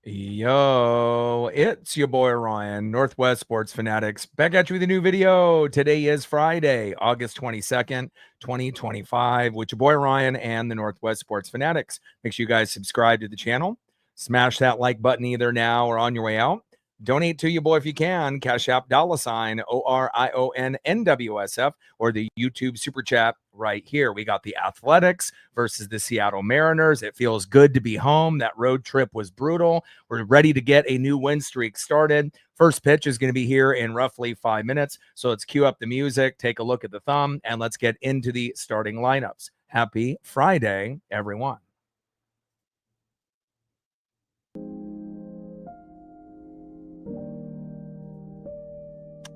Yo, it's your boy Ryan, Northwest Sports Fanatics, back at you with a new video. Today is Friday, August 22nd, 2025, with your boy Ryan and the Northwest Sports Fanatics. Make sure you guys subscribe to the channel. Smash that like button either now or on your way out. Donate to your boy if you can. Cash App $ ORIONNWSF or the YouTube Super Chat right here. We got the Athletics versus the Seattle Mariners. It feels good to be home. That road trip was brutal. We're ready to get a new win streak started. First pitch is going to be here in roughly 5 minutes. So let's cue up the music, take a look at the thumb, and let's get into the starting lineups. Happy Friday, everyone.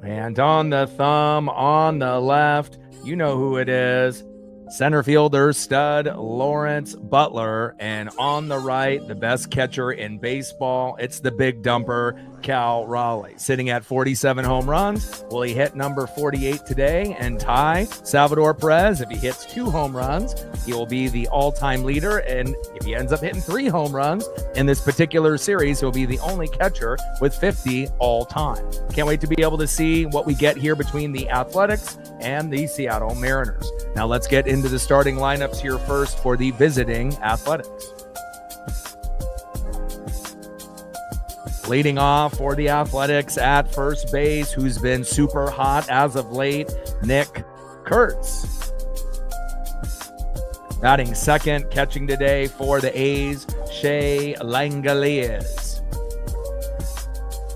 And on the thumb, on the left, you know who it is. Center fielder stud Lawrence Butler. And on the right, the best catcher in baseball, it's the big dumper, Cal Raleigh. Sitting at 47 home runs. Will he hit number 48 today and tie Salvador Perez? If he hits 2 home runs, he will be the all-time leader. And if he ends up hitting 3 home runs in this particular series, he'll be the only catcher with 50 all-time. Can't wait to be able to see what we get here between the Athletics and the Seattle Mariners. Now let's get into the starting lineups here first for the visiting Athletics. Leading off for the Athletics at first base, who's been super hot as of late, Nick Kurtz. Batting second, catching today for the A's, Shea Langeliers.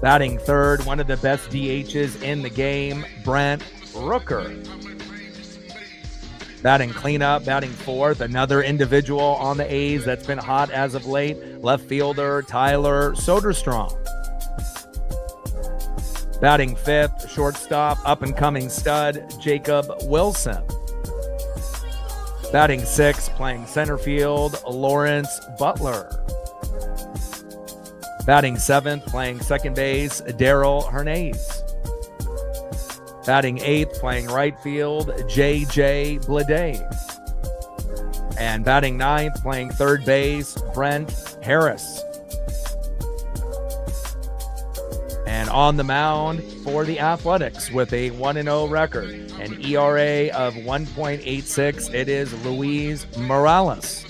Batting third, one of the best DHs in the game, Brent Rooker. Batting cleanup, batting fourth, another individual on the A's that's been hot as of late, left fielder Tyler Soderstrom. Batting fifth, shortstop, up-and-coming stud Jacob Wilson. Batting sixth, playing center field, Lawrence Butler. Batting seventh, playing second base, Daryl Hernandez. Batting eighth, playing right field, J.J. Bleday. And batting ninth, playing third base, Brent Harris. And on the mound for the Athletics with a 1-0 record, an ERA of 1.86, it is Luis Morales.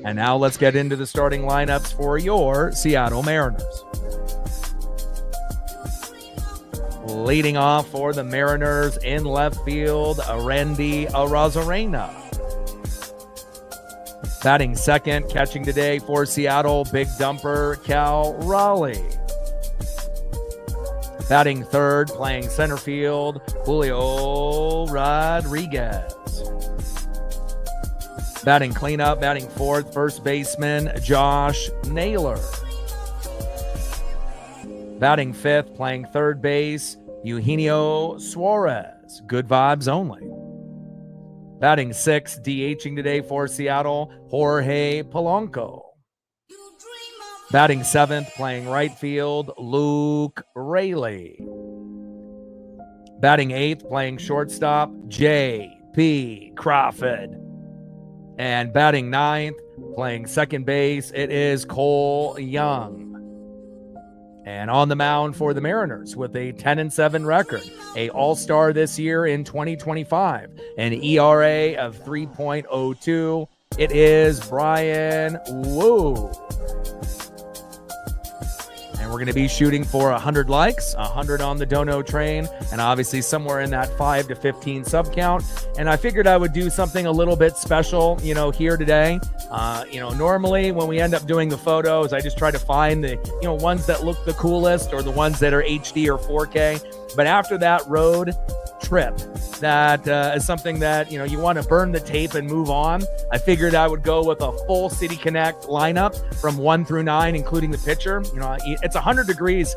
And now let's get into the starting lineups for your Seattle Mariners. Leading off for the Mariners in left field, Randy Arozarena. Batting second, catching today for Seattle, big dumper Cal Raleigh. Batting third, playing center field, Julio Rodriguez. Batting cleanup, batting fourth, first baseman Josh Naylor. Batting fifth, playing third base, Eugenio Suarez. Good vibes only. Batting sixth, DHing today for Seattle, Jorge Polanco. Batting seventh, playing right field, Luke Raleigh. Batting eighth, playing shortstop, J.P. Crawford. And batting ninth, playing second base, it is Cole Young. And on the mound for the Mariners with a 10-7 record, a all-star this year in 2025, an ERA of 3.02, it is Brian Wu. And we're going to be shooting for 100 likes, 100 on the dono train, and obviously somewhere in that 5 to 15 sub count. And I figured I would do something a little bit special, here today. Normally when we end up doing the photos, I just try to find the, ones that look the coolest or the ones that are HD or 4K. But after that road trip, that is something that, you want to burn the tape and move on. I figured I would go with a full City Connect lineup from 1 through 9, including the pitcher. It's 100 degrees,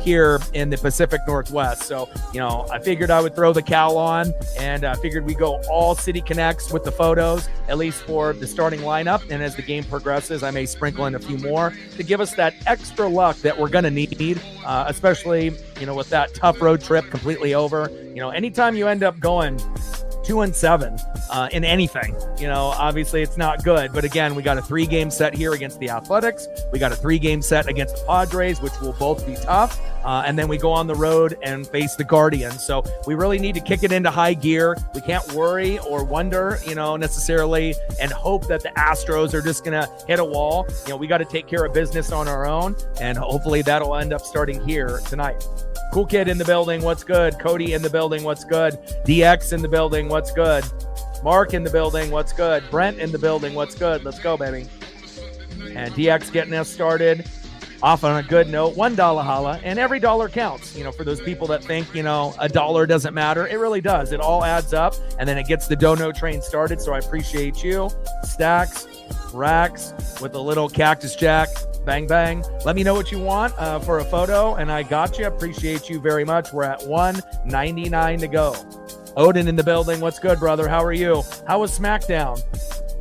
here in the Pacific Northwest. So, I figured I would throw the cowl on, and I figured we go all City Connects with the photos, at least for the starting lineup. And as the game progresses, I may sprinkle in a few more to give us that extra luck that we're going to need, especially, with that tough road trip completely over. Anytime you end up going 2-7 in anything. Obviously it's not good. But again, we got a 3-game set here against the Athletics. We got a 3-game set against the Padres, which will both be tough. And then we go on the road and face the Guardians. So we really need to kick it into high gear. We can't worry or wonder, necessarily and hope that the Astros are just going to hit a wall. We got to take care of business on our own, and hopefully that'll end up starting here tonight. Cool Kid in the building, what's good? Cody in the building, what's good? DX in the building, what's good? Mark in the building, what's good? Brent in the building, what's good? Let's go, baby. And DX getting us started off on a good note. $1 holla, and every dollar counts. For those people that think, a dollar doesn't matter, it really does. It all adds up, and then it gets the dono train started. So I appreciate you. Stacks, racks with a little Cactus Jack. Bang, bang. Let me know what you want for a photo, and I got you. Appreciate you very much. We're at 199 to go. Odin in the building. What's good, brother? How are you? How was SmackDown?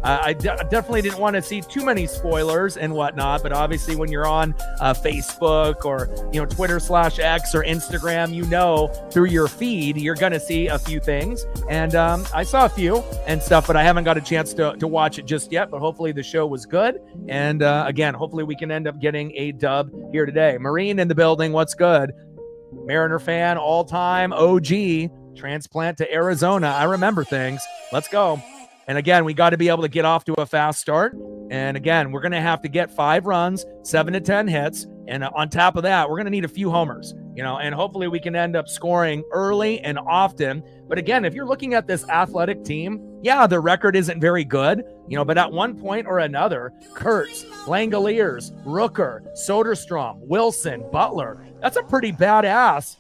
I definitely didn't want to see too many spoilers and whatnot, but obviously when you're on Facebook or Twitter/X or Instagram, through your feed, you're going to see a few things. And I saw a few and stuff, but I haven't got a chance to watch it just yet. But hopefully the show was good. And again, hopefully we can end up getting a dub here today. Marine in the building. What's good? Mariner fan, all-time OG, transplant to Arizona. I remember things. Let's go. And again, we got to be able to get off to a fast start. And again, we're going to have to get 5 runs, 7 to 10 hits. And on top of that, we're going to need a few homers, and hopefully we can end up scoring early and often. But again, if you're looking at this Athletic team, yeah, their record isn't very good, but at one point or another, Kurtz, Langoliers, Rooker, Soderstrom, Wilson, Butler, that's a pretty badass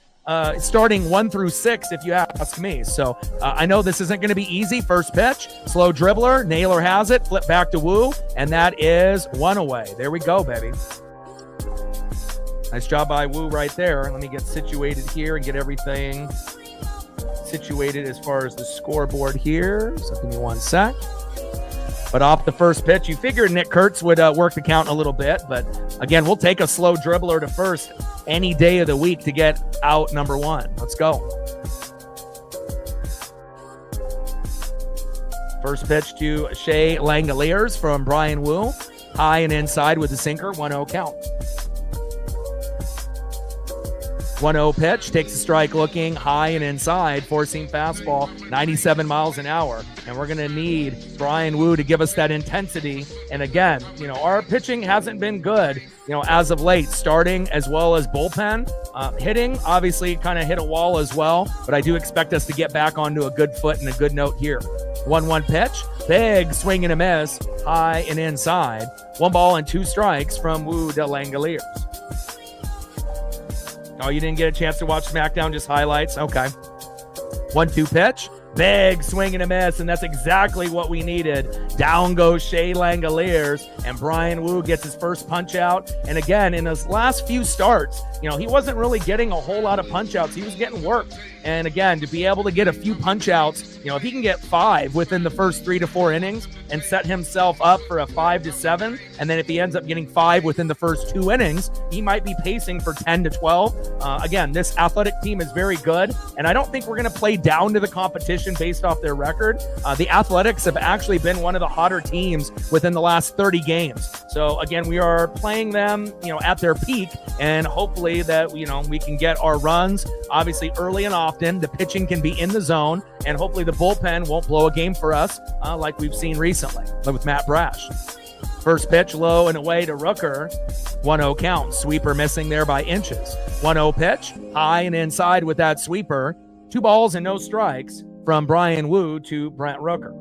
starting 1 through 6, if you ask me. So I know this isn't going to be easy. First pitch, slow dribbler, Naylor has it, flip back to Woo, and that is 1 away. There we go, baby. Nice job by Woo right there. Let me get situated here and get everything situated as far as the scoreboard here. So give me 1 sec. But off the first pitch, you figured Nick Kurtz would work the count a little bit. But again, we'll take a slow dribbler to first any day of the week to get out number 1. Let's go. First pitch to Shea Langoliers from Brian Wu. High and inside with the sinker, 1-0 count. 1-0 pitch, takes a strike looking high and inside, four-seam fastball, 97 miles an hour. And we're going to need Brian Wu to give us that intensity. And again, our pitching hasn't been good, as of late, starting as well as bullpen. Hitting, obviously, kind of hit a wall as well. But I do expect us to get back onto a good foot and a good note here. 1-1 pitch, big swing and a miss, high and inside. 1 ball and 2 strikes from Wu de Langoliers. Oh, you didn't get a chance to watch SmackDown, just highlights? Okay. 1-2 pitch. Big swing and a miss, and that's exactly what we needed. Down goes Shea Langoliers, and Brian Wu gets his first punch out. And again, in his last few starts, he wasn't really getting a whole lot of punch outs. He was getting worked. And again, to be able to get a few punch outs, if he can get 5 within the first 3 to 4 innings and set himself up for a 5 to 7, and then if he ends up getting 5 within the first 2 innings, he might be pacing for 10 to 12. Again, this Athletic team is very good, and I don't think we're going to play down to the competition based off their record. The Athletics have actually been one of the hotter teams within the last 30 games. So again, we are playing them, at their peak, and hopefully that, we can get our runs, obviously early and often. The pitching can be in the zone, and hopefully the bullpen won't blow a game for us like we've seen recently with Matt Brash. First pitch, low and away to Rooker. 1-0 count. Sweeper missing there by inches. 1-0 pitch, high and inside with that sweeper. 2 balls and no strikes from Brian Wu to Brent Rooker.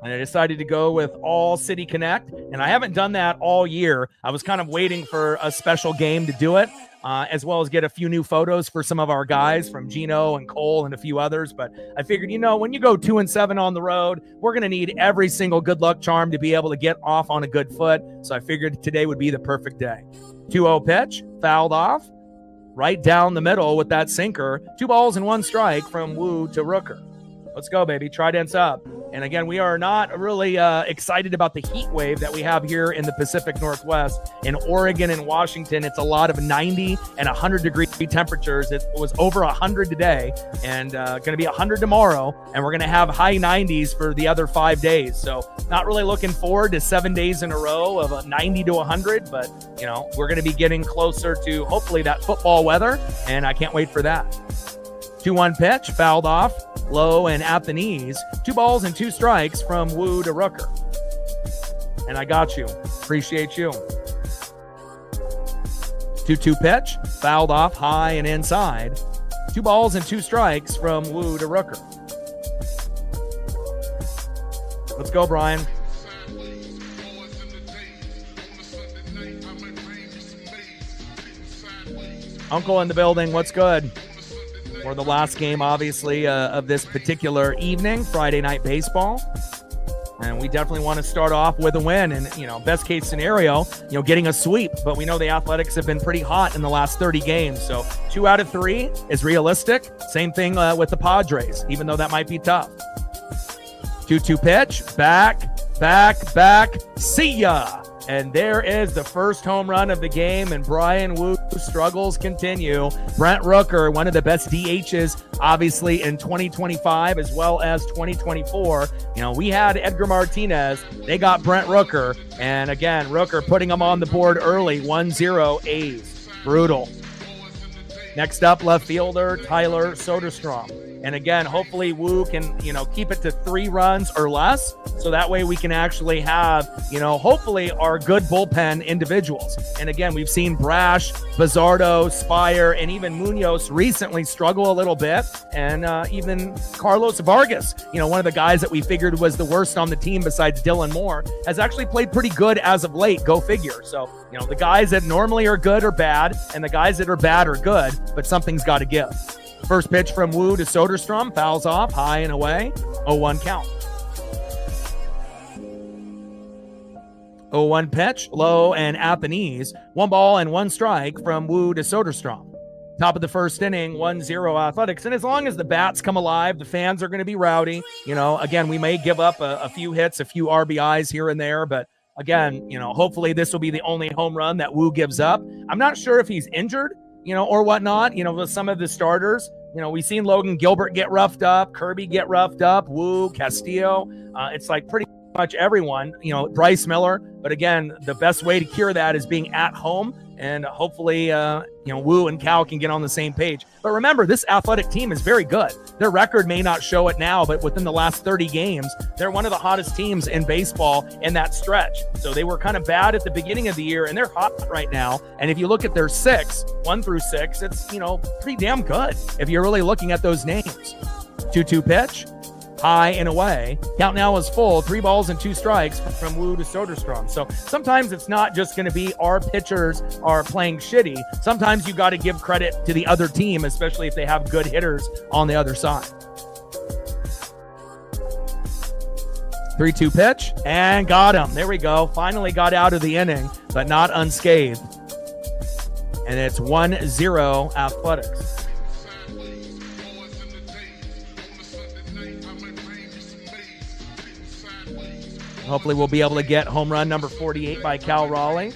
And I decided to go with All City Connect, and I haven't done that all year. I was kind of waiting for a special game to do it, as well as get a few new photos for some of our guys from Gino and Cole and a few others. But I figured, when you go 2-7 on the road, we're going to need every single good luck charm to be able to get off on a good foot. So I figured today would be the perfect day. 2-0 pitch, fouled off, right down the middle with that sinker. 2 balls and 1 strike from Wu to Rooker. Let's go, baby. Trident's up. And again, we are not really excited about the heat wave that we have here in the Pacific Northwest. In Oregon and Washington, it's a lot of 90 and 100-degree temperatures. It was over 100 today and going to be 100 tomorrow. And we're going to have high 90s for the other 5 days. So not really looking forward to 7 days in a row of 90 to 100. But, you know, we're going to be getting closer to hopefully that football weather. And I can't wait for that. 2-1 pitch, fouled off, low and at the knees. 2 balls and 2 strikes from Wu to Rooker. And I got you. Appreciate you. 2-2 pitch, fouled off, high and inside. 2 balls and 2 strikes from Wu to Rooker. Let's go, Brian. Uncle in the building, what's good? For the last game, obviously, of this particular evening, Friday Night Baseball. And we definitely want to start off with a win. And, you know, best case scenario, you know, getting a sweep. But we know the Athletics have been pretty hot in the last 30 games. So 2 out of 3 is realistic. Same thing with the Padres, even though that might be tough. 2-2 pitch, back, see ya. And there is the first home run of the game, and Brian Wu's struggles continue. Brent Rooker, one of the best DHs, obviously, in 2025 as well as 2024. You know, we had Edgar Martinez. They got Brent Rooker. And again, Rooker putting him on the board early, 1-0 A's. Brutal. Next up, left fielder Tyler Soderstrom. And again, hopefully Wu can, you know, keep it to 3 runs or less. So that way we can actually have, you know, hopefully our good bullpen individuals. And again, we've seen Brash, Bizzardo, Spire, and even Munoz recently struggle a little bit. And even Carlos Vargas, you know, one of the guys that we figured was the worst on the team besides Dylan Moore, has actually played pretty good as of late. Go figure. So, you know, the guys that normally are good are bad, and the guys that are bad are good, but something's got to give. First pitch from Wu to Soderstrom, fouls off, high and away, 0-1 count. 0-1 pitch, low and at the knees. 1 ball and 1 strike from Wu to Soderstrom. Top of the first inning, 1-0 Athletics. And as long as the bats come alive, the fans are going to be rowdy. You know, again, we may give up a few hits, a few RBIs here and there, but again, you know, hopefully this will be the only home run that Wu gives up. I'm not sure if he's injured, you know, or whatnot, you know, with some of the starters. You know, we've seen Logan Gilbert get roughed up, Kirby get roughed up, Wu, Castillo. It's like pretty much everyone, you know, Bryce Miller. But again, the best way to cure that is being at home. And hopefully, you know, Wu and Cal can get on the same page. But remember, this Athletic team is very good. Their record may not show it now, but within the last 30 games, they're one of the hottest teams in baseball in that stretch. So they were kind of bad at the beginning of the year, and they're hot right now. And if you look at their 1 through 6, it's, you know, pretty damn good if you're really looking at those names. 2-2 pitch. High and away. Count now is full. 3 balls and 2 strikes from Wu to Soderstrom. So sometimes it's not just going to be our pitchers are playing shitty. Sometimes you got to give credit to the other team, especially if they have good hitters on the other side. 3-2 pitch and got him. There we go. Finally got out of the inning, but not unscathed. And it's 1-0 Athletics. Hopefully we'll be able to get home run number 48 by Cal Raleigh,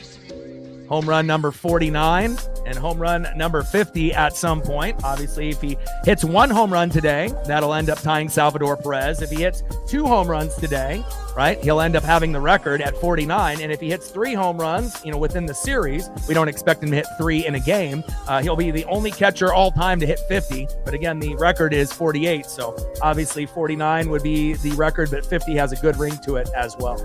home run number 49, and home run number 50 at some point. Obviously, if he hits 1 home run today, that'll end up tying Salvador Perez. If he hits 2 home runs today, right, he'll end up having the record at 49. And if he hits 3 home runs, you know, within the series, we don't expect him to hit 3 in a game. He'll be the only catcher all time to hit 50. But again, the record is 48. So obviously 49 would be the record, but 50 has a good ring to it as well.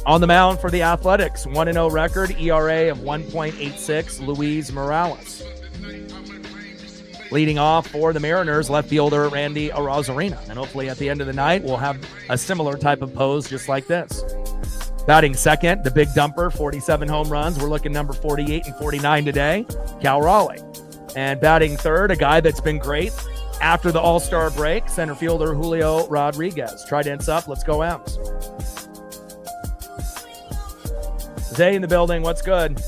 On the mound for the Athletics, 1-0 record, ERA of 1.86, Luis Morales. Leading off for the Mariners, left fielder Randy Arozarena. And hopefully at the end of the night, we'll have a similar type of pose just like this. Batting second, the big dumper, 47 home runs. We're looking number 48 and 49 today, Cal Raleigh. And batting third, a guy that's been great after the All-Star break, center fielder Julio Rodriguez. Tridents up, let's go M's. Zay in the building, what's good?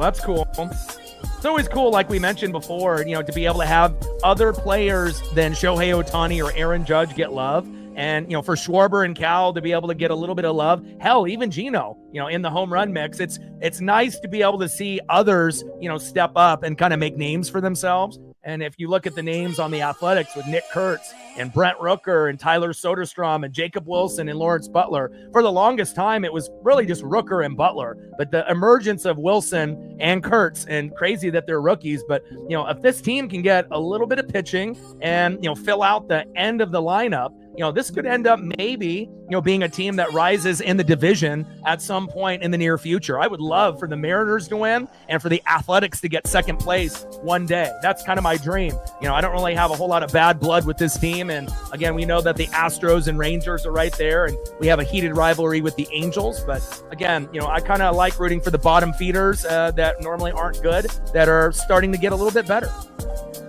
that's cool. It's always cool, like we mentioned before, to be able to have other players than Shohei Ohtani or Aaron Judge get love. And, for Schwarber and Cal to be able to get a little bit of love. Hell, even Gino, in the home run mix. It's nice to be able to see others, step up and kind of make names for themselves. And if you look at the names on the Athletics with Nick Kurtz and Brent Rooker and Tyler Soderstrom and Jacob Wilson and Lawrence Butler, for the longest time, it was really just Rooker and Butler. But the emergence of Wilson and Kurtz, and crazy that they're rookies, but, if this team can get a little bit of pitching and, fill out the end of the lineup, this could end up maybe, being a team that rises in the division at some point in the near future. I would love for the Mariners to win and for the Athletics to get second place one day. That's kind of my dream. I don't really have a whole lot of bad blood with this team. And again, we know that the Astros and Rangers are right there, and we have a heated rivalry with the Angels. But again, I kind of like rooting for the bottom feeders that normally aren't good, that are starting to get a little bit better.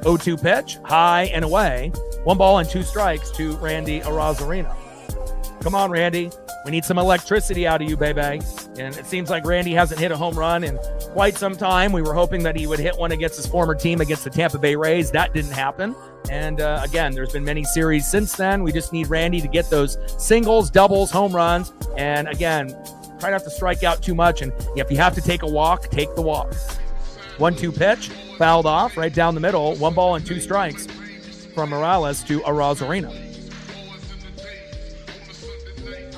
0-2 pitch, high and away. 1 ball and 2 strikes to Randy Arozarena. Come on, Randy. We need some electricity out of you, baby. And it seems like Randy hasn't hit a home run in quite some time. We were hoping that he would hit one against his former team against the Tampa Bay Rays. That didn't happen. And again, there's been many series since then. We just need Randy to get those singles, doubles, home runs. And again, try not to strike out too much. And if you have to take a walk, take the walk. 1-2 pitch, fouled off right down the middle. 1 ball and 2 strikes from Morales to Arozarena.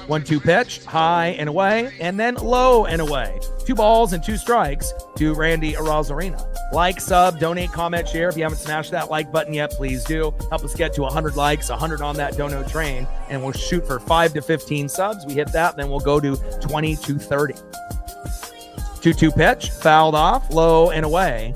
1-2 pitch, high and away, and then low and away. 2 balls and 2 strikes to Randy Arozarena. Like, sub, donate, comment, share. If you haven't smashed that like button yet, please do. Help us get to 100 likes, 100 on that dono train, and we'll shoot for 5 to 15 subs. We hit that, then we'll go to 20 to 30. 2-2 pitch, fouled off, low and away.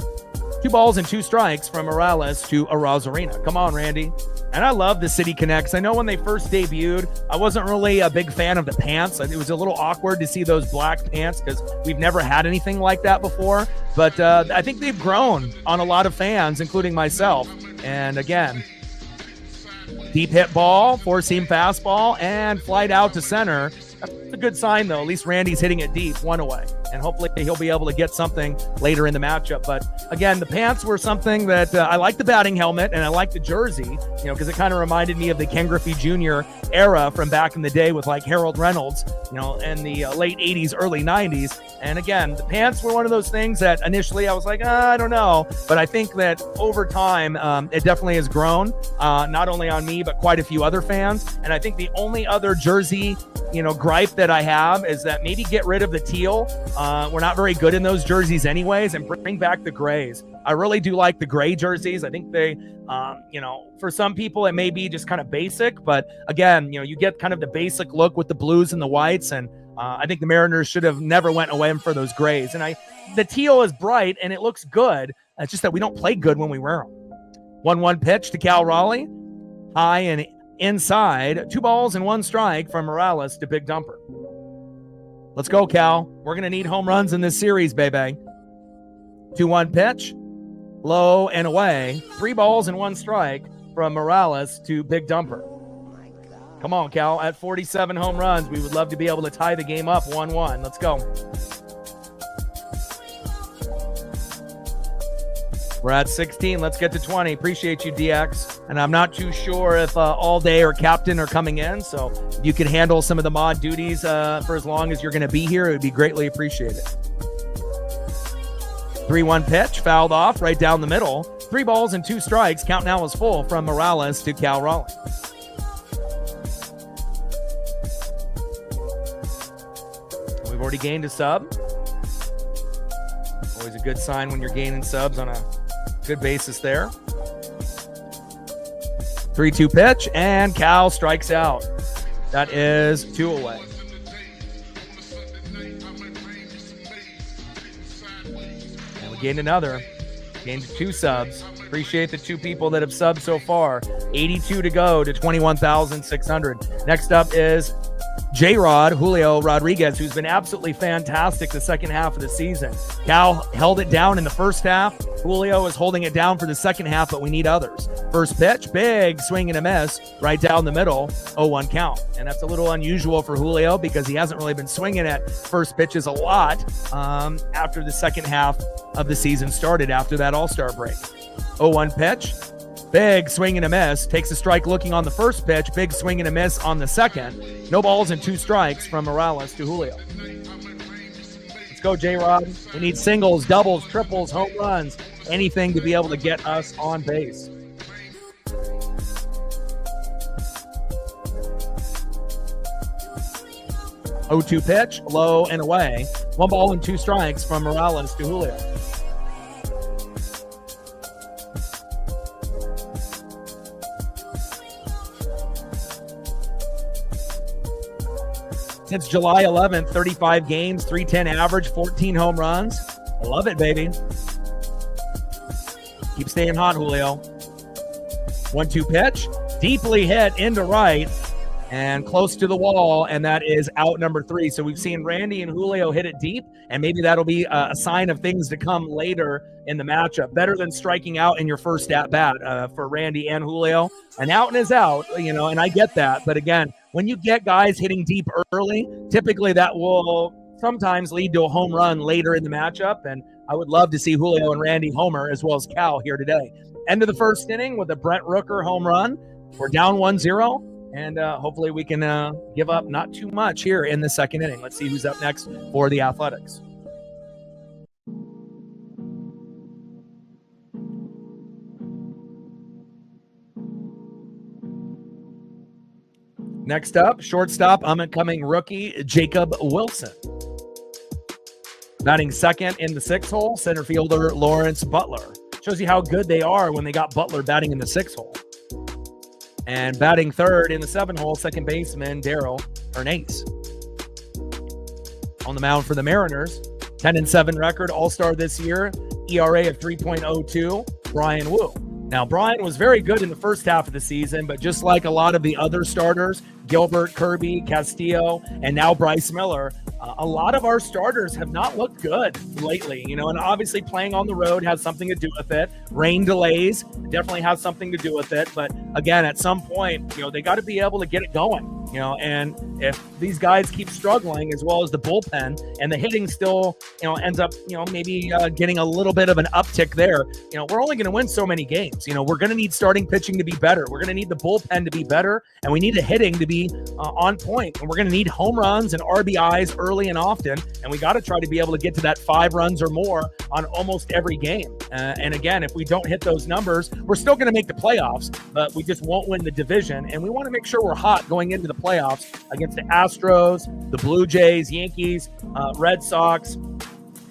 2 balls and 2 strikes from Morales to Arozarena. Come on, Randy. And I love the City Connects. I know when they first debuted, I wasn't really a big fan of the pants. It was a little awkward to see those black pants because we've never had anything like that before. But I think they've grown on a lot of fans, including myself. And again, deep hit ball, 4-seam fastball, and flight out to center. That's a good sign, though. At least Randy's hitting it deep, 1 away. And hopefully he'll be able to get something later in the matchup. But again, the pants were something that I like the batting helmet and I like the jersey, because it kind of reminded me of the Ken Griffey Jr. era from back in the day with like Harold Reynolds, in the late 80s, early 90s. And again, the pants were one of those things that initially I was like, I don't know. But I think that over time, it definitely has grown, not only on me, but quite a few other fans. And I think the only other jersey, gripe that I have is that maybe get rid of the teal. We're not very good in those jerseys anyways, and bring back the grays. I really do like the gray jerseys. I think they, for some people it may be just kind of basic, but again, you get kind of the basic look with the blues and the whites. And I think the Mariners should have never went away for those grays. And the teal is bright and it looks good. It's just that we don't play good when we wear them. 1-1 pitch to Cal Raleigh, high and inside. 2 balls and 1 strike from Morales to Big Dumper. Let's go, Cal. We're going to need home runs in this series, baby. 2-1 pitch, low and away. 3 balls and 1 strike from Morales to Big Dumper. Come on, Cal. At 47 home runs, we would love to be able to tie the game up 1-1. Let's go. We're at 16. Let's get to 20. Appreciate you, DX. And I'm not too sure if All Day or Captain are coming in, so if you can handle some of the mod duties for as long as you're going to be here, it would be greatly appreciated. 3-1 pitch, fouled off right down the middle. 3 balls and 2 strikes. Count now is full from Morales to Cal Raleigh. We've already gained a sub. Always a good sign when you're gaining subs on a good basis there. 3-2 pitch, and Cal strikes out. That is 2 away. And we gained another. Gained 2 subs. Appreciate the 2 people that have subbed so far. 82 to go to 21,600. Next up is J-Rod, Julio Rodriguez, who's been absolutely fantastic the second half of the season. Cal held it down in the first half. Julio is holding it down for the second half, but we need others. First pitch, big swing and a miss right down the middle, 0-1 count. And that's a little unusual for Julio because he hasn't really been swinging at first pitches a lot after the second half of the season started after that All-Star break. 0-1 pitch. Big swing and a miss. Takes a strike looking on the first pitch. Big swing and a miss on the second. No balls and 2 strikes from Morales to Julio. Let's go, J-Rod. We need singles, doubles, triples, home runs, anything to be able to get us on base. Oh-2 pitch, low and away. 1 ball and 2 strikes from Morales to Julio. Since July 11th, 35 games, 310 average, 14 home runs. I love it, baby. Keep staying hot, Julio. 1-2 pitch, deeply hit into right and close to the wall, and that is out number 3. So we've seen Randy and Julio hit it deep, and maybe that'll be a sign of things to come later in the matchup. Better than striking out in your first at-bat for Randy and Julio. An out is out, and I get that. But again, when you get guys hitting deep early, typically that will sometimes lead to a home run later in the matchup, and I would love to see Julio and Randy homer as well as Cal here today. End of the first inning with a Brent Rooker home run. We're down 1-0. And hopefully we can give up not too much here in the second inning. Let's see who's up next for the Athletics. Next up, shortstop, up-and-coming rookie, Jacob Wilson. Batting second in the 6th hole, center fielder Lawrence Butler. Shows you how good they are when they got Butler batting in the 6th hole. And batting third in the 7th hole, second baseman Daryl Hernandez. On the mound for the Mariners, 10-7 record, all-star this year, ERA of 3.02, Brian Wu. Now, Brian was very good in the first half of the season, but just like a lot of the other starters, Gilbert, Kirby, Castillo, and now Bryce Miller, a lot of our starters have not looked good lately, and obviously playing on the road has something to do with it. Rain delays definitely has something to do with it. But again, at some point, they got to be able to get it going, and if these guys keep struggling as well as the bullpen and the hitting still, ends up, maybe getting a little bit of an uptick there, we're only going to win so many games. We're going to need starting pitching to be better. We're going to need the bullpen to be better, and we need the hitting to be on point. And we're going to need home runs and RBIs early and often, and we got to try to be able to get to that 5 runs or more on almost every game. And again, if we don't hit those numbers, we're still going to make the playoffs, but we just won't win the division. And we want to make sure we're hot going into the playoffs against the Astros, the Blue Jays, Yankees, Red Sox,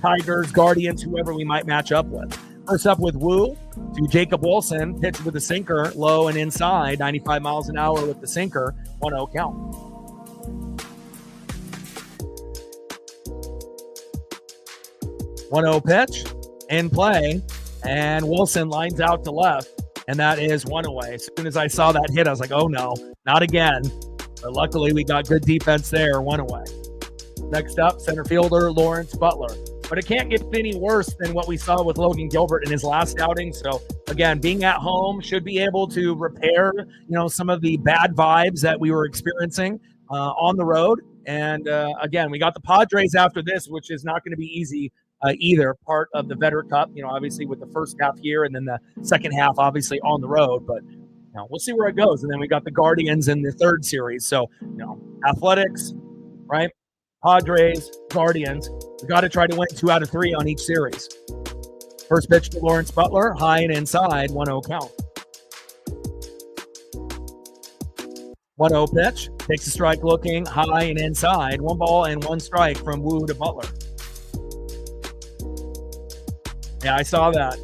Tigers, Guardians, whoever we might match up with. First up with Wu to Jacob Wilson, pitched with a sinker, low and inside, 95 miles an hour with the sinker, 1-0 count. One-0 pitch in play, and Wilson lines out to left, and that is 1 away. As soon as I saw that hit, I was like, oh no, not again. But luckily, we got good defense there, 1 away. Next up, center fielder Lawrence Butler. But it can't get any worse than what we saw with Logan Gilbert in his last outing. So again, being at home should be able to repair, some of the bad vibes that we were experiencing on the road. And again, we got the Padres after this, which is not going to be easy either. Part of the Veteran Cup, obviously with the first half here and then the second half, obviously on the road. But we'll see where it goes. And then we got the Guardians in the third series. So, Athletics, right? Padres, Guardians. We got to try to win 2 out of 3 on each series. First pitch to Lawrence Butler, high and inside, 1-0 count. 1-0 pitch, takes a strike looking, high and inside, 1 ball and 1 strike from Wu to Butler. Yeah, I saw that.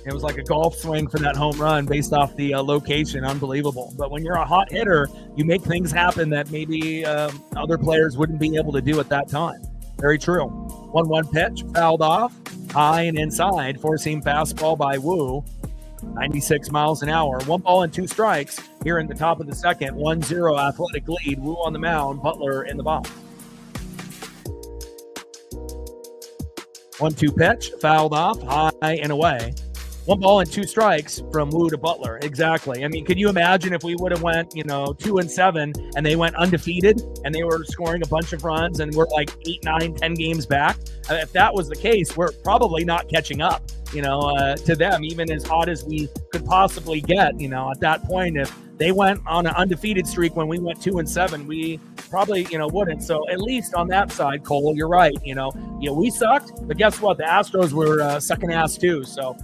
It was like a golf swing for that home run based off the location. Unbelievable. But when you're a hot hitter, you make things happen that maybe other players wouldn't be able to do at that time. Very true. 1-1 pitch, fouled off, high and inside, four-seam fastball by Wu. 96 miles an hour. 1-2 here in the top of the second. 1-0 Athletic lead. Wu on the mound, Butler in the box. 1-2 pitch, fouled off, high and away. 1-2 from Wu to Butler. Exactly. I mean, could you imagine if we would have went, 2-7 and they went undefeated and they were scoring a bunch of runs and we're like 8, 9, 10 games back? If that was the case, we're probably not catching up, to them, even as hot as we could possibly get, at that point. If they went on an undefeated streak when we went 2-7, we probably, wouldn't. So at least on that side, Cole, you're right. We sucked, but guess what? The Astros were sucking ass too. So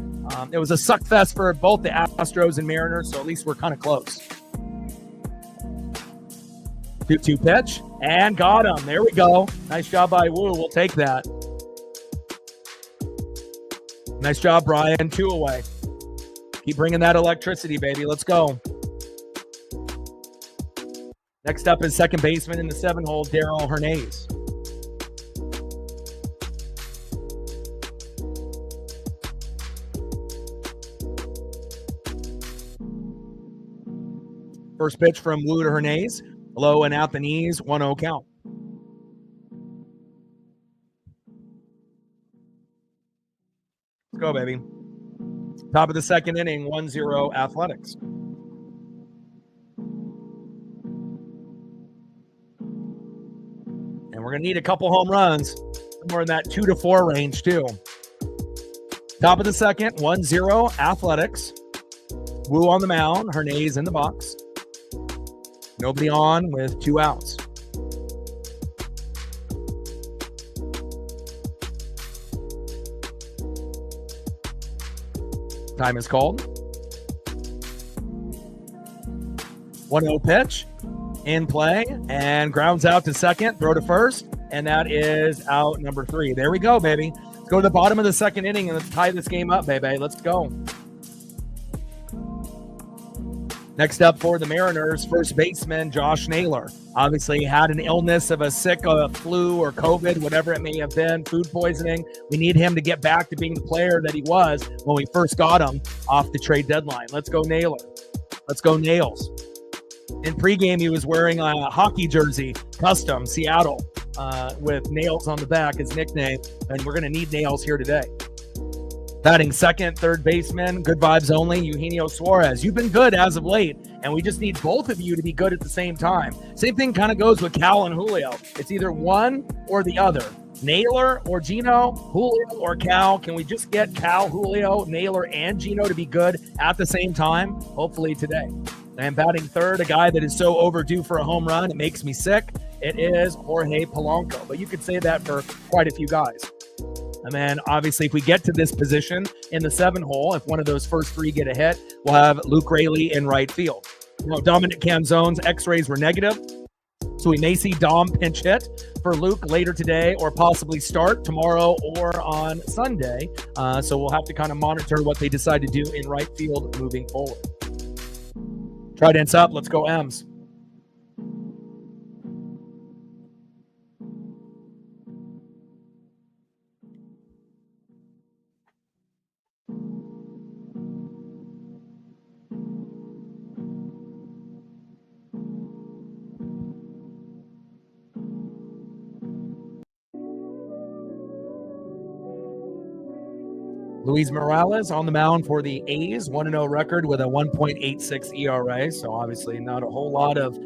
it was a suck fest for both the Astros and Mariners. So at least we're kind of close. 2-2 pitch and got him. There we go. Nice job by Wu. We'll take that. Nice job, Brian. 2 away. Keep bringing that electricity, baby. Let's go. Next up is second baseman in the 7-hole, Darryl Hernandez. First pitch from Wu to Hernandez. Low and out the knees, 1-0 count. Let's go, baby. Top of the second inning, 1-0 Athletics. And we're going to need a couple home runs, somewhere in that 2 to 4 range, too. Top of the second, 1-0 Athletics. Wu on the mound, Hernandez in the box. Nobody on with 2 outs. Time is called. 1-0 pitch. In play and grounds out to second, throw to first, and that is out number 3. There we go, baby. Let's go to the bottom of the second inning and let's tie this game up, baby. Let's go. Next up for the Mariners, first baseman Josh Naylor. Obviously had an illness of a flu or COVID, whatever it may have been, food poisoning. We need him to get back to being the player that he was when we first got him off the trade deadline. Let's go Naylor. Let's go Nails. In pregame, he was wearing a hockey jersey, custom, Seattle, with nails on the back, his nickname, and we're going to need nails here today. Batting second, third baseman, good vibes only, Eugenio Suarez. You've been good as of late, and we just need both of you to be good at the same time. Same thing kind of goes with Cal and Julio. It's either one or the other. Naylor or Gino, Julio or Cal. Can we just get Cal, Julio, Naylor, and Gino to be good at the same time? Hopefully today. And batting third, a guy that is so overdue for a home run, it makes me sick. It is Jorge Polanco. But you could say that for quite a few guys. And then, obviously, if we get to this position in the 7-hole, if one of those first 3 get a hit, we'll have Luke Raleigh in right field. Dominic Canzone's x-rays were negative, so we may see Dom pinch hit for Luke later today or possibly start tomorrow or on Sunday. So we'll have to kind of monitor what they decide to do in right field moving forward. Trident's up. Let's go M's. Luis Morales on the mound for the A's, 1-0 record with a 1.86 ERA. So obviously not a whole lot of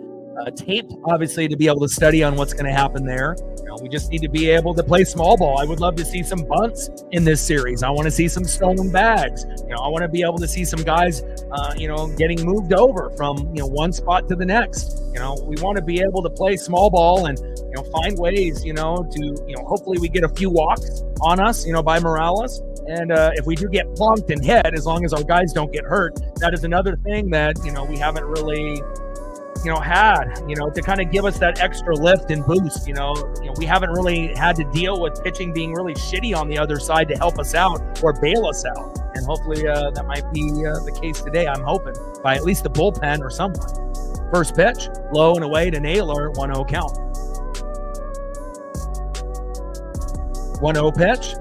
tape, obviously, to be able to study on what's going to happen there. We just need to be able to play small ball. I would love to see some bunts in this series. I want to see some stolen bags. I want to be able to see some guys, getting moved over from, one spot to the next. We want to be able to play small ball and, find ways, to, hopefully we get a few walks on us, by Morales. And if we do get plunked and hit, as long as our guys don't get hurt, that is another thing that, we haven't really, had, to kind of give us that extra lift and boost. We haven't really had to deal with pitching being really shitty on the other side to help us out or bail us out. And hopefully that might be the case today, I'm hoping, by at least the bullpen or someone. First pitch, low and away to Naylor, 1-0 count. 1-0 pitch.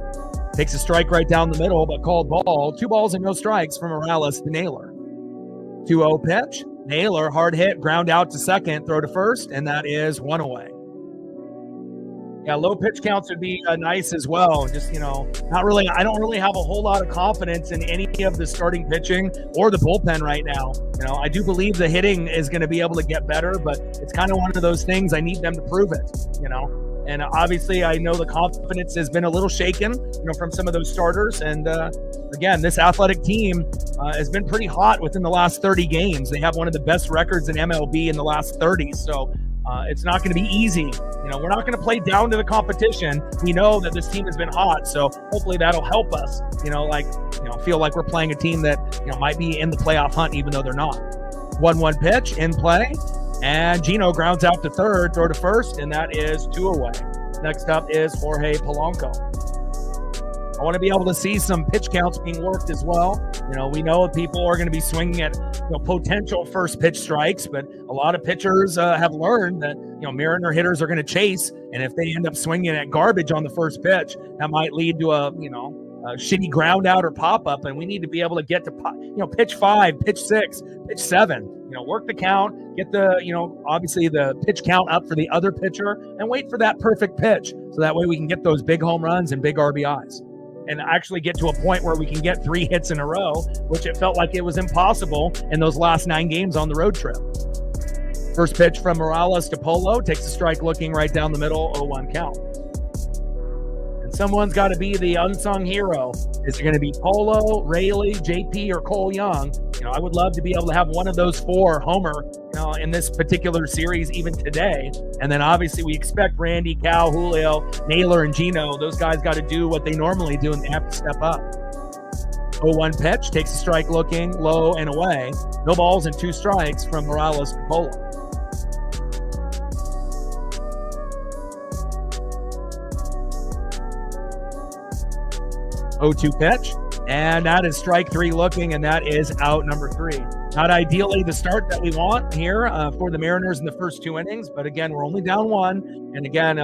Takes a strike right down the middle, but called ball. 2 balls and no strikes from Morales to Naylor. 2-0 pitch. Naylor, hard hit, ground out to second, throw to first, and that is 1 away. Yeah, low pitch counts would be nice as well. Just, not really. I don't really have a whole lot of confidence in any of the starting pitching or the bullpen right now. I do believe the hitting is going to be able to get better, but it's kind of one of those things I need them to prove it, And obviously, I know the confidence has been a little shaken, from some of those starters. And again, this Athletic team has been pretty hot within the last 30 games. They have one of the best records in MLB in the last 30. So it's not going to be easy. We're not going to play down to the competition. We know that this team has been hot, so hopefully that'll help us. Feel like we're playing a team that might be in the playoff hunt, even though they're not. 1-1 pitch in play. And Gino grounds out to third, throw to first, and that is 2 away. Next up is Jorge Polanco. I want to be able to see some pitch counts being worked as well. We know people are going to be swinging at potential first pitch strikes, but a lot of pitchers have learned that Mariner hitters are going to chase, and if they end up swinging at garbage on the first pitch, that might lead to a shitty ground out or pop up, and we need to be able to get to pitch 5, pitch 6, pitch 7. Work the count, get the obviously the pitch count up for the other pitcher, and wait for that perfect pitch, so that way we can get those big home runs and big RBIs, and actually get to a point where we can get 3 hits in a row, which it felt like it was impossible in those last 9 games on the road trip. First pitch from Morales to Polo, takes a strike looking right down the middle, 0-1 count. Someone's got to be the unsung hero. Is it going to be Polo, Raleigh, JP, or Cole Young? I would love to be able to have one of those 4 homer, in this particular series, even today. And then obviously we expect Randy, Cal, Julio, Naylor, and Gino. Those guys got to do what they normally do, and they have to step up. 0-1 pitch, takes a strike looking, low and away. No balls and 2 strikes from Morales to Polo. 0-2 pitch, and that is strike 3 looking, and that is out number 3. Not ideally the start that we want here for the Mariners in the first 2 innings, but again, we're only down 1, and again,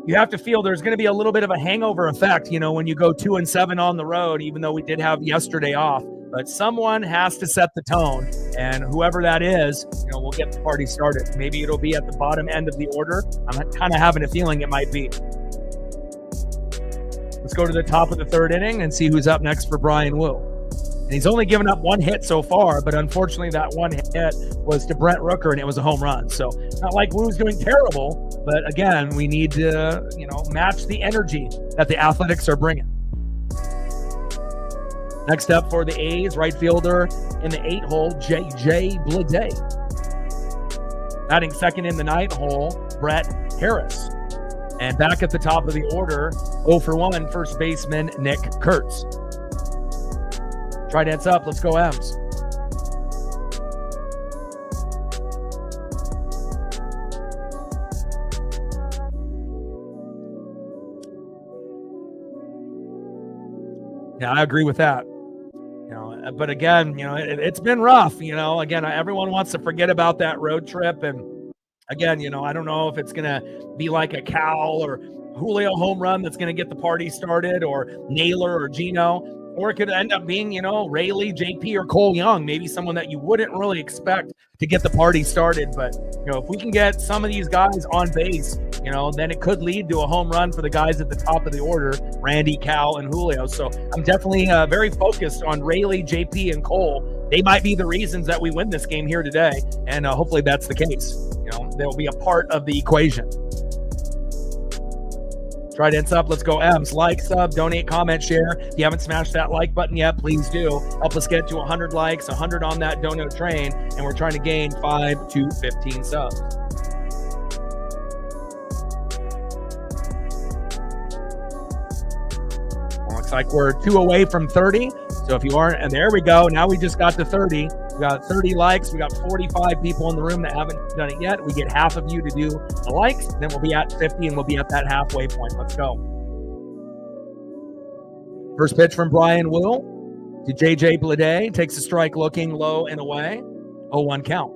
you have to feel there's going to be a little bit of a hangover effect, when you go 2-7 on the road, even though we did have yesterday off. But someone has to set the tone, and whoever that is, will get the party started. Maybe it'll be at the bottom end of the order. I'm kind of having a feeling it might be. Let's go to the top of the 3rd inning and see who's up next for Brian Wu. And he's only given up 1 hit so far, but unfortunately that 1 hit was to Brent Rooker, and it was a home run. So not like Wu's doing terrible, but again, we need to, match the energy that the Athletics are bringing. Next up for the A's, right fielder in the 8-hole, J.J. Bleday. Batting second in the 9-hole, Brett Harris. And back at the top of the order, 0-for-1, first baseman Nick Kurtz. Trident's up. Let's go, M's. Yeah, I agree with that. But again, it's been rough. Again, everyone wants to forget about that road trip, and again, I don't know if it's going to be like a Cal or Julio home run that's going to get the party started, or Naylor or Gino, or it could end up being, Raleigh, JP, or Cole Young, maybe someone that you wouldn't really expect to get the party started. But, if we can get some of these guys on base, then it could lead to a home run for the guys at the top of the order, Randy, Cal, and Julio. So I'm definitely very focused on Raleigh, JP, and Cole. They might be the reasons that we win this game here today, and hopefully that's the case. They'll be a part of the equation. Trident's up. Let's go, M's. Like, sub, donate, comment, share. If you haven't smashed that like button yet, please do. Help us get to 100 likes, 100 on that dono train, and we're trying to gain 5 to 15 subs. Looks like we're 2 away from 30. So if you aren't, and there we go. Now we just got to 30. We got 30 likes. We got 45 people in the room that haven't done it yet. We get half of you to do the likes. Then we'll be at 50, and we'll be at that halfway point. Let's go. First pitch from Brian Wu to J.J. Bleday. Takes a strike looking, low and away. 0-1 count.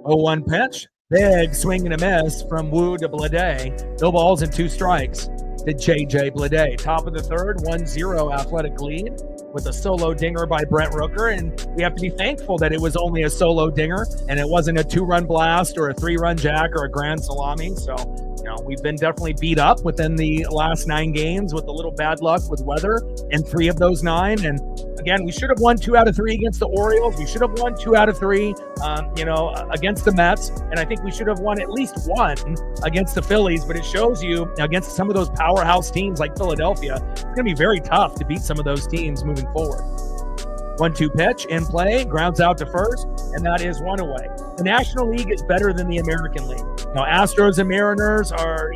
0-1 pitch. Big swing and a miss from Wu to Bleday. No balls and 2 strikes. to JJ Bleday. Top of the third, 1-0 Athletic lead with a solo dinger by Brent Rooker. And we have to be thankful that it was only a solo dinger and it wasn't a 2-run blast or a 3-run jack or a grand salami. So, we've been definitely beat up within the last 9 games with a little bad luck with weather in 3 of those 9. And again, we should have won 2 out of 3 against the Orioles. We should have won 2 out of 3, against the Mets. And I think we should have won at least 1 against the Phillies. But it shows you against some of those powerhouse teams like Philadelphia, it's going to be very tough to beat some of those teams moving forward. 1-2 pitch in play, grounds out to first, and that is 1 away. The National League is better than the American League. Astros and Mariners are,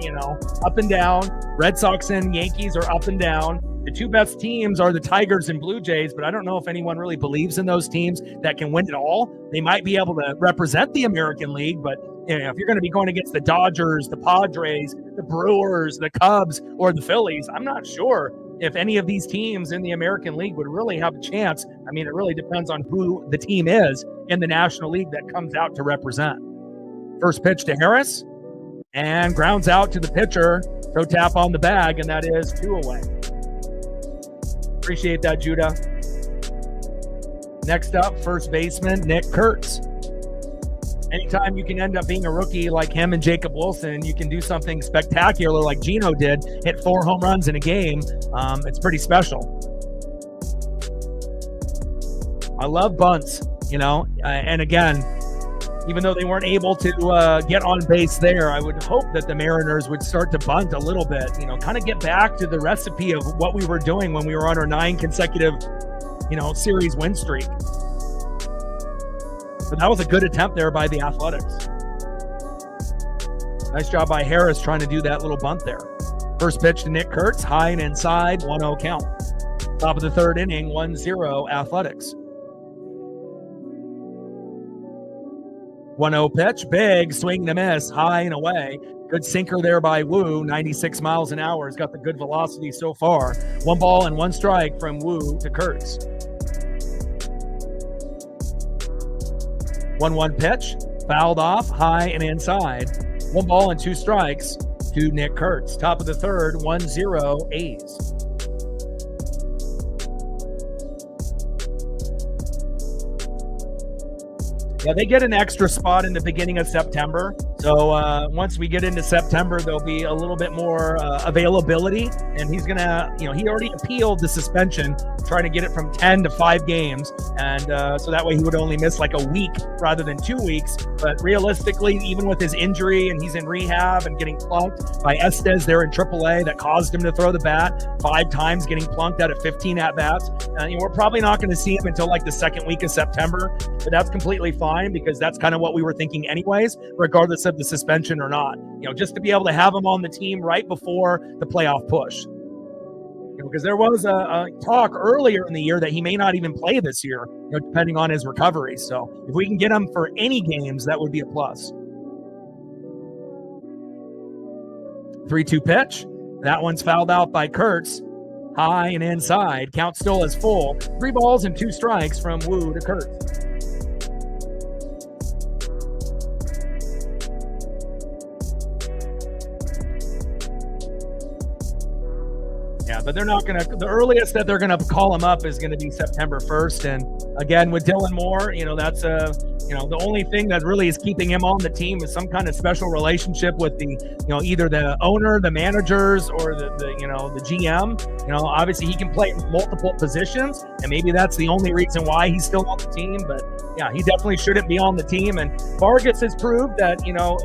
up and down. Red Sox and Yankees are up and down. The 2 best teams are the Tigers and Blue Jays, but I don't know if anyone really believes in those teams that can win it all. They might be able to represent the American League, but if you're going to be going against the Dodgers, the Padres, the Brewers, the Cubs, or the Phillies, I'm not sure if any of these teams in the American League would really have a chance. I mean, it really depends on who the team is in the National League that comes out to represent. First pitch to Harris, and grounds out to the pitcher. Throw tap on the bag, and that is 2 away. Appreciate that, Judah. Next up, first baseman Nick Kurtz. Anytime you can end up being a rookie like him and Jacob Wilson, you can do something spectacular like Gino did, hit 4 home runs in a game. It's pretty special. I love bunts, and again, even though they weren't able to get on base there, I would hope that the Mariners would start to bunt a little bit, kind of get back to the recipe of what we were doing when we were on our 9 consecutive, series win streak. But that was a good attempt there by the Athletics. Nice job by Harris trying to do that little bunt there. First pitch to Nick Kurtz, high and inside, 1-0 count. Top of the third inning, 1-0 Athletics. 1-0 pitch, big swing to miss, high and away. Good sinker there by Wu, 96 miles an hour. He's got the good velocity so far. 1 ball and 1 strike from Wu to Kurtz. 1-1 pitch, fouled off, high and inside. 1 ball and 2 strikes to Nick Kurtz. Top of the third, 1-0 A's. Yeah, they get an extra spot in the beginning of September. So once we get into September, there'll be a little bit more availability. And he's going to, he already appealed the suspension, trying to get it from 10 to 5 games. And so that way he would only miss like a week rather than 2 weeks. But realistically, even with his injury and he's in rehab and getting plunked by Estes there in AAA, that caused him to throw the bat 5 times, getting plunked out of 15 at-bats. We're probably not going to see him until like the second week of September. But that's completely fine, because that's kind of what we were thinking anyways, regardless of the suspension or not, just to be able to have him on the team right before the playoff push. Because there was a talk earlier in the year that he may not even play this year, depending on his recovery. So if we can get him for any games, that would be a plus. 3-2 pitch. That one's fouled out by Kurtz. High and inside. Count still is full. 3 balls and 2 strikes from Wu to Kurtz. Yeah, but they're not going to – the earliest that they're going to call him up is going to be September 1st. And, again, with Dylan Moore, that's the only thing that really is keeping him on the team is some kind of special relationship with the, either the owner, the managers, or the GM. Obviously he can play multiple positions, and maybe that's the only reason why he's still on the team. But, yeah, he definitely shouldn't be on the team. And Vargas has proved that,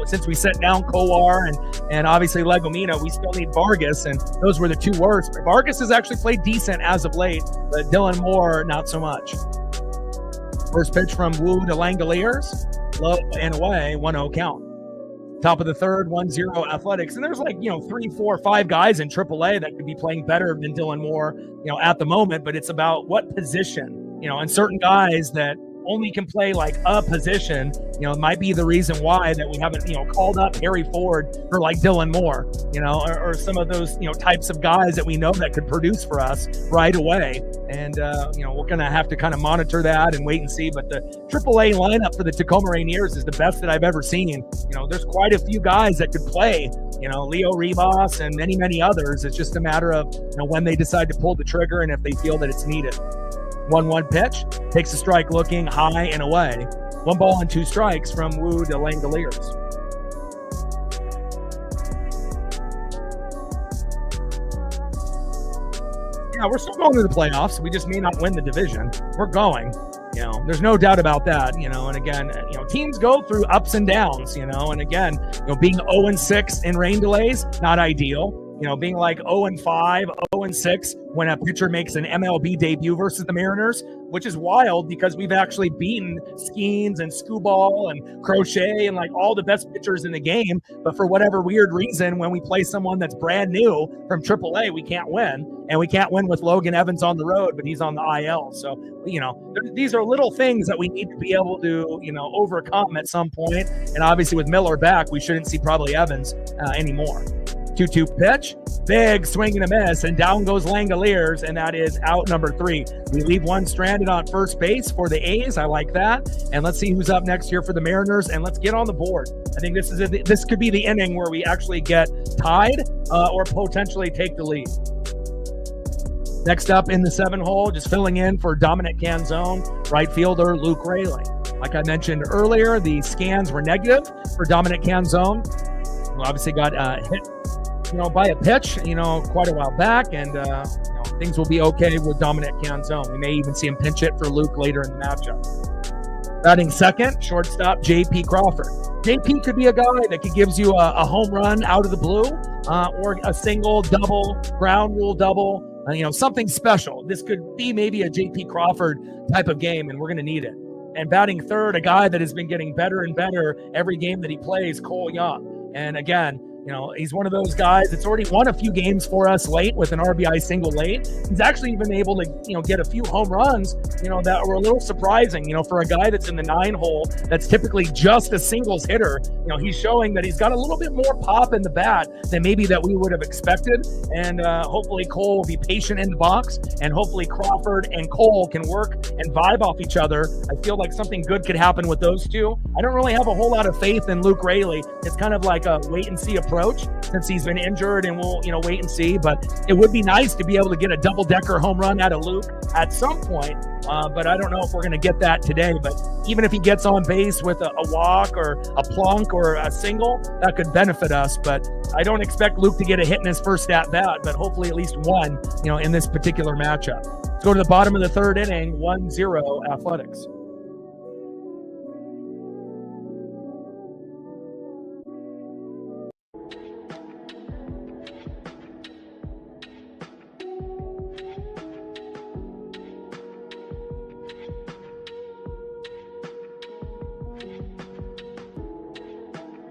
since we set down Kowar and obviously Legomino, we still need Vargas, and those were the 2 worst. But Vargas has actually played decent as of late, but Dylan Moore, not so much. First pitch from Wu to Langoliers, low and away, 1-0 count. Top of the third, 1-0 Athletics. And there's 3, 4, 5 guys in AAA that could be playing better than Dylan Moore, at the moment, but it's about what position, and certain guys that, only can play like a position, it might be the reason why that we haven't, called up Harry Ford for like Dylan Moore, or some of those, types of guys that we know that could produce for us right away. And, we're going to have to kind of monitor that and wait and see. But the AAA lineup for the Tacoma Rainiers is the best that I've ever seen. There's quite a few guys that could play, Leo Rivas and many, many others. It's just a matter of, when they decide to pull the trigger and if they feel that it's needed. 1-1 pitch, takes a strike looking high and away. 1 ball and 2 strikes from Wu to Langoliers. Yeah, we're still going to the playoffs. We just may not win the division. We're going. There's no doubt about that. And again, teams go through ups and downs. And again, being 0-6 in rain delays, not ideal. Being like 0-5, 0-6 when a pitcher makes an MLB debut versus the Mariners, which is wild because we've actually beaten Skeens and Scooball and Crochet and like all the best pitchers in the game. But for whatever weird reason, when we play someone that's brand new from AAA, we can't win. And we can't win with Logan Evans on the road, but he's on the IL. So, these are little things that we need to be able to, overcome at some point. And obviously with Miller back, we shouldn't see probably Evans anymore. 2-2 pitch, big swing and a miss, and down goes Langoliers, and that is out number 3. We leave one stranded on first base for the A's. I like that. And let's see who's up next here for the Mariners, and let's get on the board. I think this could be the inning where we actually get tied or potentially take the lead. Next up in the 7-hole, just filling in for Dominic Canzone, right fielder Luke Raleigh. Like I mentioned earlier, the scans were negative for Dominic Canzone. We obviously got hit by a pitch, quite a while back, and things will be okay with Dominic Canzone. We may even see him pinch it for Luke later in the matchup. Batting second, shortstop JP Crawford. JP could be a guy that could gives you a home run out of the blue, or a single, double, ground rule double, something special. This could be maybe a JP Crawford type of game, and we're going to need it. And batting third, a guy that has been getting better and better every game that he plays, Cole Young. And again, he's one of those guys that's already won a few games for us late with an RBI single late. He's actually been able to, get a few home runs, that were a little surprising, for a guy that's in the 9-hole, that's typically just a singles hitter. He's showing that he's got a little bit more pop in the bat than maybe that we would have expected. And hopefully Cole will be patient in the box, and hopefully Crawford and Cole can work and vibe off each other. I feel like something good could happen with those two. I don't really have a whole lot of faith in Luke Raley. It's kind of like a wait and see approach since he's been injured, and we'll wait and see. But it would be nice to be able to get a double-decker home run out of Luke at some point, but I don't know if we're going to get that today. But even if he gets on base with a walk or a plunk or a single, that could benefit us. But I don't expect Luke to get a hit in his first at-bat, but hopefully at least one, in this particular matchup. Let's go to the bottom of the third inning, 1-0 Athletics.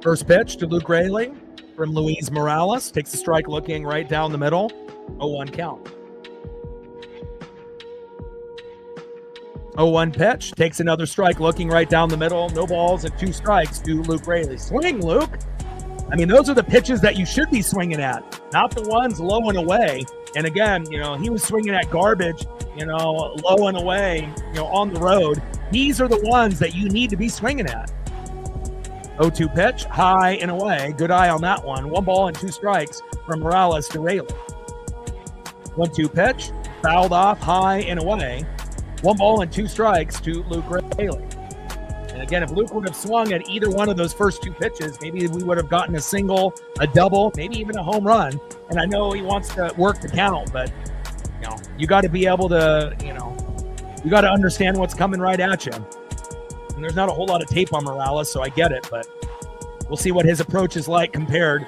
First pitch to Luke Raley from Luis Morales. Takes a strike looking right down the middle. 0-1 count. 0-1 pitch. Takes another strike looking right down the middle. No balls and 2 strikes to Luke Raley. Swing, Luke. I mean, those are the pitches that you should be swinging at, not the ones low and away. And again, he was swinging at garbage, low and away, on the road. These are the ones that you need to be swinging at. 0-2 pitch, high and away. Good eye on that one. 1 ball and 2 strikes from Morales to Raley. 1-2 pitch, fouled off, high and away. 1 ball and 2 strikes to Luke Raley. And again, if Luke would have swung at either one of those first 2 pitches, maybe we would have gotten a single, a double, maybe even a home run. And I know he wants to work the count, but you got to be able to, you got to understand what's coming right at you. And there's not a whole lot of tape on Morales, so I get it, but we'll see what his approach is like compared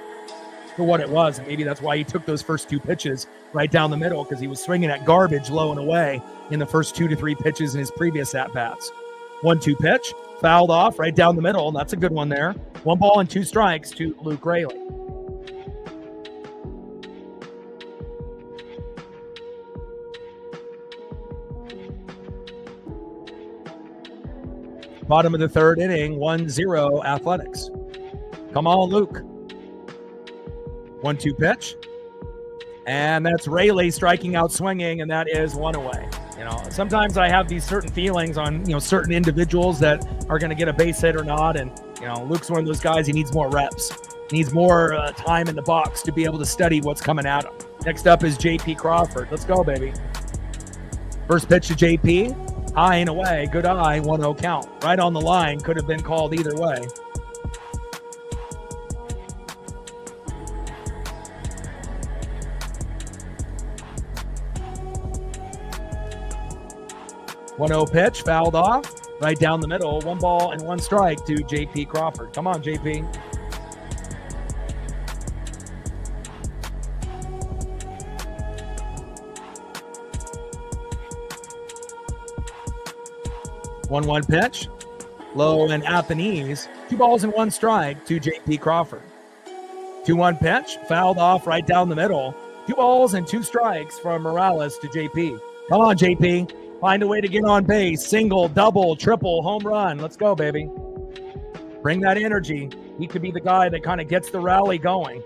to what it was. And maybe that's why he took those first 2 pitches right down the middle, because he was swinging at garbage low and away in the first 2 to 3 pitches in his previous at-bats. 1-2 pitch, fouled off right down the middle. That's a good one there. 1 ball and 2 strikes to Luke Raley. Bottom of the third inning, 1-0 Athletics. Come on, Luke. 1-2 pitch. And that's Raleigh striking out swinging, and that is one away. You know, sometimes I have these certain feelings on, certain individuals that are going to get a base hit or not. And, Luke's one of those guys, he needs more reps. He needs more time in the box to be able to study what's coming at him. Next up is JP Crawford. Let's go, baby. First pitch to JP, high and away, good eye, 1-0 count. Right on the line, could have been called either way. One-0 pitch, fouled off, right down the middle. 1 ball and 1 strike to JP Crawford. Come on, JP. One pitch, low and at the knees. 2 balls and 1 strike to JP Crawford. 2-1 pitch, fouled off right down the middle. 2 balls and 2 strikes from Morales to JP. Come on, JP. Find a way to get on base. Single, double, triple, home run. Let's go, baby. Bring that energy. He could be the guy that kind of gets the rally going.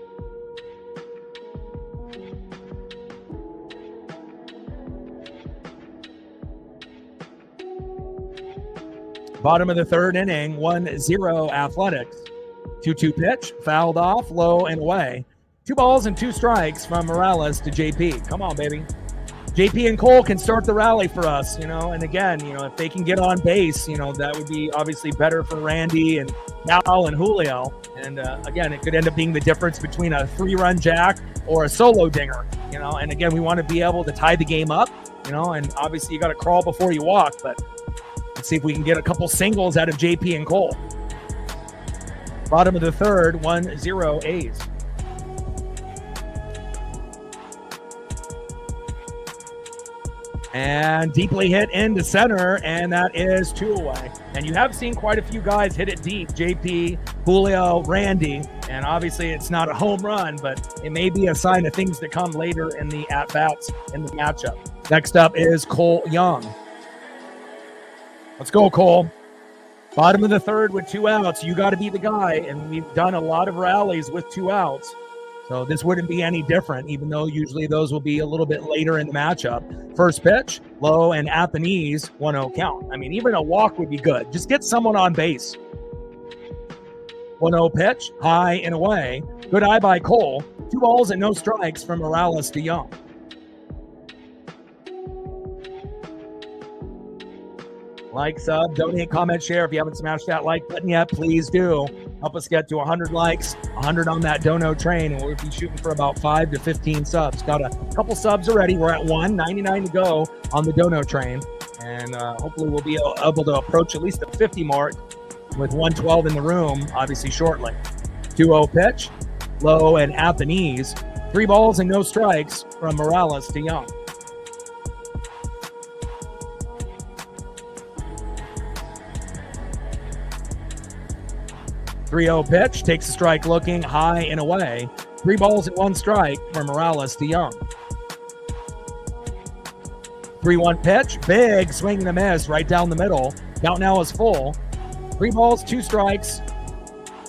Bottom of the third inning, 1-0 Athletics. 2-2 pitch, fouled off, low and away. 2 balls and 2 strikes from Morales to JP. Come on, baby. JP and Cole can start the rally for us, and again, if they can get on base, that would be obviously better for Randy and Cal and Julio. And again, it could end up being the difference between a 3-run jack or a solo dinger, and again, we want to be able to tie the game up, and obviously you got to crawl before you walk, but let's see if we can get a couple singles out of JP and Cole. Bottom of the third, 1-0 A's. And deeply hit into center, and that is 2 away. And you have seen quite a few guys hit it deep. JP, Julio, Randy, and obviously it's not a home run, but it may be a sign of things to come later in the at-bats in the matchup. Next up is Cole Young. Let's go, Cole. Bottom of the third with 2 outs. You got to be the guy, and we've done a lot of rallies with 2 outs. So this wouldn't be any different, even though usually those will be a little bit later in the matchup. First pitch, low and at the knees, 1-0 count. I mean, even a walk would be good. Just get someone on base. 1-0 pitch, high and away. Good eye by Cole. 2 balls and no strikes from Morales to Young. Like, sub, donate, comment, share. If you haven't smashed that like button yet, please do. Help us get to 100 likes, 100 on that dono train, and we'll be shooting for about 5 to 15 subs. Got a couple subs already. We're at 199 to go on the dono train, and hopefully we'll be able to approach at least the 50 mark with 112 in the room, obviously shortly. 2-0 pitch, low and at the knees. 3 balls and no strikes from Morales to Young. .30 pitch, takes a strike looking, high and away. 3 balls and 1 strike from Morales to Young. 3-1 pitch, big swing and a miss right down the middle. Count now is full. 3 balls, 2 strikes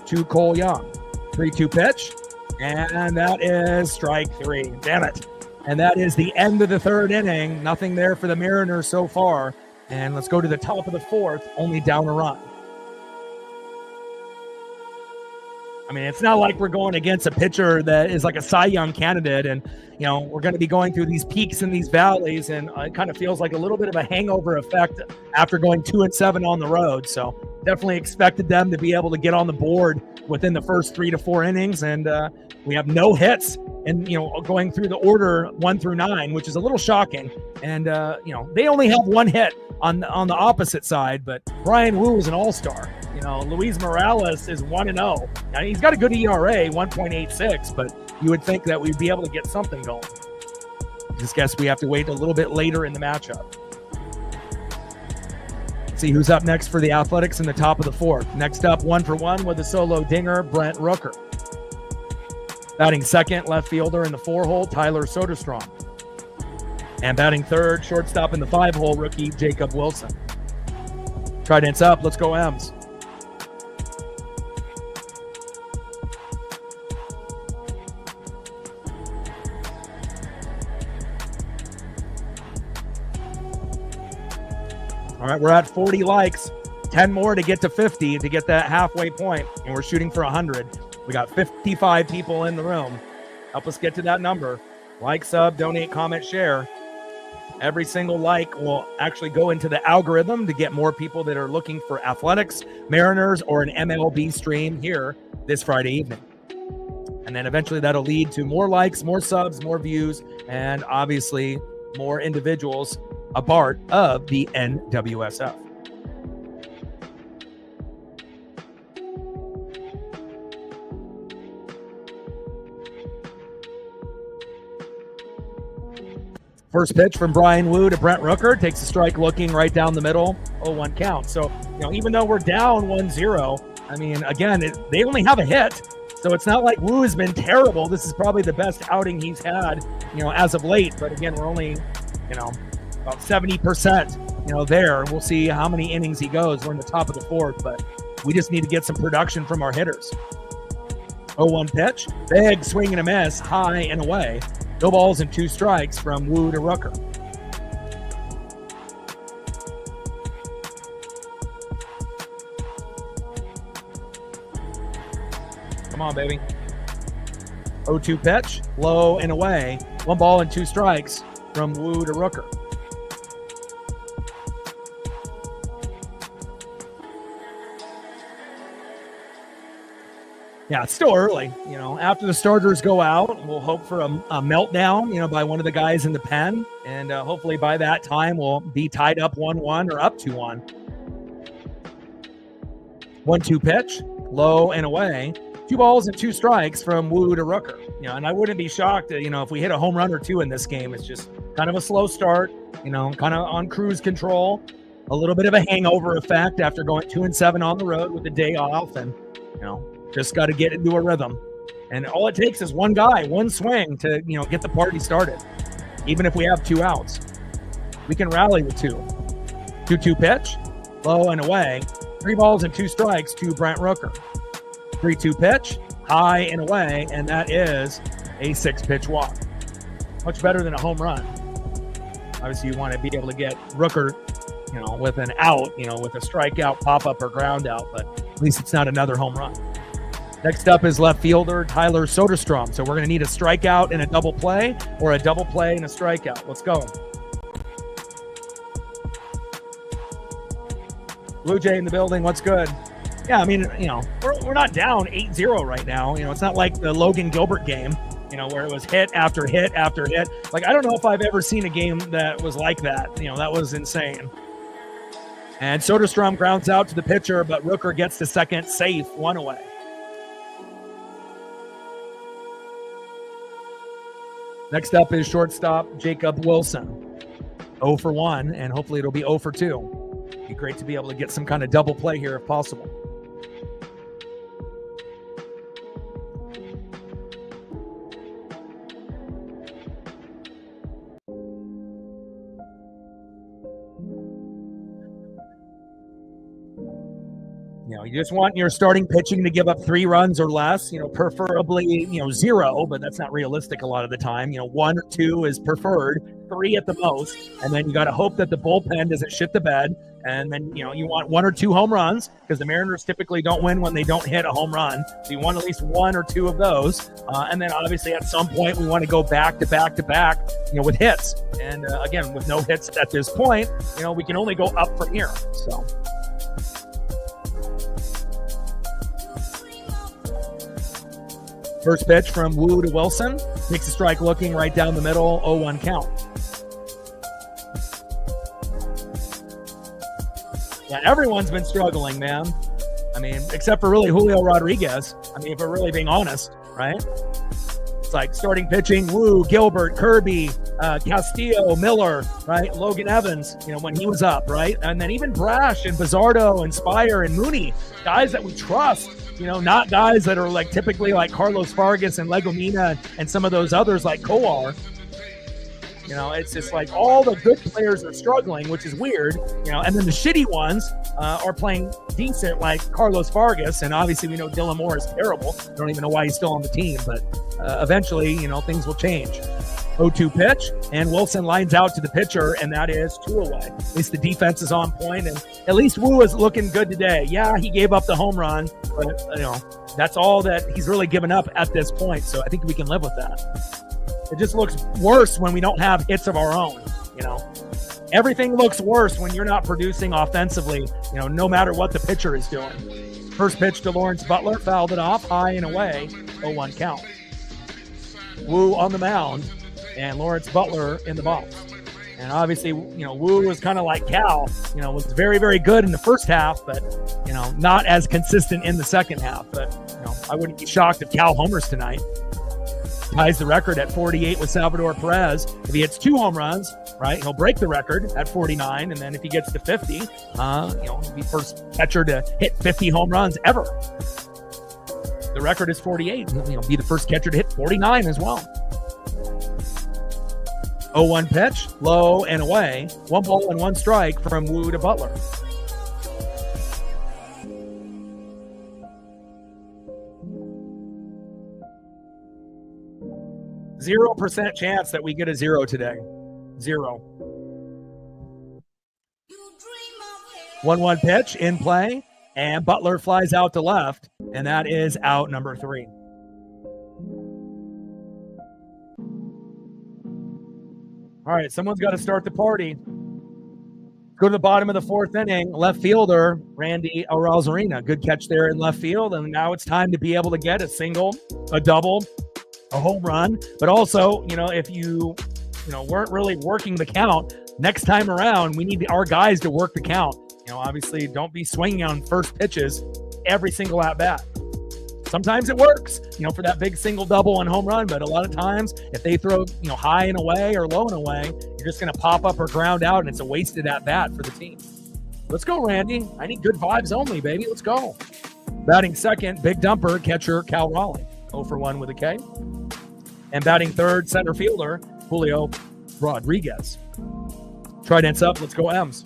to Cole Young. 3-2 pitch, and that is strike 3. Damn it. And that is the end of the third inning. Nothing there for the Mariners so far. And let's go to the top of the fourth, only down a run. I mean, it's not like we're going against a pitcher that is like a Cy Young candidate, and, we're going to be going through these peaks and these valleys, and it kind of feels like a little bit of a hangover effect after going 2-7 on the road. So definitely expected them to be able to get on the board within the first 3 to 4 innings, and we have no hits, and, going through the order 1 through 9, which is a little shocking. And, they only have 1 hit on the opposite side, but Brian Wu is an all-star. Luis Morales is 1-0. Now, he's got a good ERA, 1.86, but you would think that we'd be able to get something going. Just guess we have to wait a little bit later in the matchup. Let's see who's up next for the Athletics in the top of the fourth. Next up, 1 for 1 with a solo dinger, Brent Rooker. Batting second, left fielder in the 4-hole, Tyler Soderstrom. And batting third, shortstop in the 5-hole, rookie Jacob Wilson. Trident's up. Let's go M's. All right, we're at 40 likes. 10 more to get to 50 to get that halfway point, and we're shooting for 100. We got 55 people in the room. Help us get to that number. Like, sub, donate, comment, share. Every single like will actually go into the algorithm to get more people that are looking for Athletics, Mariners, or an MLB stream here this Friday evening. And then eventually that'll lead to more likes, more subs, more views, and obviously more individuals a part of the NWSF. First pitch from Brian Wu to Brent Rooker. Takes a strike looking right down the middle. 0-1 count. So, even though we're down 1-0, I mean, again, they only have a hit. So it's not like Wu has been terrible. This is probably the best outing he's had, as of late. But again, we're only, about 70%, there. We'll see how many innings he goes. We're in the top of the fourth, but we just need to get some production from our hitters. 0-1 pitch. Big swing and a miss, high and away. No balls and 2 strikes from Wu to Rooker. Come on, baby. 0-2 pitch, low and away. 1 ball and 2 strikes from Wu to Rooker. Yeah, it's still early. After the starters go out, we'll hope for a meltdown, by one of the guys in the pen. And hopefully by that time, we'll be tied up 1-1 or up 2-1. 1-2 pitch, low and away. 2 balls and 2 strikes from Wu to Rooker. And I wouldn't be shocked, if we hit a home run or 2 in this game. It's just kind of a slow start, kind of on cruise control. A little bit of a hangover effect after going 2-7 on the road with the day off. And, just got to get into a rhythm. And all it takes is one guy, one swing to, get the party started. Even if we have 2 outs, we can rally with 2. 2-2 pitch, low and away. 3 balls and 2 strikes to Brent Rooker. 3-2 pitch, high and away, and that is a 6-pitch walk. Much better than a home run. Obviously, you want to be able to get Rooker, with an out, with a strikeout, pop-up, or ground out, but at least it's not another home run. Next up is left fielder Tyler Soderstrom. So we're going to need a strikeout and a double play, or a double play and a strikeout. Let's go. Blue Jay in the building. What's good? Yeah, I mean, we're not down 8-0 right now. It's not like the Logan Gilbert game, where it was hit after hit after hit. Like, I don't know if I've ever seen a game that was like that. That was insane. And Soderstrom grounds out to the pitcher, but Rooker gets to second, safe, 1 away. Next up is shortstop Jacob Wilson. 0 for 1, and hopefully it'll be 0 for 2. Be great to be able to get some kind of double play here if possible. You just want your starting pitching to give up 3 runs or less, preferably, 0, but that's not realistic a lot of the time. 1 or 2 is preferred, 3 at the most. And then you got to hope that the bullpen doesn't shit the bed. And then, you want 1 or 2 home runs, because the Mariners typically don't win when they don't hit a home run. So you want at least 1 or 2 of those. And then obviously at some point we want to go back to back to back, with hits. And again, with no hits at this point, we can only go up from here. So. First pitch from Wu to Wilson. Takes a strike looking right down the middle. 0-1 count. Yeah, everyone's been struggling, man. I mean, except for really Julio Rodriguez. I mean, if we're really being honest, right? It's like starting pitching, Wu, Gilbert, Kirby, Castillo, Miller, right? Logan Evans, when he was up, right? And then even Brash and Bizzardo and Spire and Mooney, guys that we trust. Not guys that are like typically like Carlos Vargas and Legomina and some of those others like Coar. It's just like all the good players are struggling, which is weird, and then the shitty ones are playing decent, like Carlos Vargas. And obviously we know Dylan Moore is terrible. I don't even know why he's still on the team, but eventually, things will change. 0-2 pitch, and Wilson lines out to the pitcher, and that is 2 away. At least the defense is on point, and at least Wu is looking good today. Yeah, he gave up the home run, but that's all that he's really given up at this point. So I think we can live with that. It just looks worse when we don't have hits of our own. Everything looks worse when you're not producing offensively. No matter what the pitcher is doing. First pitch to Lawrence Butler, fouled it off, high and away, 0-1 count. Wu on the mound, and Lawrence Butler in the box. And obviously, Wu was kind of like Cal, was very, very good in the first half, but, not as consistent in the second half. But, I wouldn't be shocked if Cal homers tonight. Ties the record at 48 with Salvador Perez. If he hits 2 home runs, right, he'll break the record at 49. And then if he gets to 50, he'll be first catcher to hit 50 home runs ever. The record is 48. He'll be the first catcher to hit 49 as well. 0-1 pitch, low and away. 1 ball and 1 strike from Wu to Butler. Zero % chance that we get a 0 today. 0. 1-1 pitch in play, and Butler flies out to left, and that is out number 3. All right, someone's got to start the party. Go to the bottom of the 4th inning. Left fielder, Randy Arozarena. Good catch there in left field, and now it's time to be able to get a single, a double, a home run. But also, if you weren't really working the count, next time around, we need our guys to work the count. Obviously, don't be swinging on first pitches every single at-bat. Sometimes it works, for that big single, double, and home run. But a lot of times, if they throw, high and away or low and away, you're just going to pop up or ground out, and it's a wasted at-bat for the team. Let's go, Randy. I need good vibes only, baby. Let's go. Batting second, big dumper, catcher Cal Raleigh. 0 for 1 with a K. And batting third, center fielder, Julio Rodriguez. Trident's up. Let's go, M's.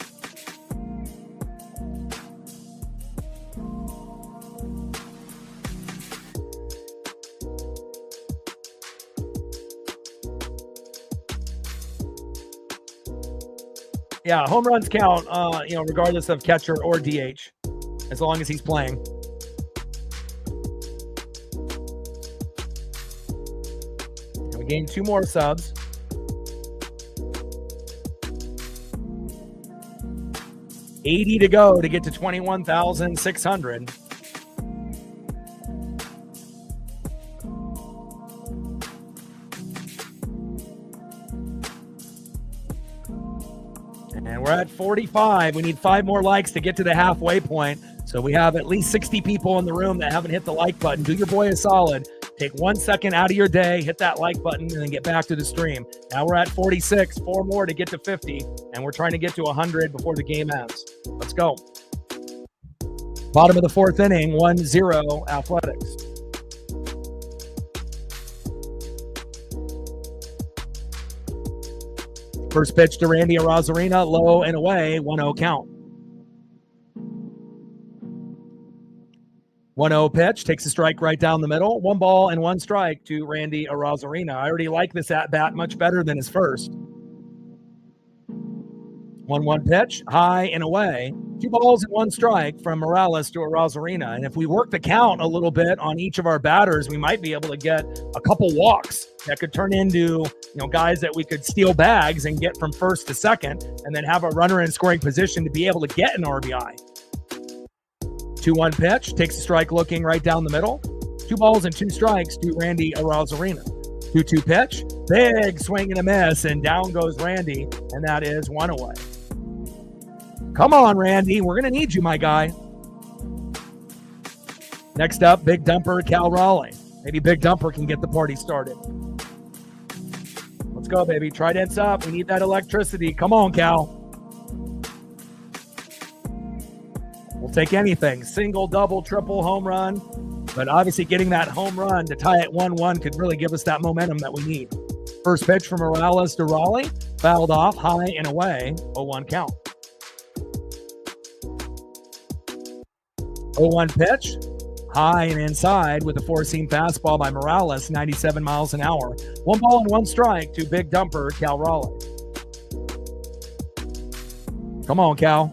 Yeah, home runs count, regardless of catcher or DH, as long as he's playing. And we gained 2 more subs. $80 to go to get to 21,600. And we're at 45. We need 5 more likes to get to the halfway point. So we have at least 60 people in the room that haven't hit the like button. Do your boy a solid. Take 1 second out of your day, hit that like button, and then get back to the stream. Now we're at 46. 4 more to get to 50. And we're trying to get to 100 before the game ends. Let's go. Bottom of the 4th inning, 1-0 Athletics. First pitch to Randy Arozarena, low and away, 1-0 count. 1-0 pitch, takes a strike right down the middle. 1 ball and 1 strike to Randy Arozarena. I already like this at-bat much better than his first. 1-1 pitch, high and away. 2 balls and 1 strike from Morales to Arozarena. And if we work the count a little bit on each of our batters, we might be able to get a couple walks that could turn into, guys that we could steal bags and get from first to second, and then have a runner in scoring position to be able to get an RBI. 2-1 pitch, takes a strike looking right down the middle. 2 balls and 2 strikes to Randy Arozarena. 2-2 pitch, big swing and a miss, and down goes Randy, and that is 1 away. Come on, Randy. We're going to need you, my guy. Next up, big dumper, Cal Raleigh. Maybe big dumper can get the party started. Let's go, baby. Trident's up. We need that electricity. Come on, Cal. We'll take anything. Single, double, triple, home run. But obviously getting that home run to tie it 1-1 could really give us that momentum that we need. First pitch from Morales to Raleigh. Fouled off, high and away. 0-1 count. 0-1 pitch. High and inside with a four-seam fastball by Morales, 97 miles an hour. 1 ball and 1 strike to big dumper Cal Raleigh. Come on, Cal.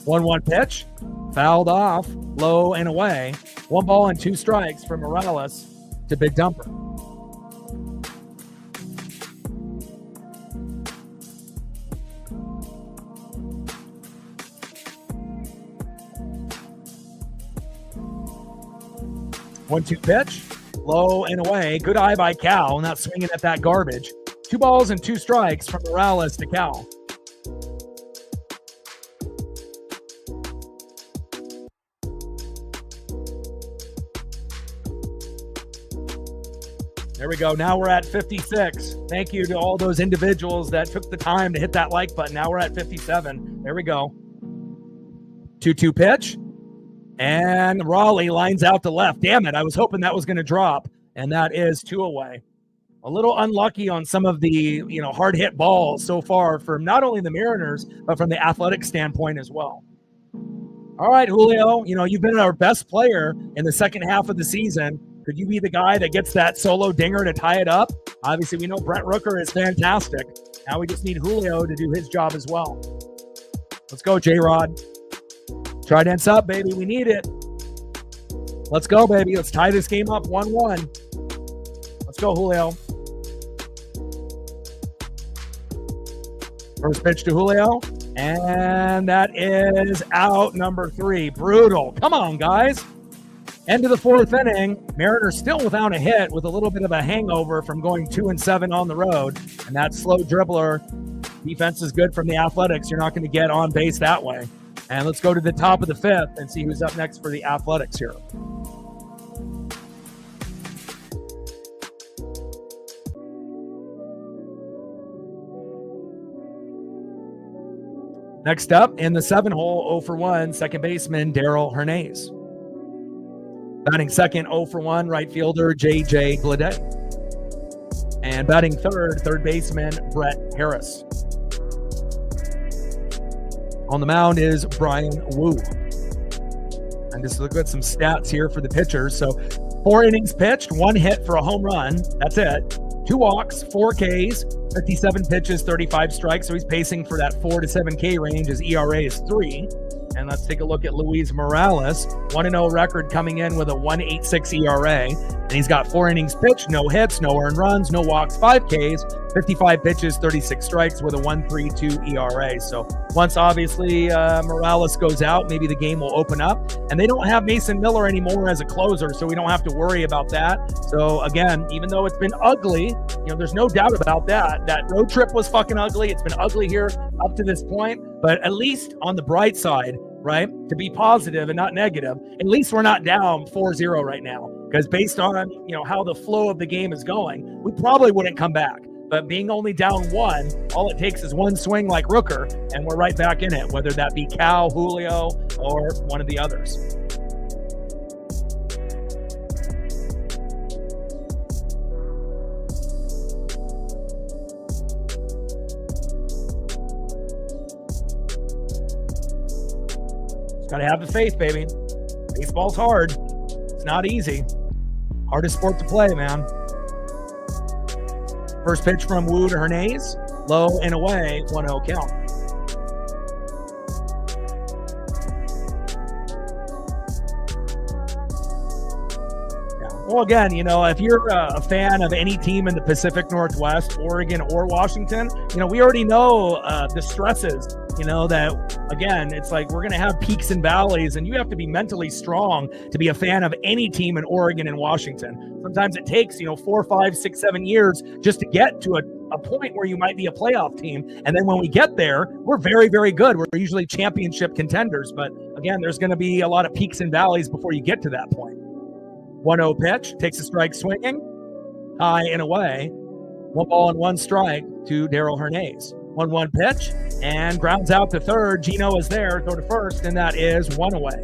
1-1 pitch. Fouled off, low and away. 1 ball and 2 strikes from Morales to big dumper. One-two pitch, low and away. Good eye by Cal, not swinging at that garbage. 2 balls and 2 strikes from Morales to Cal. There we go. Now we're at 56. Thank you to all those individuals that took the time to hit that like button. Now we're at 57. There we go. 2-2 pitch. And Raleigh lines out to left. Damn it. I was hoping that was going to drop. And that is 2 away. A little unlucky on some of the, hard hit balls so far from not only the Mariners, but from the athletic standpoint as well. All right, Julio, you've been our best player in the second half of the season. Could you be the guy that gets that solo dinger to tie it up? Obviously, we know Brent Rooker is fantastic. Now we just need Julio to do his job as well. Let's go, J-Rod. Trident's up, baby. We need it. Let's go, baby. Let's tie this game up 1-1. Let's go, Julio. First pitch to Julio. And that is out, number 3. Brutal. Come on, guys. End of the 4th inning. Mariners still without a hit with a little bit of a hangover from going 2-7 on the road. And that slow dribbler defense is good from the Athletics. You're not going to get on base that way. And let's go to the top of the 5th and see who's up next for the Athletics here. Next up in the 7-hole, 0-for-1, second baseman Darryl Hernandez. Batting second, 0-for-1, right fielder J.J. Bleday. And batting third baseman Brett Harris. On the mound is Brian Wu. And just look at some stats here for the pitchers. So 4 innings pitched, 1 hit for a home run. That's it. 2 walks, 4 Ks, 57 pitches, 35 strikes. So he's pacing for that 4 to 7 K range. His ERA is 3. And let's take a look at Luis Morales. 1-0 record coming in with a 1.86 ERA. And he's got 4 innings pitched, no hits, no earned runs, no walks, 5 Ks, 55 pitches, 36 strikes with a 1.32 ERA. So once obviously Morales goes out, maybe the game will open up. And they don't have Mason Miller anymore as a closer, so we don't have to worry about that. So again, even though it's been ugly, there's no doubt about that. That road trip was fucking ugly. It's been ugly here up to this point. But at least on the bright side, right, to be positive and not negative, at least we're not down 4-0 right now. Because based on, how the flow of the game is going, we probably wouldn't come back. But being only down 1, all it takes is 1 swing like Rooker, and we're right back in it, whether that be Cal, Julio, or one of the others. Just gotta have the faith, baby. Baseball's hard. It's not easy. Hardest sport to play, man. First pitch from Wu to Hernandez. Low and away, 1-0 count. Well, again, if you're a fan of any team in the Pacific Northwest, Oregon, or Washington, we already know the stresses, that, again, it's like we're going to have peaks and valleys, and you have to be mentally strong to be a fan of any team in Oregon and Washington. Sometimes it takes, 4, 5, 6, 7 years just to get to a point where you might be a playoff team. And then when we get there, we're very, very good. We're usually championship contenders. But, again, there's going to be a lot of peaks and valleys before you get to that point. 1-0 pitch, takes a strike swinging, high and away. 1 ball and 1 strike to Darryl Hernandez. 1-1 pitch, and grounds out to third. Gino is there, throw to first, and that is 1 away.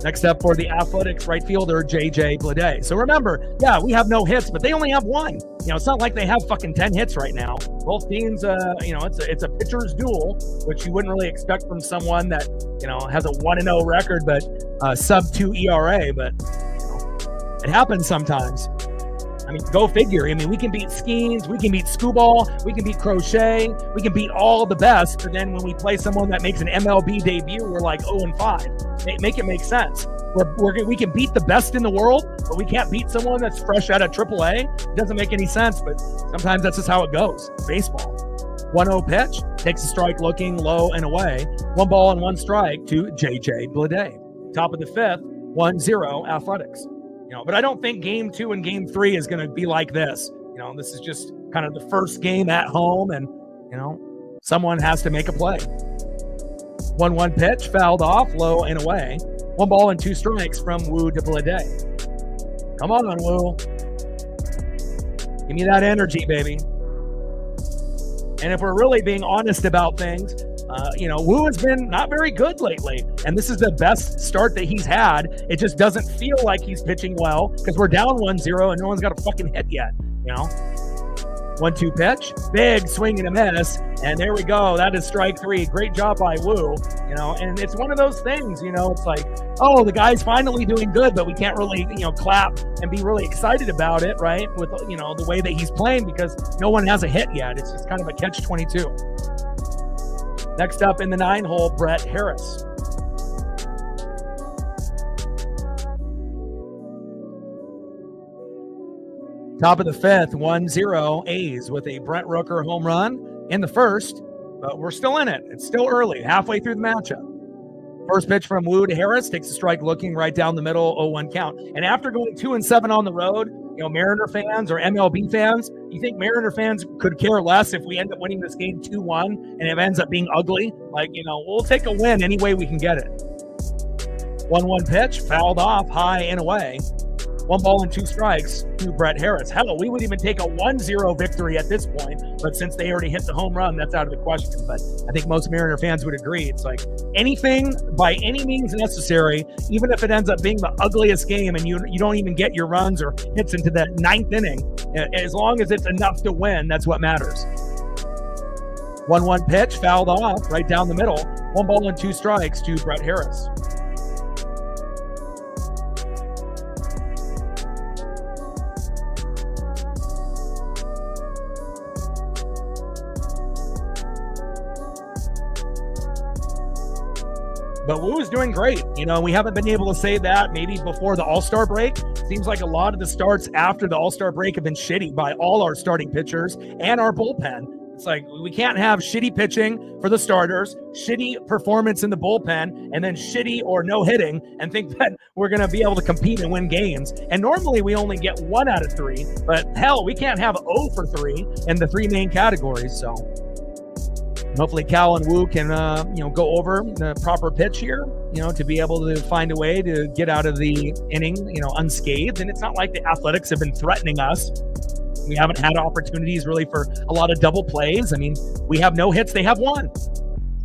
Next up for the Athletics right fielder, J.J. Bleday. So remember, yeah, we have no hits, but they only have one. It's not like they have fucking 10 hits right now. Both teams, it's a pitcher's duel, which you wouldn't really expect from someone that, has a 1-0 record, but sub-2 ERA. But it happens sometimes. I mean, go figure. I mean, we can beat Skeens, we can beat Scooball, we can beat Crochet, we can beat all the best. But then when we play someone that makes an MLB debut, we're like 0-5. Make it make sense. We can beat the best in the world, but we can't beat someone that's fresh out of AAA. It doesn't make any sense, but sometimes that's just how it goes. Baseball. 1-0 pitch, takes a strike looking low and away. 1 ball and 1 strike to J.J. Bleday. Top of the 5th, 1-0 Athletics. But I don't think game 2 and game 3 is going to be like this. This is just kind of the first game at home, and, someone has to make a play. 1-1 pitch, fouled off, low and away. 1 ball and 2 strikes from Woo to Bleday. Come on, Woo. Give me that energy, baby. And if we're really being honest about things, Woo has been not very good lately, and this is the best start that he's had. It just doesn't feel like he's pitching well because we're down 1-0 and no one's got a fucking hit yet. 1-2 pitch, big swing and a miss, and there we go. That is strike 3. Great job by Woo. And it's one of those things. It's like, oh, the guy's finally doing good, but we can't really clap and be really excited about it, right? With the way that he's playing because no one has a hit yet. It's just kind of a catch-22. Next up in the 9-hole, Brett Harris. Top of the 5th, 1-0 A's with a Brent Rooker home run in the first, but we're still in it. It's still early, halfway through the matchup. First pitch from Woo to Harris, takes a strike looking right down the middle, 0-1 count. And after going 2-7 on the road, Mariner fans or MLB fans, you think Mariner fans could care less if we end up winning this game 2-1 and it ends up being ugly? We'll take a win any way we can get it. 1-1 pitch, fouled off, high and away. 1 ball and 2 strikes to Brett Harris. Hell, we would even take a 1-0 victory at this point, but since they already hit the home run, that's out of the question. But I think most Mariner fans would agree. It's like anything by any means necessary, even if it ends up being the ugliest game and you don't even get your runs or hits into the 9th inning, as long as it's enough to win, that's what matters. 1-1 pitch, fouled off, right down the middle. 1 ball and 2 strikes to Brett Harris. But Woo is doing great. We haven't been able to say that maybe before the All-Star break. Seems like a lot of the starts after the All-Star break have been shitty by all our starting pitchers and our bullpen. It's like we can't have shitty pitching for the starters, shitty performance in the bullpen, and then shitty or no hitting and think that we're going to be able to compete and win games. And normally we only get 1 out of 3, but hell, we can't have 0 for 3 in the 3 main categories. So hopefully Cal and Woo can, go over the proper pitch here, to be able to find a way to get out of the inning, unscathed. And it's not like the Athletics have been threatening us. We haven't had opportunities really for a lot of double plays. I mean, we have no hits. They have 1.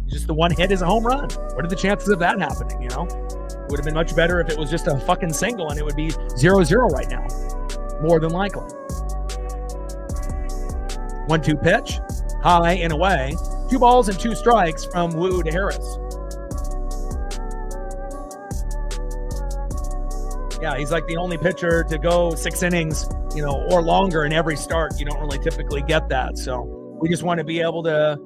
Just the 1 hit is a home run. What are the chances of that happening, It would have been much better if it was just a fucking single and it would be 0-0 right now. More than likely. 1-2 pitch, high and away. 2 balls and 2 strikes from Woo to Harris. Yeah, he's like the only pitcher to go 6 innings, or longer in every start. You don't really typically get that. So we just want to be able to,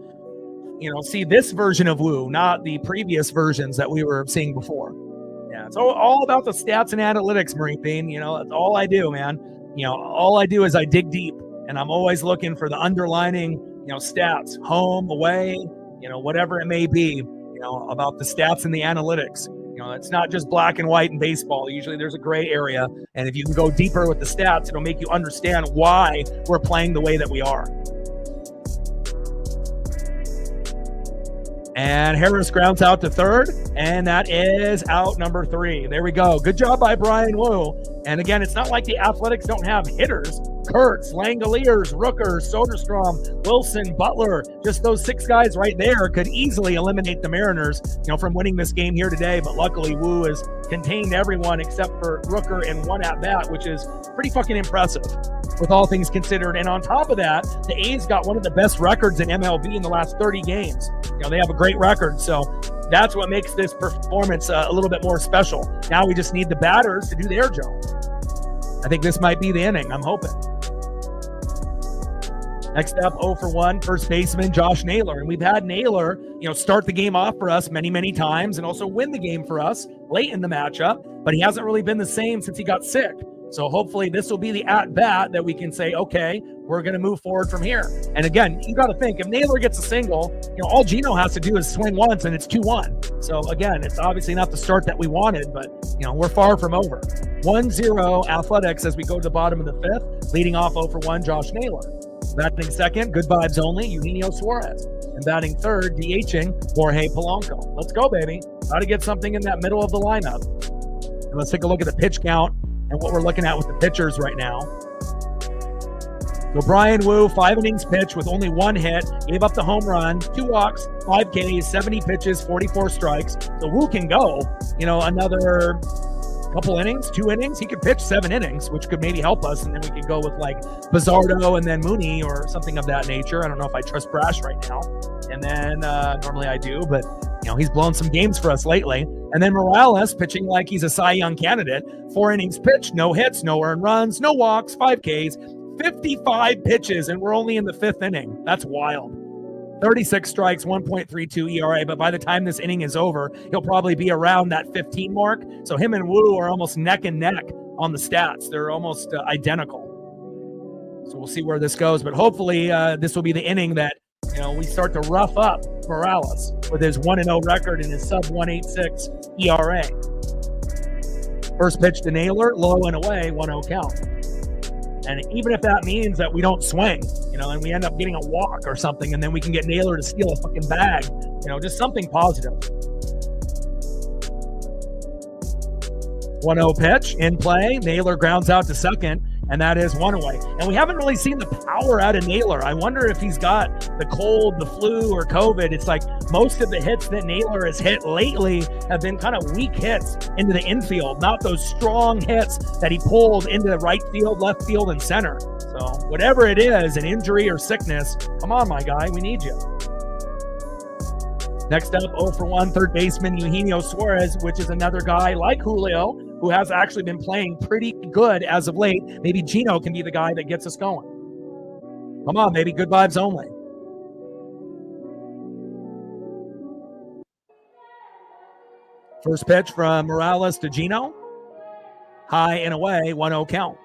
see this version of Woo, not the previous versions that we were seeing before. Yeah, it's all about the stats and analytics, Marine Bean. That's all I do, man. All I do is I dig deep, and I'm always looking for the underlining stats, home, away, whatever it may be, about the stats and the analytics. It's not just black and white in baseball. Usually there's a gray area. And if you can go deeper with the stats, it'll make you understand why we're playing the way that we are. And Harris grounds out to third, and that is out number 3. There we go. Good job by Brian Woo. And again, it's not like the Athletics don't have hitters. Kurtz, Langoliers, Rooker, Soderstrom, Wilson, Butler. Just those 6 guys right there could easily eliminate the Mariners, from winning this game here today. But luckily, Wu has contained everyone except for Rooker in 1 at-bat, which is pretty fucking impressive with all things considered. And on top of that, the A's got one of the best records in MLB in the last 30 games. They have a great record. So that's what makes this performance a little bit more special. Now we just need the batters to do their job. I think this might be the inning. I'm hoping. Next up, 0 for 1, first baseman Josh Naylor. And we've had Naylor, start the game off for us many, many times and also win the game for us late in the matchup. But he hasn't really been the same since he got sick. So hopefully this will be the at-bat that we can say, okay, we're going to move forward from here. And again, you got to think, if Naylor gets a single, all Gino has to do is swing once and it's 2-1. So again, it's obviously not the start that we wanted, but we're far from over. 1-0 Athletics as we go to the bottom of the 5th, leading off 0 for 1, Josh Naylor. Batting second, good vibes only, Eugenio Suarez. And batting third, DHing, Jorge Polanco. Let's go, baby. Got to get something in that middle of the lineup. And let's take a look at the pitch count and what we're looking at with the pitchers right now. So Brian Wu, 5 innings pitched with only 1 hit, gave up the home run, 2 walks, 5 Ks, 70 pitches, 44 strikes. So Wu can go, another couple innings, 2 innings. He could pitch 7 innings, which could maybe help us. And then we could go with like Bizzardo and then Mooney or something of that nature. I don't know if I trust Brash right now. And then normally I do, but he's blown some games for us lately. And then Morales pitching like he's a Cy Young candidate. 4 innings pitched, no hits, no earned runs, no walks, 5 Ks, 55 pitches, and we're only in the 5th inning. That's wild. 36 strikes, 1.32 ERA, but by the time this inning is over, he'll probably be around that 15 mark. So him and Wu are almost neck and neck on the stats. They're almost identical. So we'll see where this goes, but hopefully this will be the inning that we start to rough up Morales with his 1-0 record and his sub 1.86 ERA. First pitch to Naylor, low and away, 1-0 count. And even if that means that we don't swing, and we end up getting a walk or something, and then we can get Naylor to steal a fucking bag, just something positive. 1-0 pitch in play. Naylor grounds out to second, and that is 1 away. And we haven't really seen the power out of Naylor. I wonder if he's got the cold, the flu, or COVID. It's like most of the hits that Naylor has hit lately have been kind of weak hits into the infield, not those strong hits that he pulled into the right field, left field, and center. So whatever it is, an injury or sickness, come on, my guy, we need you. Next up, 0 for 1, third baseman Eugenio Suarez, which is another guy like Julio, who has actually been playing pretty good as of late. Maybe Gino can be the guy that gets us going. Come on, baby, good vibes only. First pitch from Morales to Gino. High and away, 1-0 count.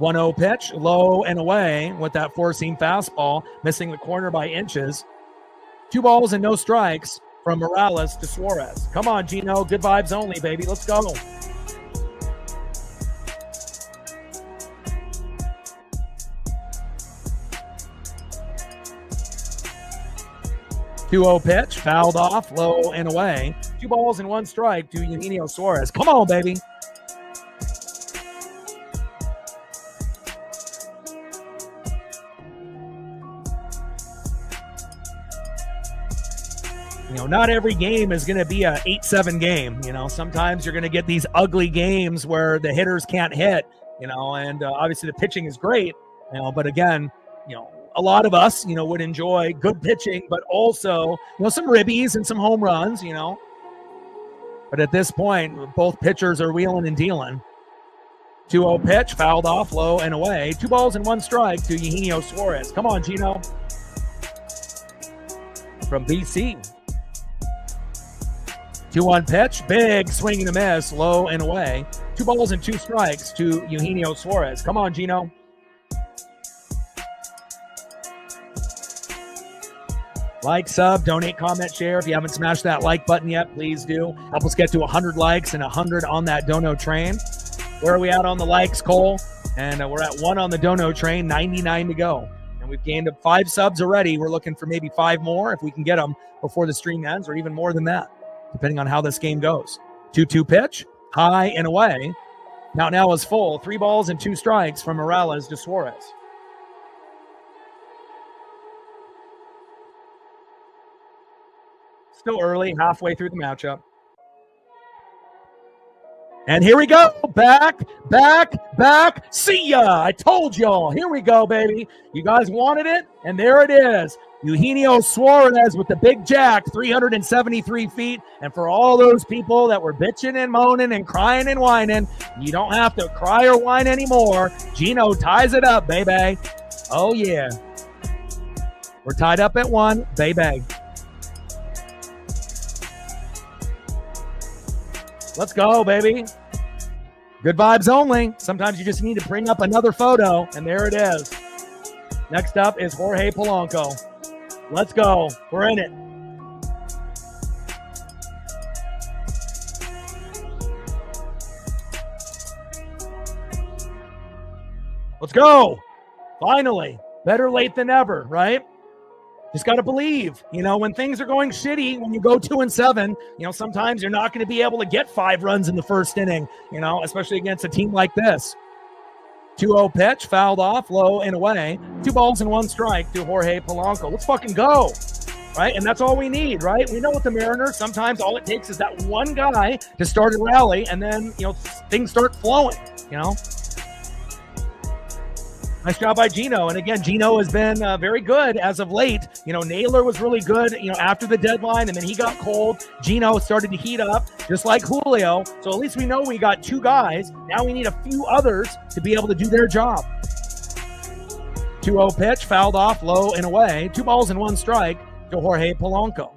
1-0 pitch, low and away with that 4-seam fastball, missing the corner by inches. 2 balls and no strikes from Morales to Suarez. Come on, Gino. Good vibes only, baby. Let's go. Two-0 pitch, fouled off, low and away. 2 balls and 1 strike to Eugenio Suarez. Come on, baby. Not every game is going to be a 8-7 game. Sometimes you're going to get these ugly games where the hitters can't hit, and obviously the pitching is great, but again, a lot of us, would enjoy good pitching, but also, some ribbies and some home runs, but at this point, both pitchers are wheeling and dealing. 2-0 pitch, fouled off, low and away. 2 balls and 1 strike to Eugenio Suarez. Come on, Gino. From BC. 2-1 pitch, big swing and a miss, low and away. 2 balls and 2 strikes to Eugenio Suarez. Come on, Gino. Like, sub, donate, comment, share. If you haven't smashed that like button yet, please do. Help us get to 100 likes and 100 on that dono train. Where are we at on the likes, Cole? And we're at 1 on the dono train, 99 to go. And we've gained up 5 subs already. We're looking for maybe 5 more if we can get them before the stream ends, or even more than that, depending on how this game goes. 2-2 pitch, high and away. Count now is full. 3 balls and 2 strikes from Morales to Suarez. Still early, halfway through the matchup. And here we go. Back. See ya. I told y'all. Here we go, baby. You guys wanted it, and there it is. Eugenio Suarez with the big jack, 373 feet. And for all those people that were bitching and moaning and crying and whining, you don't have to cry or whine anymore. Gino ties it up, baby. Oh, yeah. We're tied up at 1, baby. Let's go, baby. Good vibes only. Sometimes you just need to bring up another photo, and there it is. Next up is Jorge Polanco. Let's go. We're in it. Let's go. Finally. Better late than never, right? Just got to believe, when things are going shitty, when you go 2-7, sometimes you're not going to be able to get 5 runs in the first inning, especially against a team like this. 2-0 pitch, fouled off, low and away. 2 balls and 1 strike to Jorge Polanco. Let's fucking go, right? And that's all we need, right? We know with the Mariners, sometimes all it takes is that one guy to start a rally, and then, things start flowing, Nice job by Gino. And again, Gino has been very good as of late. Naylor was really good, after the deadline, and then he got cold. Gino started to heat up, just like Julio. So at least we know we got 2 guys. Now we need a few others to be able to do their job. 2-0 pitch, fouled off, low and away. 2 balls and 1 strike to Jorge Polanco.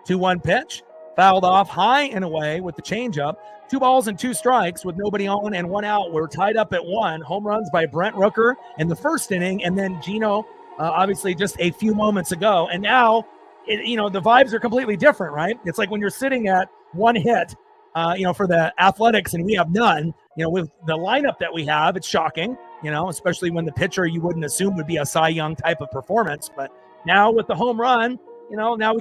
2-1 pitch, fouled off, high and away with the changeup. 2 balls and 2 strikes with nobody on and 1 out. We're tied up at 1. Home runs by Brent Rooker in the first inning, and then Gino, obviously, just a few moments ago. And now, the vibes are completely different, right? It's like when you're sitting at 1 hit, for the Athletics, and we have none. With the lineup that we have, it's shocking. Especially when the pitcher you wouldn't assume would be a Cy Young type of performance. But now with the home run, now we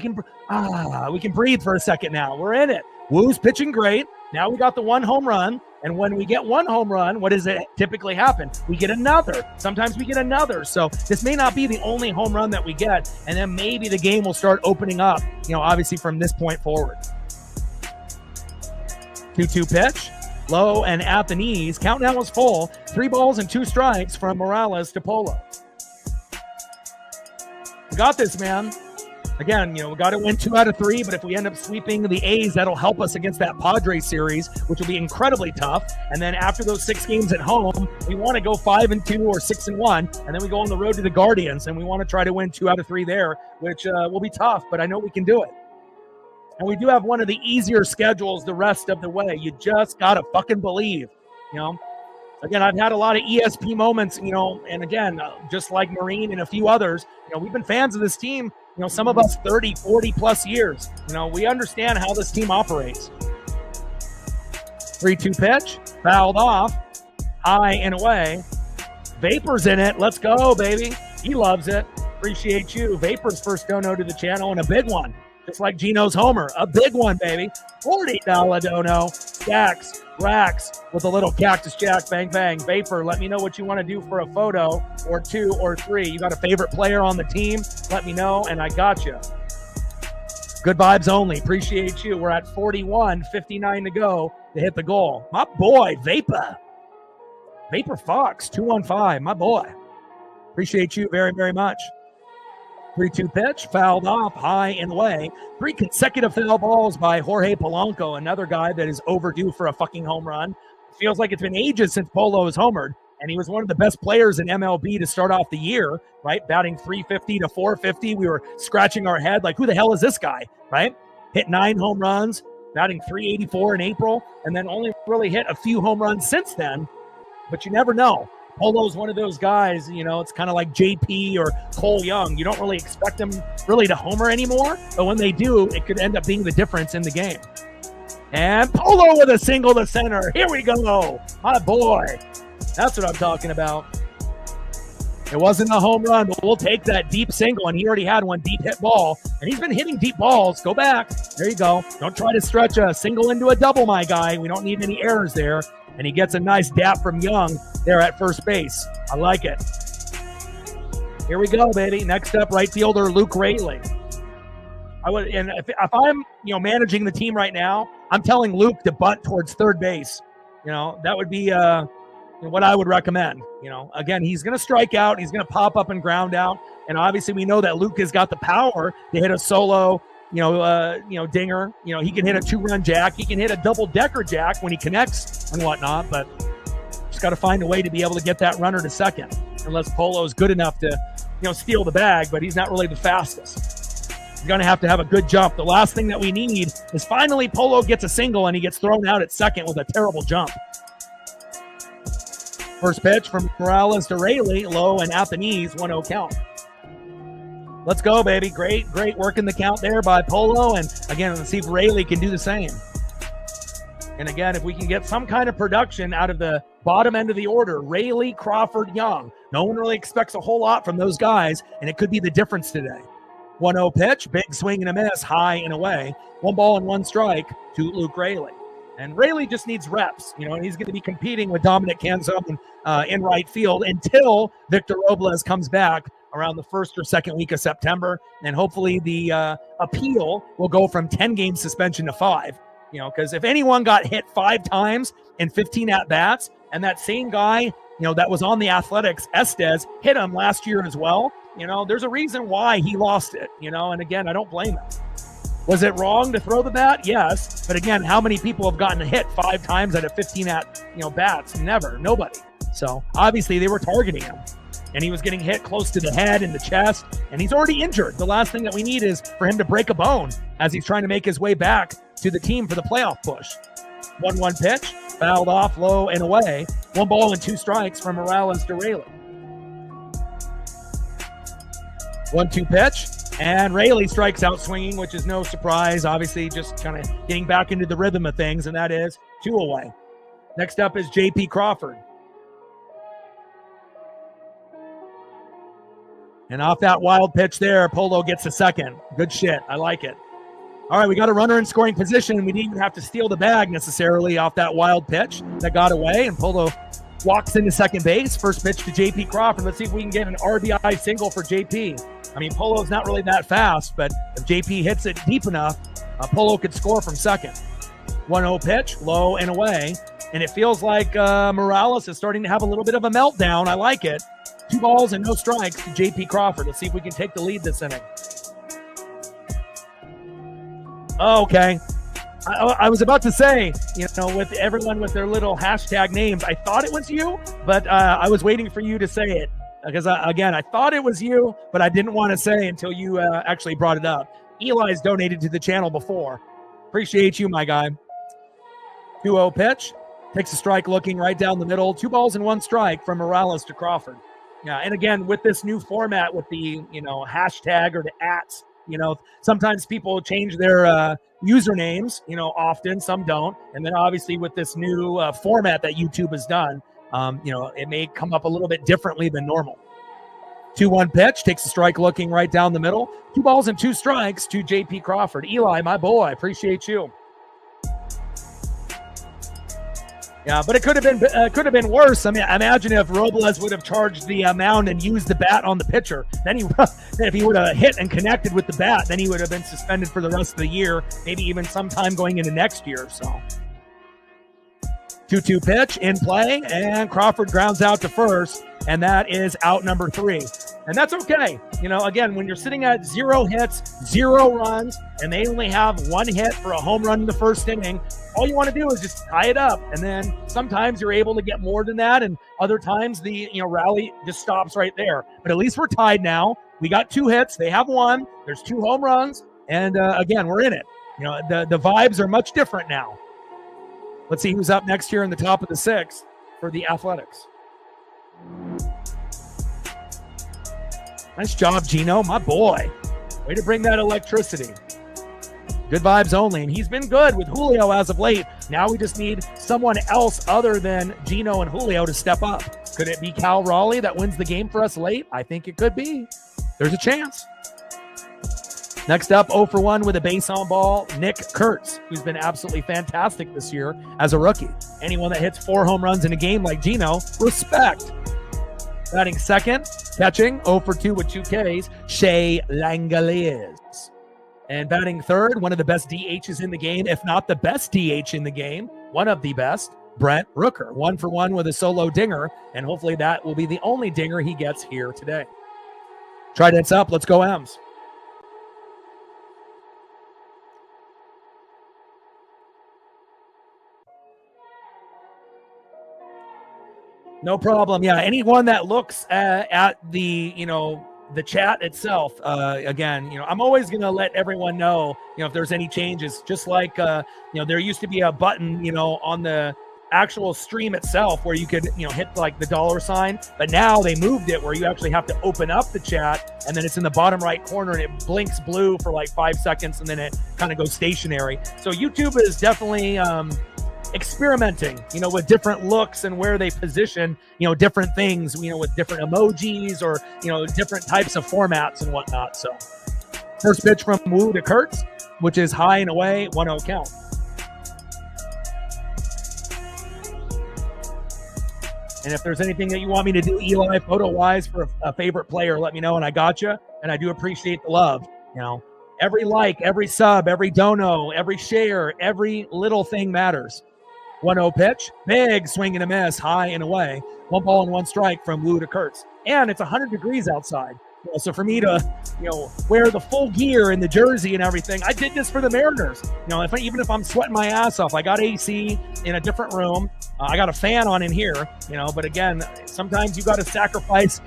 can breathe for a second. Now we're in it. Woo's pitching great. Now we got the 1 home run, and when we get 1 home run, what does it typically happen? We get another. Sometimes we get another. So this may not be the only home run that we get, and then maybe the game will start opening up, obviously from this point forward. 2-2 pitch, low and at the knees. Count now is full. 3 balls and 2 strikes from Morales to Polo. We got this, man. Again, we got to win 2 out of 3, but if we end up sweeping the A's, that'll help us against that Padres series, which will be incredibly tough. And then after those 6 games at home, we want to go 5-2 or 6-1, and then we go on the road to the Guardians, and we want to try to win 2 out of 3 there, which will be tough, but I know we can do it. And we do have one of the easier schedules the rest of the way. You just got to fucking believe, Again, I've had a lot of ESP moments, and again, just like Marine and a few others, we've been fans of this team, some of us 30, 40 plus years. We understand how this team operates. 3-2 pitch, fouled off, high and away. Vapor's in it. Let's go, baby. He loves it. Appreciate you. Vapor's first dono to the channel, and a big one. Just like Gino's homer. A big one, baby. $40 dono. Stacks, racks with a little cactus jack. Bang, bang. Vapor, let me know what you want to do for a photo, or 2 or 3. You got a favorite player on the team? Let me know, and I got you. Good vibes only. Appreciate you. We're at 41, 59 to go to hit the goal. My boy, Vapor. Vapor Fox, 215. My boy. Appreciate you very, very much. 3-2 pitch, fouled off, high and away. 3 consecutive foul balls by Jorge Polanco, another guy that is overdue for a fucking home run. Feels like it's been ages since Polo has homered, and he was one of the best players in MLB to start off the year, right? Batting 350 to 450. We were scratching our head like, who the hell is this guy, right? Hit 9 home runs, batting 384 in April, and then only really hit a few home runs since then, but you never know. Polo's one of those guys, it's kind of like JP or Cole Young. You don't really expect them really to homer anymore, but when they do, it could end up being the difference in the game. And Polo with a single to center. Here we go. My boy. That's what I'm talking about. It wasn't a home run, but we'll take that deep single, and he already had one deep hit ball, and he's been hitting deep balls. Go back. There you go. Don't try to stretch a single into a double, my guy. We don't need any errors there. And he gets a nice dap from Young there at first base. I like it. Here we go, baby. Next up, right fielder Luke Raleigh. If I'm managing the team right now, I'm telling Luke to bunt towards third base. That would be what I would recommend. Again, he's going to strike out. He's going to pop up and ground out. And obviously, we know that Luke has got the power to hit a solo, dinger. He can hit a 2-run jack. He can hit a double-decker jack when he connects and whatnot. But just got to find a way to be able to get that runner to second. Unless Polo's good enough to, steal the bag, but he's not really the fastest. He's going to have a good jump. The last thing that we need is finally Polo gets a single and he gets thrown out at second with a terrible jump. First pitch from Morales to Raleigh, low and at the knees, 1-0 count. Let's go, baby. Great work in the count there by Polo. And again, let's see if Raleigh can do the same. And again, if we can get some kind of production out of the bottom end of the order, Raleigh, Crawford, Young. No one really expects a whole lot from those guys, and it could be the difference today. 1-0 pitch, big swing and a miss, high and away. 1 ball and 1 strike to Luke Raleigh. And Raleigh just needs reps, and he's going to be competing with Dominic Canzone in right field until Victor Robles comes back around the first or second week of September. And hopefully the appeal will go from 10-game suspension to 5. Because if anyone got hit 5 times in 15 at-bats, and that same guy, that was on the Athletics, Estes, hit him last year as well, there's a reason why he lost it, and again, I don't blame him. Was it wrong to throw the bat? Yes. But again, how many people have gotten hit 5 times out of 15 bats? Never. Nobody. So obviously they were targeting him. And he was getting hit close to the head and the chest. And he's already injured. The last thing that we need is for him to break a bone as he's trying to make his way back to the team for the playoff push. 1-1 pitch. Fouled off low and away. 1 ball and 2 strikes from Morales to Raleigh. 1-2 pitch. And Raleigh strikes out swinging, which is no surprise. Obviously, just kind of getting back into the rhythm of things, and that is 2 away. Next up is J.P. Crawford. And off that wild pitch there, Polo gets a second. Good shit. I like it. All right, we got a runner in scoring position. We didn't even have to steal the bag necessarily off that wild pitch that got away, and Polo walks into second base. First pitch to J.P. Crawford. Let's see if we can get an RBI single for J.P. I mean, Polo's not really that fast, but if JP hits it deep enough, Polo could score from second. 1-0 pitch, low and away. And it feels like Morales is starting to have a little bit of a meltdown. I like it. 2 balls and no strikes to JP Crawford. Let's see if we can take the lead this inning. Oh, okay. I was about to say, with everyone with their little hashtag names, I thought it was you, but I was waiting for you to say it. Because, again, I thought it was you, but I didn't want to say until you actually brought it up. Eli's donated to the channel before. Appreciate you, my guy. 2-0 pitch. Takes a strike looking right down the middle. 2 balls and 1 strike from Morales to Crawford. Yeah, and again, with this new format with the, hashtag or the ats, sometimes people change their usernames, often. Some don't. And then obviously with this new format that YouTube has done, it may come up a little bit differently than normal. 2-1 pitch, takes a strike looking right down the middle. 2 balls and 2 strikes to J.P. Crawford. Eli, my boy, appreciate you. Yeah, but it could have been worse. I mean, imagine if Robles would have charged the mound and used the bat on the pitcher. Then if he would have hit and connected with the bat, then he would have been suspended for the rest of the year, maybe even sometime going into next year. So 2-2 pitch in play, and Crawford grounds out to first, and that is out number 3. And that's okay. Again, when you're sitting at 0 hits, 0 runs, and they only have 1 hit for a home run in the first inning, all you want to do is just tie it up. And then sometimes you're able to get more than that, and other times the rally just stops right there. But at least we're tied now. We got 2 hits. They have 1. There's 2 home runs. And again, we're in it. The vibes are much different now. Let's see who's up next here in the top of the 6th for the Athletics. Nice job, Gino, my boy. Way to bring that electricity. Good vibes only, and he's been good with Julio as of late. Now we just need someone else other than Gino and Julio to step up. Could it be Cal Raleigh that wins the game for us late? I think it could be. There's a chance. Next up, 0 for 1 with a base on ball, Nick Kurtz, who's been absolutely fantastic this year as a rookie. Anyone that hits 4 home runs in a game like Gino, respect. Batting second, catching, 0 for 2 with 2 Ks, Shea Langoliers. And batting third, one of the best DHs in the game, if not the best DH in the game, one of the best, Brent Rooker. 1 for 1 with a solo dinger, and hopefully that will be the only dinger he gets here today. Trident's up. Let's go, M's. No problem. Yeah, anyone that looks at the, the chat itself, again, I'm always going to let everyone know, if there's any changes, just like, there used to be a button, on the actual stream itself where you could, hit like the $sign, but now they moved it where you actually have to open up the chat and then it's in the bottom right corner and it blinks blue for like 5 seconds and then it kind of goes stationary. So YouTube is definitely, experimenting, with different looks and where they position, different things, with different emojis or, different types of formats and whatnot. So first pitch from Wu to Kurtz, which is high and away, 1-0 count. And if there's anything that you want me to do Eli photo-wise for a favorite player, let me know and I got you. And I do appreciate the love, every like, every sub, every dono, every share, every little thing matters. 1-0 pitch, big swing and a miss, high and away. 1 ball and 1 strike from Wu to Kurtz. And it's 100 degrees outside. So for me to, wear the full gear and the jersey and everything, I did this for the Mariners. Even if I'm sweating my ass off, I got AC in a different room. I got a fan on in here, but again, sometimes you got to sacrifice,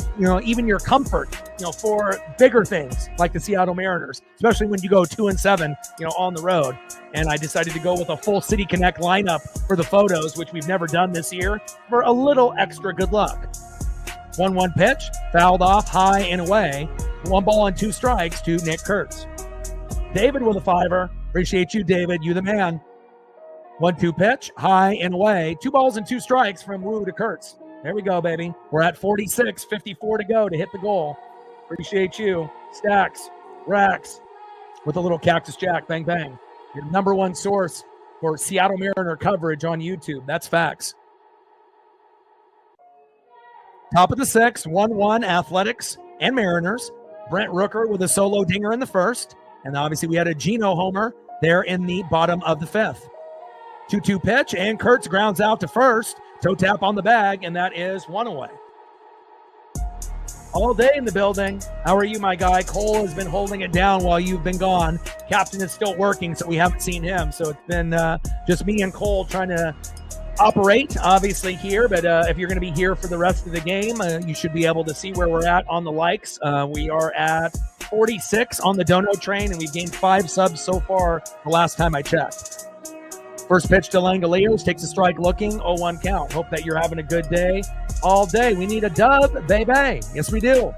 even your comfort, for bigger things like the Seattle Mariners, especially when you go 2-7, on the road. And I decided to go with a full City Connect lineup for the photos, which we've never done this year, for a little extra good luck. 1-1 pitch, fouled off, high and away. 1 ball and 2 strikes to Nick Kurtz. David with a 5-er. Appreciate you, David. You the man. 1-2 pitch, high and away. 2 balls and 2 strikes from Wu to Kurtz. There we go, baby. We're at 46, 54 to go to hit the goal. Appreciate you. Stacks, Racks, with a little Cactus Jack. Bang, bang. Your number 1 source for Seattle Mariner coverage on YouTube. That's facts. Top of the 6th, 1-1 Athletics and Mariners. Brent Rooker with a solo dinger in the first. And obviously we had a Gino homer there in the bottom of the 5th. 2-2 pitch, and Kurtz grounds out to first. Toe tap on the bag, and that is 1 away. All day in the building. How are you, my guy? Cole has been holding it down while you've been gone. Captain is still working, so we haven't seen him. So it's been just me and Cole trying to operate, obviously, here. But if you're going to be here for the rest of the game, you should be able to see where we're at on the likes. We are at 46 on the Dono train, and we've gained 5 subs so far the last time I checked. First pitch to Langoliers, takes a strike looking, 0-1 count. Hope that you're having a good day all day. We need a dub, baby. Yes, we do.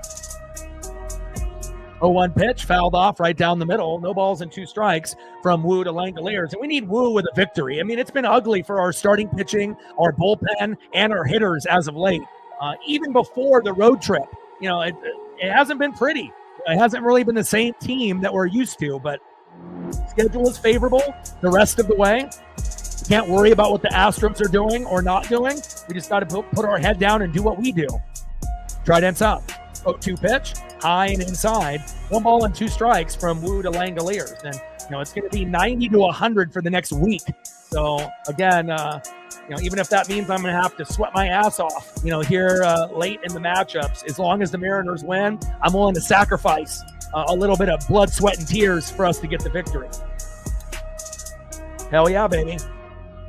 0-1 pitch, fouled off right down the middle. No balls and 2 strikes from Wu to Langoliers. And we need Wu with a victory. I mean, it's been ugly for our starting pitching, our bullpen, and our hitters as of late. Even before the road trip, it hasn't been pretty. It hasn't really been the same team that we're used to, but schedule is favorable the rest of the way. Can't worry about what the Astros are doing or not doing. We just got to put our head down and do what we do. Trident's up. 0-2 pitch, high and inside. 1 ball and 2 strikes from Wu to Langoliers. And, it's going to be 90 to 100 for the next week. So, again, even if that means I'm going to have to sweat my ass off, here late in the matchups, as long as the Mariners win, I'm willing to sacrifice a little bit of blood, sweat, and tears for us to get the victory. Hell yeah, baby.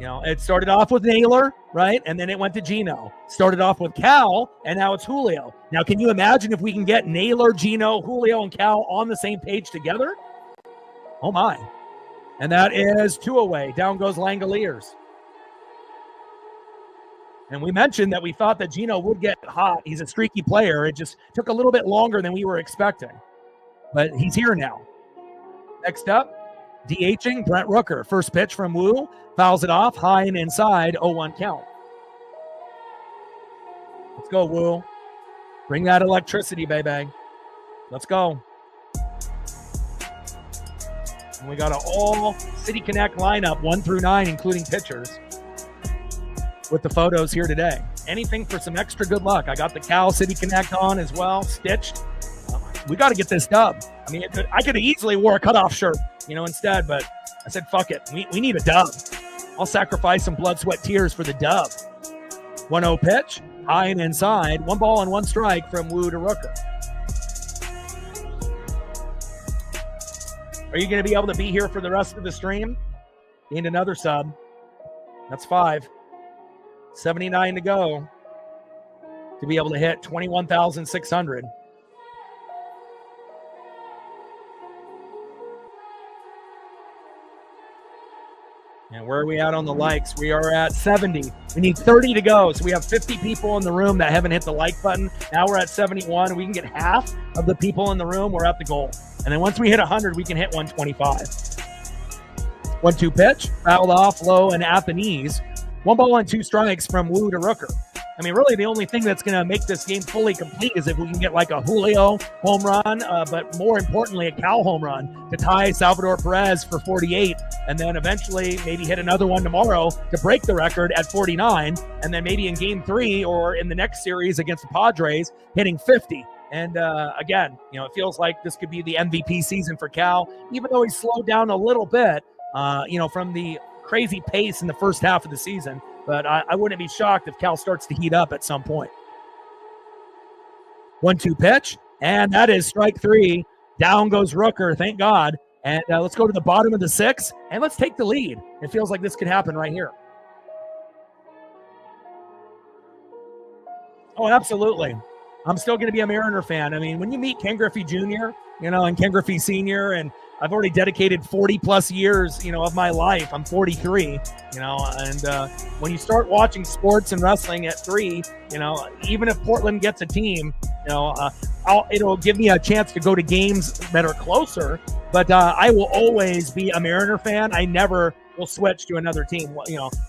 It started off with Naylor, right? And then it went to Gino. Started off with Cal, and now it's Julio. Now, can you imagine if we can get Naylor, Gino, Julio, and Cal on the same page together? Oh, my. And that is 2 away. Down goes Langoliers. And we mentioned that we thought that Gino would get hot. He's a streaky player. It just took a little bit longer than we were expecting. But he's here now. Next up, DHing Brent Rooker. First pitch from Wu. Fouls it off, high and inside, 0-1 count. Let's go, Wu. Bring that electricity, baby. Let's go. And we got an all City Connect lineup, 1 through 9, including pitchers, with the photos here today. Anything for some extra good luck. I got the Cal City Connect on as well, stitched. We got to get this dub. I mean, I could have easily wore a cutoff shirt, instead, but I said, fuck it. We need a dub. I'll sacrifice some blood, sweat, tears for the dub. 1-0 pitch, high and inside. 1 ball and 1 strike from Woo to Rooker. Are you going to be able to be here for the rest of the stream? Gained another sub. That's 5. 79 to go to be able to hit 21,600. And where are we at on the likes? We are at 70. We need 30 to go. So we have 50 people in the room that haven't hit the like button. Now we're at 71. We can get half of the people in the room. We're at the goal. And then once we hit 100, we can hit 125. 1-2 pitch, fouled off low and at the knees. 1 ball and 2 strikes from Woo to Rooker. I mean, really the only thing that's going to make this game fully complete is if we can get like a Julio home run, but more importantly, a Cal home run to tie Salvador Perez for 48, and then eventually maybe hit another one tomorrow to break the record at 49, and then maybe in Game 3 or in the next series against the Padres, hitting 50. And again, it feels like this could be the MVP season for Cal, even though he slowed down a little bit, from the crazy pace in the first half of the season. But I wouldn't be shocked if Cal starts to heat up at some point. 1-2 pitch, and that is strike 3. Down goes Rooker, thank God. And let's go to the bottom of the 6th, and let's take the lead. It feels like this could happen right here. Oh, absolutely. I'm still going to be a Mariner fan. I mean, when you meet Ken Griffey Jr., and Ken Griffey Sr., and I've already dedicated 40 plus years, of my life. I'm 43, and when you start watching sports and wrestling at 3, even if Portland gets a team, it'll give me a chance to go to games that are closer, but I will always be a Mariner fan. I never will switch to another team.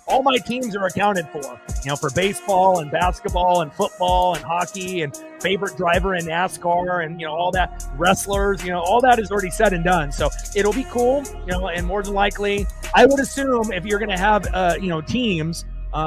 All my teams are accounted for baseball and basketball and football and hockey and favorite driver in NASCAR and, all that, wrestlers, all that is already said and done. So it'll be cool, and more than likely, I would assume if you're going to have, teams,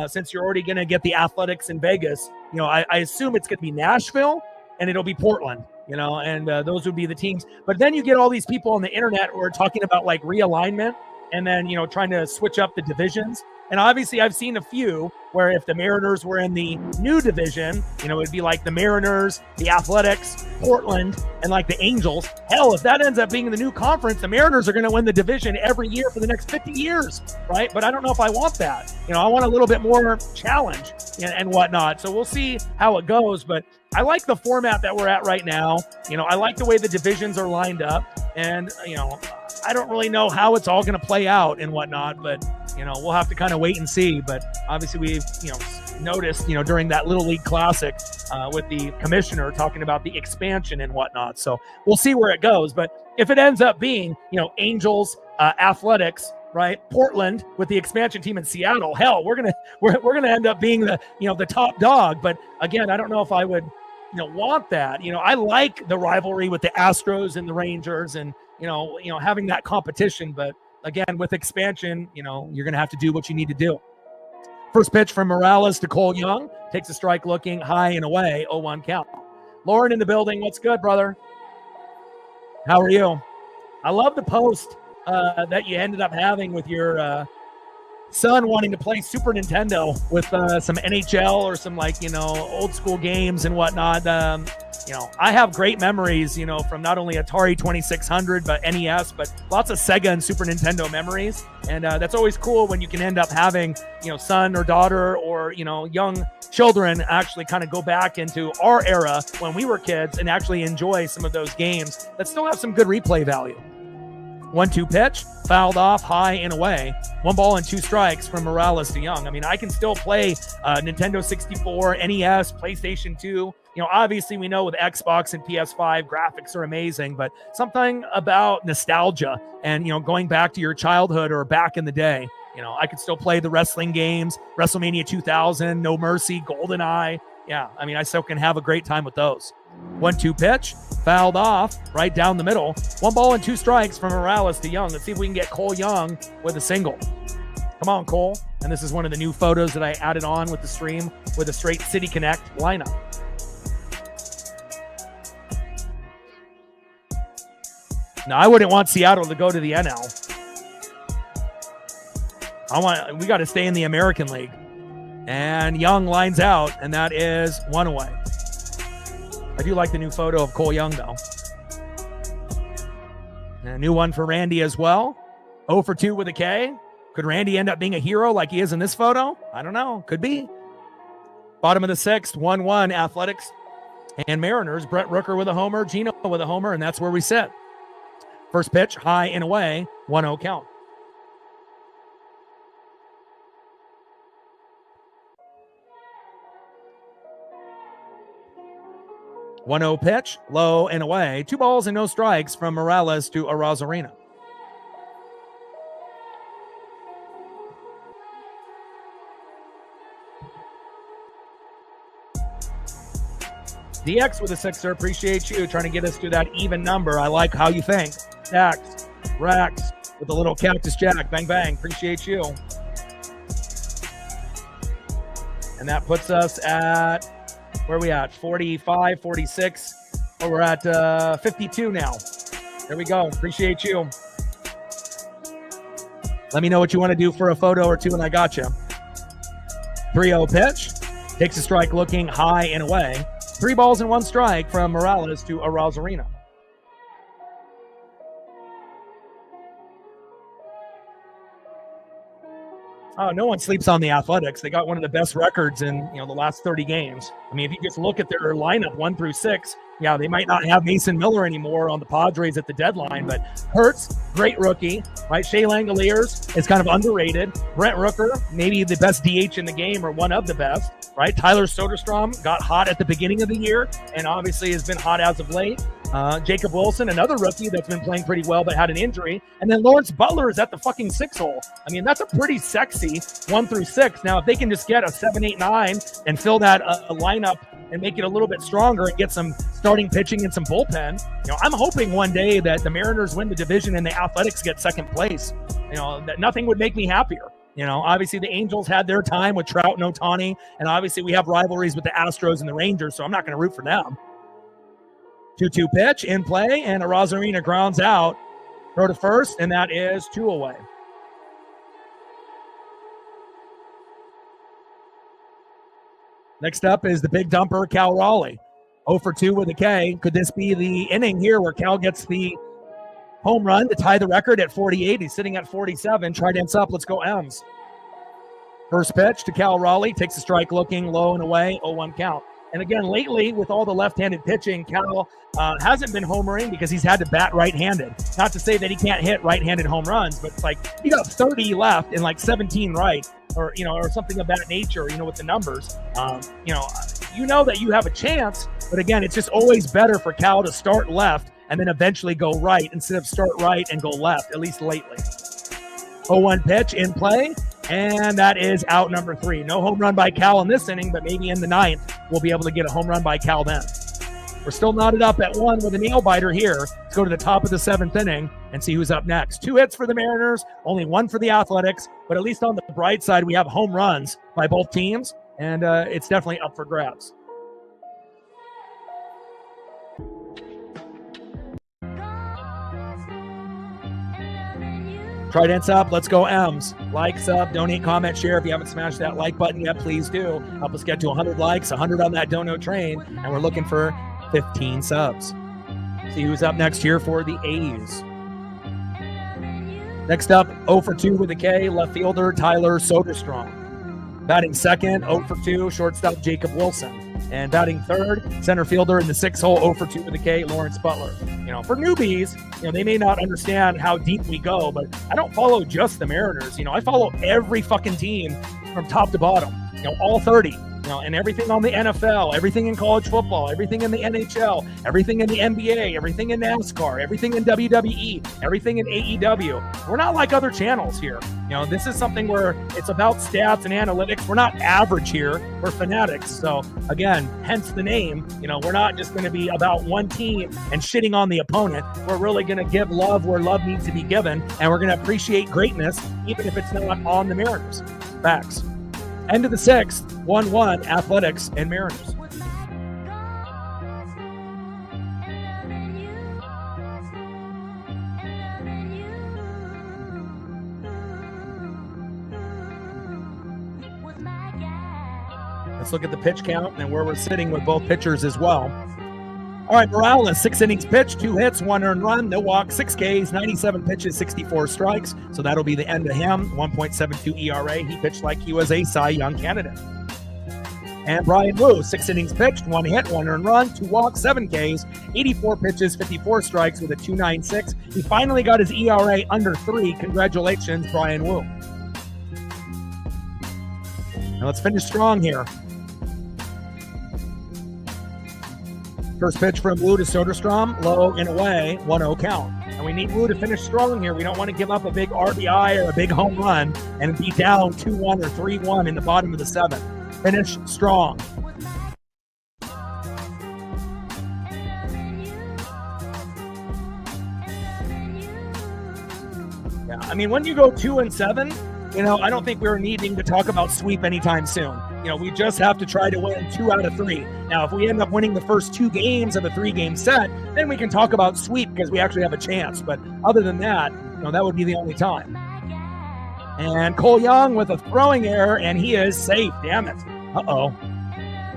since you're already going to get the Athletics in Vegas, I assume it's going to be Nashville and it'll be Portland. And those would be the teams. But then you get all these people on the internet who are talking about like realignment and then, trying to switch up the divisions. And obviously I've seen a few where if the Mariners were in the new division, it'd be like the Mariners, the Athletics, Portland, and like the Angels. Hell, if that ends up being the new conference, the Mariners are going to win the division every year for the next 50 years, right? But I don't know if I want that. I want a little bit more challenge and whatnot. So we'll see how it goes. But I like the format that we're at right now. I like the way the divisions are lined up. And, I don't really know how it's all going to play out and whatnot, but, we'll have to kind of wait and see. But obviously we've, noticed, during that Little League Classic with the commissioner talking about the expansion and whatnot. So we'll see where it goes. But if it ends up being, Angels, Athletics, right, Portland with the expansion team in Seattle, hell, we're gonna end up being the, the top dog. But again, I don't know if I would, want that. I like the rivalry with the Astros and the Rangers and, having that competition. But again, with expansion, you're going to have to do what you need to do. First pitch from Morales to Cole Young. Takes a strike looking high and away. 0-1 count. Lauren in the building. What's good, brother? How are you? I love the post that you ended up having with your son wanting to play Super Nintendo with some NHL or some old school games and whatnot. I have great memories, from not only Atari 2600, but NES, but lots of Sega and Super Nintendo memories. And that's always cool when you can end up having, son or daughter or, young children actually kind of go back into our era when we were kids and actually enjoy some of those games that still have some good replay value. 1-2 pitch, fouled off high and away. 1 ball and 2 strikes from Morales to Young. I mean, I can still play Nintendo 64, NES, PlayStation 2. Obviously we know with Xbox and PS5, graphics are amazing, but something about nostalgia and, going back to your childhood or back in the day, I could still play the wrestling games, WrestleMania 2000, No Mercy, GoldenEye. Yeah, I mean, I still can have a great time with those. 1-2 pitch, fouled off right down the middle. 1 ball and 2 strikes from Morales to Young. Let's see if we can get Cole Young with a single. Come on, Cole. And this is one of the new photos that I added on with the stream with a straight City Connect lineup. Now, I wouldn't want Seattle to go to the NL. We got to stay in the American League. And Young lines out, and that is 1 away. I do like the new photo of Cole Young, though. And a new one for Randy as well. 0 for 2 with a K. Could Randy end up being a hero like he is in this photo? I don't know. Could be. Bottom of the 6th, 1-1, Athletics and Mariners. Brett Rooker with a homer, Gino with a homer, and that's where we sit. First pitch, high and away, 1-0 count. One-0 pitch, low and away. 2 balls and no strikes from Morales to Arozarena. DX with a 6er. Appreciate you trying to get us to that even number. I like how you think. Stacks, racks with a little cactus jack. Bang, bang. Appreciate you. And that puts us at, where are we at? 45, 46. Oh, we're at 52 now. There we go. Appreciate you. Let me know what you want to do for a photo or two, and I got you. 3-0 pitch. Takes a strike looking high and away. 3 balls and 1 strike from Morales to Arozarena. Oh, no one sleeps on the Athletics. They got one of the best records in the last 30 games. I mean, if you just look at their lineup 1 through 6, yeah, they might not have Mason Miller anymore on the Padres at the deadline, but Hertz, great rookie, right? Shea Langoliers is kind of underrated. Brent Rooker, maybe the best DH in the game or one of the best, right? Tyler Soderstrom got hot at the beginning of the year and obviously has been hot as of late. Jacob Wilson, another rookie that's been playing pretty well but had an injury. And then Lawrence Butler is at the fucking 6 hole. I mean, that's a pretty sexy 1 through 6. Now, if they can just get a 7, 8, 9 and fill that lineup and make it a little bit stronger and get some starting pitching and some bullpen, I'm hoping one day that the Mariners win the division and the Athletics get second place. That nothing would make me happier. Obviously the Angels had their time with Trout and Ohtani, and obviously we have rivalries with the Astros and the Rangers, so I'm not going to root for them. 2-2 pitch in play, and Arozarena grounds out. Throw to first, and that is 2 away. Next up is the big dumper, Cal Raleigh. 0 for 2 with a K. Could this be the inning here where Cal gets the home run to tie the record at 48? He's sitting at 47. Trident's up. Let's go M's. First pitch to Cal Raleigh. Takes a strike looking low and away. 0-1 count. And again, lately, with all the left-handed pitching, Cal hasn't been homering because he's had to bat right-handed. Not to say that he can't hit right-handed home runs, but it's like he got 30 left and like 17 right, or something of that nature. With the numbers, that you have a chance. But again, it's just always better for Cal to start left and then eventually go right instead of start right and go left. At least lately. 0-1 pitch in play. And that is out number 3. No home run by Cal in this inning, but maybe in the 9th, we'll be able to get a home run by Cal then. We're still knotted up at 1 with a nail biter here. Let's go to the top of the 7th inning and see who's up next. 2 hits for the Mariners, only 1 for the Athletics, but at least on the bright side, we have home runs by both teams, and it's definitely up for grabs. Trident's up. Let's go M's. Like, sub, donate, comment, share. If you haven't smashed that like button yet, please do. Help us get to 100 likes, 100 on that dono train, and we're looking for 15 subs. See who's up next here for the A's. Next up, 0 for 2 with a K, left fielder Tyler Soderstrom. Batting second, 0 for 2, shortstop Jacob Wilson. And batting third, center fielder in the 6 hole, 0 for 2 with a K, Lawrence Butler. For newbies, they may not understand how deep we go, but I don't follow just the Mariners. I follow every fucking team from top to bottom, all 30. And everything on the NFL, everything in college football, everything in the NHL, everything in the NBA, everything in NASCAR, everything in WWE, everything in AEW. We're not like other channels here. This is something where it's about stats and analytics. We're not average here. We're fanatics. So again, hence the name. We're not just going to be about one team and shitting on the opponent. We're really going to give love where love needs to be given, and we're going to appreciate greatness, even if it's not on the Mariners. Facts. End of the sixth, 1-1, Athletics and Mariners. Let's look at the pitch count and where we're sitting with both pitchers as well. All right, Raleigh, 6 innings pitched, 2 hits, 1 earned run, no walks, 6 Ks, 97 pitches, 64 strikes. So that'll be the end of him. 1.72 ERA. He pitched like he was a Cy Young candidate. And Brian Wu, 6 innings pitched, 1 hit, 1 earned run, 2 walks, 7 Ks, 84 pitches, 54 strikes with a 2.96. He finally got his ERA under 3. Congratulations, Brian Wu. Now let's finish strong here. First pitch from Wu to Soderstrom, low and away, 1-0 count. And we need Wu to finish strong here. We don't want to give up a big RBI or a big home run and be down 2-1 or 3-1 in the bottom of the 7th. Finish strong. Yeah, I mean, when you go 2-7, I don't think we're needing to talk about sweep anytime soon. We just have to try to win 2 out of 3. Now, if we end up winning the first 2 games of a 3-game set, then we can talk about sweep because we actually have a chance. But other than that, that would be the only time. And Cole Young with a throwing error, and he is safe. Damn it. Uh-oh.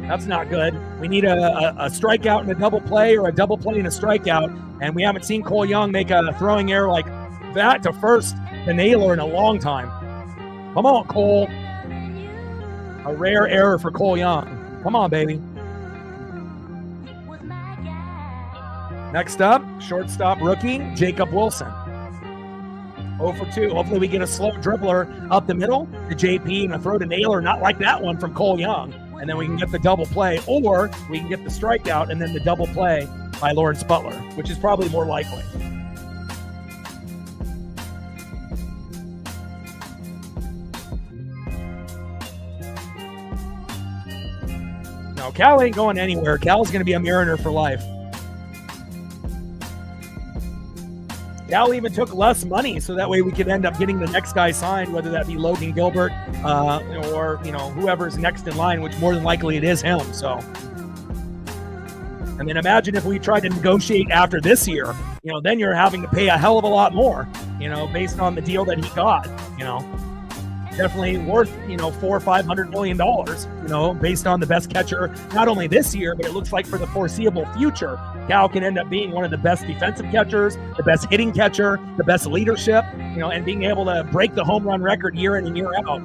That's not good. We need a strikeout and a double play, or a double play and a strikeout. And we haven't seen Cole Young make a throwing error like that to first to Naylor in a long time. Come on, Cole. A rare error for Cole Young. Come on, baby. Next up, shortstop rookie, Jacob Wilson. 0 for 2. Hopefully we get a slow dribbler up the middle to JP and a throw to Naylor, not like that one from Cole Young. And then we can get the double play, or we can get the strikeout and then the double play by Lawrence Butler, which is probably more likely. No, Cal ain't going anywhere. Cal's going to be a Mariner for life. Cal even took less money so that way we could end up getting the next guy signed, whether that be Logan Gilbert or whoever's next in line, which more than likely it is him. So, and then imagine if we tried to negotiate after this year, then you're having to pay a hell of a lot more, based on the deal that he got, Definitely worth, $400 or $500 million, based on the best catcher, not only this year, but it looks like for the foreseeable future. Cal can end up being one of the best defensive catchers, the best hitting catcher, the best leadership, and being able to break the home run record year in and year out.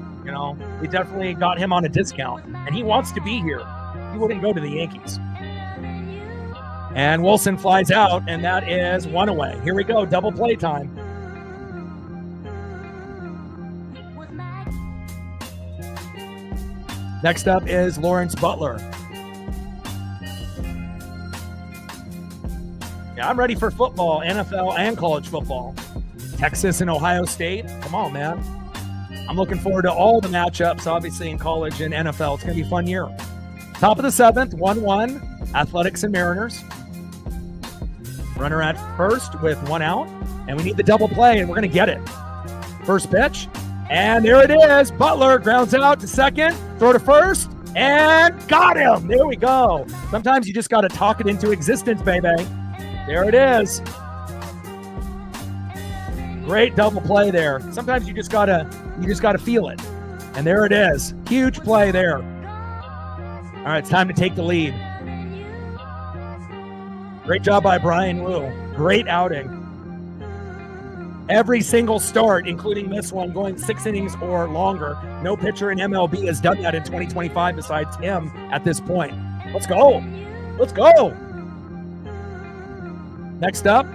We definitely got him on a discount, and he wants to be here. He wouldn't go to the Yankees. And Wilson flies out, and that is 1 away. Here we go, double play time. Next up is Lawrence Butler. Yeah, I'm ready for football, NFL and college football. Texas and Ohio State. Come on, man. I'm looking forward to all the matchups, obviously, in college and NFL. It's going to be a fun year. Top of the 7th, 1-1, Athletics and Mariners. Runner at first with 1 out, and we need the double play, and we're going to get it. First pitch. And there it is. Butler grounds out to second, throw to first, and got him. There we go. Sometimes you just got to talk it into existence, baby. There it is. Great double play there. Sometimes you just gotta feel it. And there it is. Huge play there. All right, it's time to take the lead. Great job by Brian Wu. Great outing. Every single start, including this one, going 6 innings or longer. No pitcher in MLB has done that in 2025 besides him at this point. Let's go. Let's go. Next up,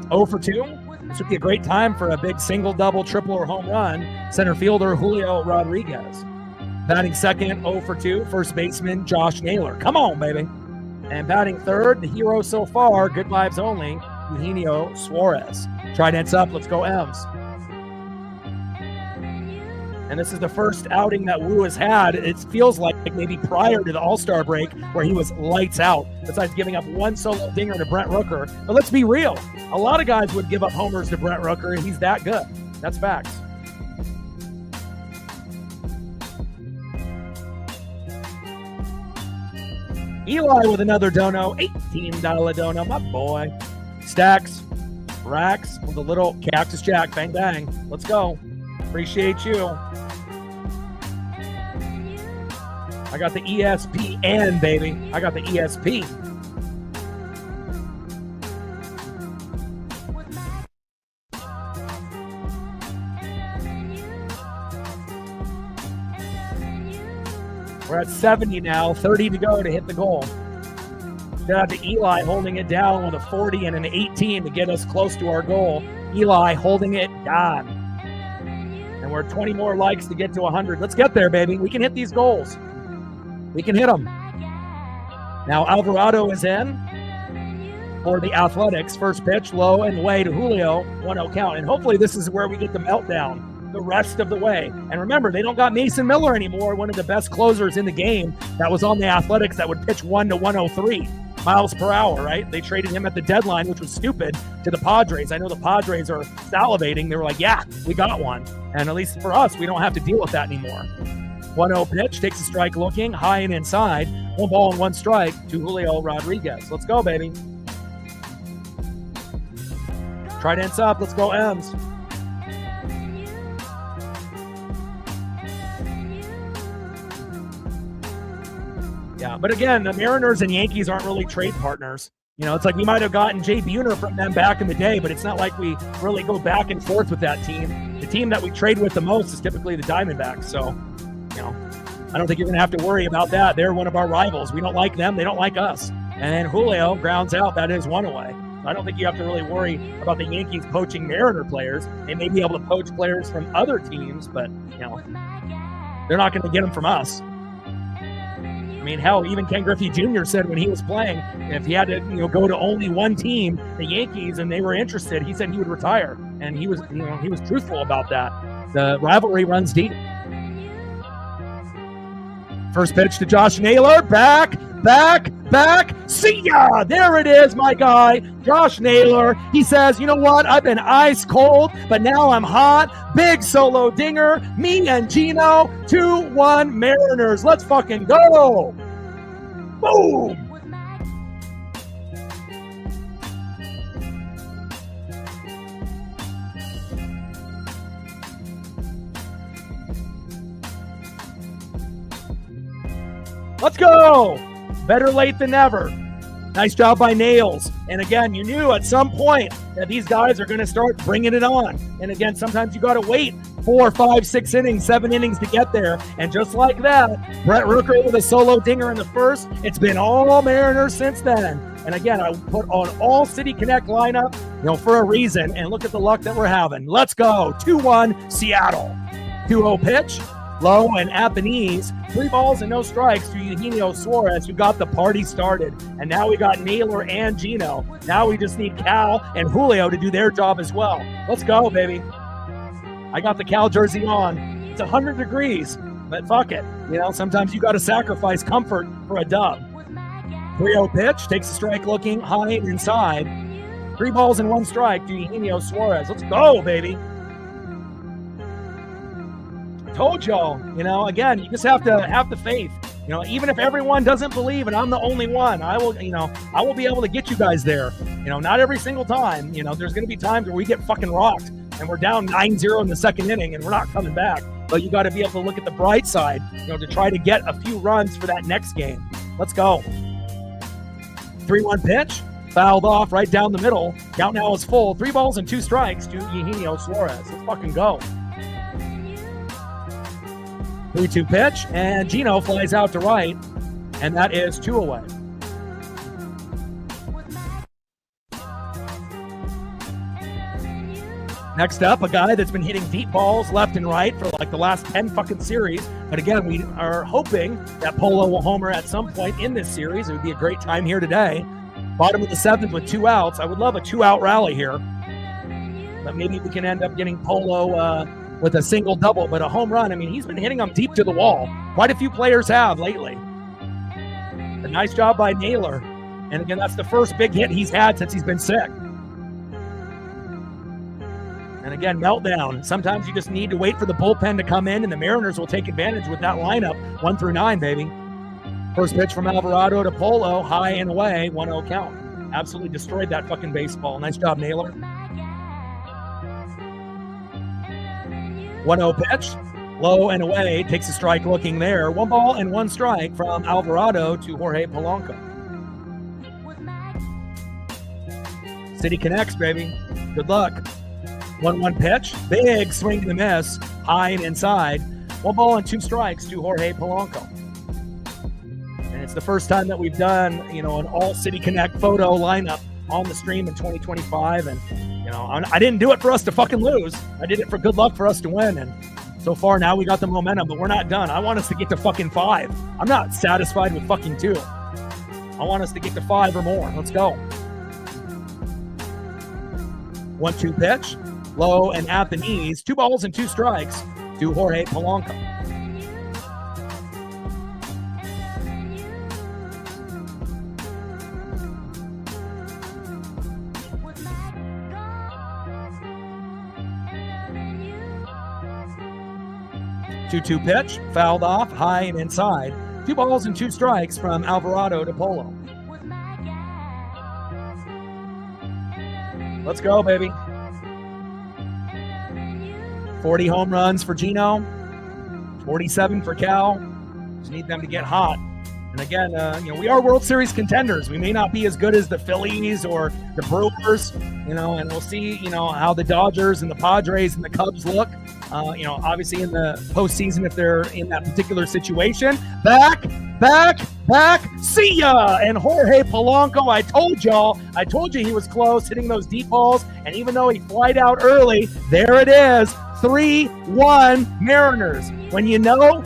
0 for 2. This would be a great time for a big single, double, triple, or home run. Center fielder Julio Rodriguez. Batting second, 0 for 2, first baseman Josh Naylor. Come on, baby. And batting third, the hero so far, good vibes only, Eugenio Suarez. Trident's up, let's go M's. And this is the first outing that Wu has had. It feels like maybe prior to the All-Star break where he was lights out, besides giving up one solo dinger to Brent Rooker. But let's be real. A lot of guys would give up homers to Brent Rooker, and he's that good. That's facts. Eli with another dono, $18 dono, my boy. Stacks, racks with a little Cactus Jack, bang, bang. Let's go. Appreciate you. I got the ESPN, baby. I got the ESP. We're at 70 now, 30 to go to hit the goal. Shout out to Eli holding it down with a 40 and an 18 to get us close to our goal. Eli holding it down. And we're 20 more likes to get to 100. Let's get there, baby. We can hit these goals. We can hit them. Now Alvarado is in for the Athletics. First pitch, low and away to Julio. 1-0 count. And hopefully this is where we get the meltdown the rest of the way. And remember, they don't got Mason Miller anymore, one of the best closers in the game that was on the Athletics that would pitch 1 to 103 miles per hour, right? They traded him at the deadline, which was stupid, to the Padres. I know the Padres are salivating. They were like, yeah, we got one. And at least for us, we don't have to deal with that anymore. 1-0 pitch, takes a strike looking, high and inside. 1 ball and 1 strike to Julio Rodriguez. Let's go, baby. Trident's up. Let's go, M's. Yeah, but again, the Mariners and Yankees aren't really trade partners. You know, it's like we might have gotten Jay Buhner from them back in the day, but it's not like we really go back and forth with that team. The team that we trade with the most is typically the Diamondbacks. So, you know, I don't think you're going to have to worry about that. They're one of our rivals. We don't like them. They don't like us. And then Julio grounds out. That is 1 away. So I don't think you have to really worry about the Yankees poaching Mariner players. They may be able to poach players from other teams, but, you know, they're not going to get them from us. I mean, hell, even Ken Griffey Jr. said when he was playing, if he had to, go to only one team, the Yankees, and they were interested, he said he would retire. And he was, he was truthful about that. The rivalry runs deep. First pitch to Josh Naylor. Back. See ya! There it is, my guy, Josh Naylor. He says, you know what? I've been ice cold, but now I'm hot. Big solo dinger. Me and Gino. 2-1 Mariners. Let's fucking go. Boom. Let's go. Better late than never. Nice job by Nails. And again, you knew at some point that these guys are going to start bringing it on. And again, sometimes you got to wait 4, 5, 6 innings, 7 innings to get there. And just like that, Brett Rooker with a solo dinger in the first. It's been all Mariners since then. And again, I put on all City Connect lineup, for a reason. And look at the luck that we're having. Let's go. 2-1 Seattle. 2-0 pitch. Low and at the knees. 3 balls and no strikes to Eugenio Suarez, who got the party started. And now we got Naylor and Gino. Now we just need Cal and Julio to do their job as well. Let's go, baby. I got the Cal jersey on. It's 100 degrees, but fuck it. Sometimes you got to sacrifice comfort for a dub. 3-0 pitch, takes a strike looking high and inside. 3 balls and 1 strike to Eugenio Suarez. Let's go, baby. Told y'all, again, you just have to have the faith. Even if everyone doesn't believe and I'm the only one, I will be able to get you guys there. Not every single time. There's going to be times where we get fucking rocked and we're down 9-0 in the second inning and we're not coming back. But you got to be able to look at the bright side, to try to get a few runs for that next game. Let's go. 3-1 pitch, fouled off right down the middle. Count now is full. 3 balls and 2 strikes to Eugenio Suarez. Let's fucking go. 3-2 pitch, and Gino flies out to right, and that is 2 away. Next up, a guy that's been hitting deep balls left and right for like the last 10 fucking series. But again, we are hoping that Polo will homer at some point in this series. It would be a great time here today. Bottom of the 7th with 2 outs. I would love a 2-out rally here. But maybe we can end up getting Polo with a single double, but a home run. I mean, he's been hitting them deep to the wall. Quite a few players have lately. A nice job by Naylor. And again, that's the first big hit he's had since he's been sick. And again, meltdown. Sometimes you just need to wait for the bullpen to come in, and the Mariners will take advantage with that lineup, 1 through 9, baby. First pitch from Alvarado to Polo, high and away, 1-0 count. Absolutely destroyed that fucking baseball. Nice job, Naylor. 1-0 pitch, low and away, takes a strike looking there. 1 ball and 1 strike from Alvarado to Jorge Polanco. City connects, baby. Good luck. 1-1 pitch, big swing and a miss, high and inside. 1 ball and 2 strikes to Jorge Polanco. And it's the first time that we've done, an all City Connect photo lineup on the stream in 2025. And, I didn't do it for us to fucking lose. I did it for good luck for us to win. And so far now we got the momentum, but we're not done. I want us to get to fucking 5. I'm not satisfied with fucking 2. I want us to get to 5 or more. Let's go. 1-2 pitch. Low and at the knees. 2 balls and 2 strikes to Jorge Polanco. Two-two pitch, fouled off, high and inside. 2 balls and 2 strikes from Alvarado to Polo. Let's go, baby. 40 home runs for Gino, 47 for Cal. Just need them to get hot. And again, we are World Series contenders. We may not be as good as the Phillies or the Brewers, and we'll see, how the Dodgers and the Padres and the Cubs look. Obviously in the postseason if they're in that particular situation. Back, see ya! And Jorge Polanco, I told you he was close, hitting those deep balls, and even though he flied out early, there it is, 3-1 Mariners. When you know,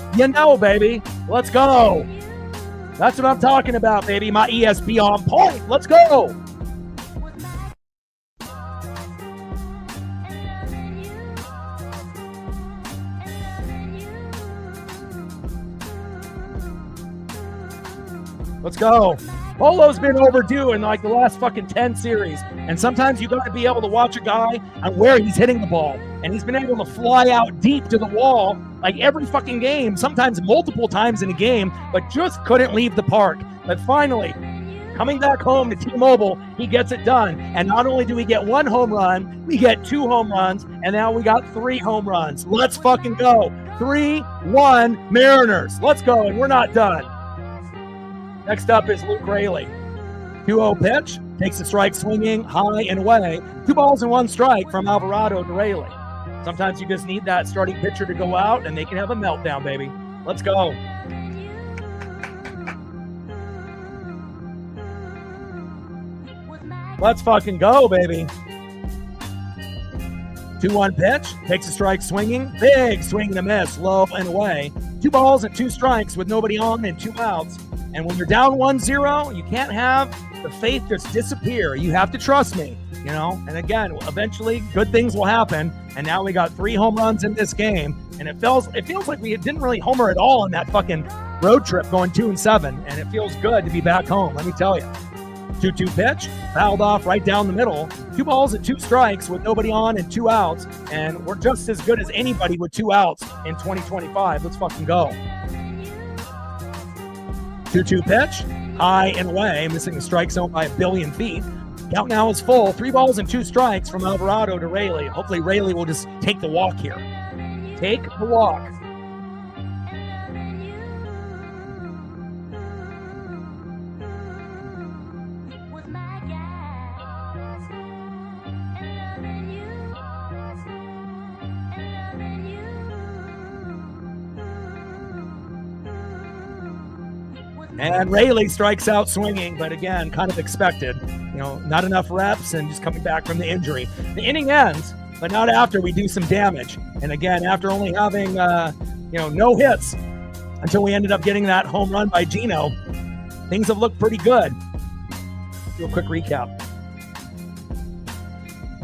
baby. Let's go. That's what I'm talking about, baby. My ESP on point. Let's go. Let's go. Polo's been overdue in like the last fucking 10 series. And sometimes you got to be able to watch a guy on where he's hitting the ball. And he's been able to fly out deep to the wall like every fucking game, sometimes multiple times in a game, but just couldn't leave the park. But finally, coming back home to T-Mobile, he gets it done. And not only do we get 1 home run, we get 2 home runs, and now we got 3 home runs. Let's fucking go. 3-1 Mariners. Let's go, and we're not done. Next up is Luke Raleigh. 2-0 pitch, takes a strike swinging, high and away. 2 balls and 1 strike from Alvarado to Raleigh. Sometimes you just need that starting pitcher to go out and they can have a meltdown, baby. Let's go. Let's fucking go, baby. 2-1 pitch, takes a strike swinging, big swing and a miss, low and away. 2 balls and 2 strikes with nobody on and 2 outs. And when you're down 1-0, you can't have the faith just disappear. You have to trust me, And again, eventually good things will happen. And now we got 3 home runs in this game. And it feels like we didn't really homer at all in that fucking road trip going 2-7. And it feels good to be back home, let me tell you. 2-2 pitch, fouled off right down the middle. 2 balls and 2 strikes with nobody on and 2 outs. And we're just as good as anybody with 2 outs in 2025. Let's fucking go. 2-2 pitch, high and away, missing the strike zone by 1 billion feet. Count now is full. 3 balls and 2 strikes from Alvarado to Raleigh. Hopefully Raleigh will just take the walk here. Take the walk. And Raleigh strikes out swinging, but again, kind of expected. Not enough reps and just coming back from the injury. The inning ends, but not after we do some damage. And again, after only having, no hits until we ended up getting that home run by Gino, things have looked pretty good. Do a quick recap.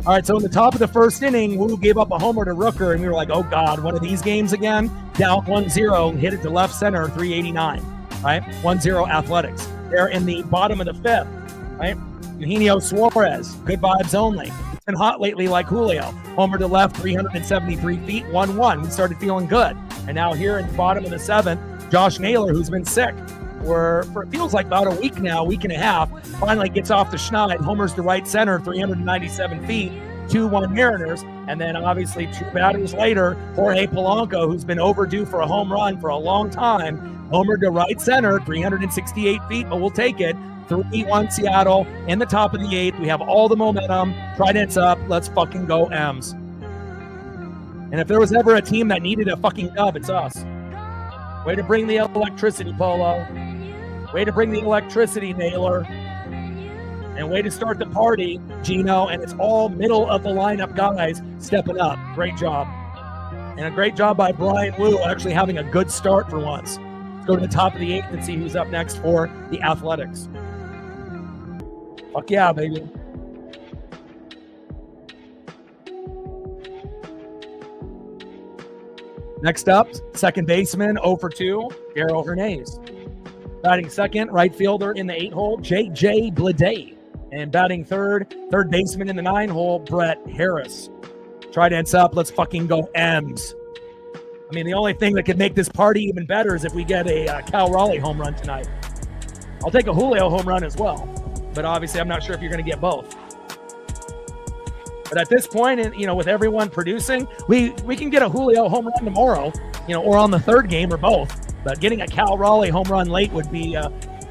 All right, so in the top of the first inning, Wu gave up a homer to Rooker, and we were like, oh, God, one of these games again? Down 1-0, hit it to left center, 389, right? 1-0 Athletics. They're in the bottom of the fifth, right? Eugenio Suarez, good vibes only. It's been hot lately like Julio. Homer to left, 373 feet, 1-1. We started feeling good. And now here in the bottom of the seventh, Josh Naylor, who's been sick for it feels like about a week now, week and a half, finally gets off the schneid, homers to right center, 397 feet, 2-1 Mariners. And then obviously 2 batters later, Jorge Polanco, who's been overdue for a home run for a long time, homered to right center, 368 feet, but we'll take it. 3-1 Seattle in the top of the 8th. We have all the momentum. Trident's up. Let's fucking go M's. And if there was ever a team that needed a fucking dub, it's us. Way to bring the electricity, Polo. Way to bring the electricity, Naylor. And way to start the party, Gino. And it's all middle of the lineup guys stepping up. Great job. And a great job by Brian Wu actually having a good start for once. Let's go to the top of the 8th and see who's up next for the Athletics. Fuck yeah, baby. Next up, second baseman, 0 for 2, Darryl Hernandez. Batting second, right fielder in the 8-hole, J.J. Bleday. And batting third baseman in the 9-hole, Brett Harris. Trident's up. Let's fucking go M's. I mean, the only thing that could make this party even better is if we get a Cal Raleigh home run tonight. I'll take a Julio home run as well. But obviously, I'm not sure if you're going to get both. But at this point, with everyone producing, we can get a Julio home run tomorrow, or on the third game or both. But getting a Cal Raleigh home run late would be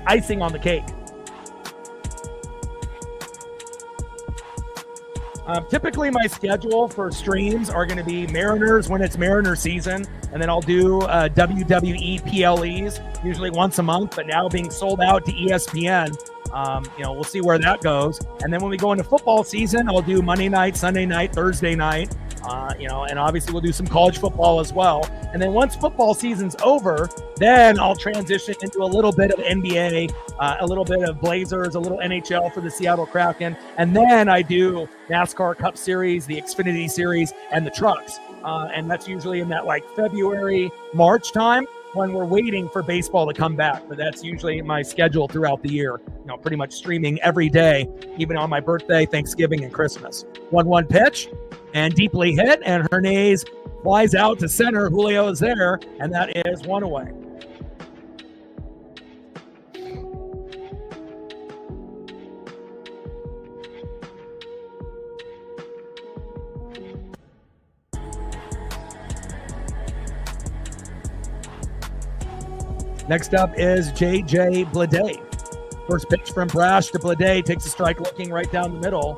icing on the cake. Typically, my schedule for streams are going to be Mariners when it's Mariner season, and then I'll do WWE PLEs, usually once a month, but now being sold out to ESPN. We'll see where that goes. And then when we go into football season, I'll do Monday night, Sunday night, Thursday night, and obviously we'll do some college football as well. And then once football season's over, then I'll transition into a little bit of NBA, a little bit of Blazers, a little NHL for the Seattle Kraken. And then I do NASCAR Cup Series, the Xfinity Series, and the trucks. And that's usually in that February, March time, when we're waiting for baseball to come back. But that's usually my schedule throughout the year, pretty much streaming every day, even on my birthday, Thanksgiving, and Christmas. 1-1 pitch and deeply hit, and Hernandez flies out to center. Julio is there, and that is 1 away. Next up is J.J. Bleday. First pitch from Brash to Bleday, takes a strike looking right down the middle.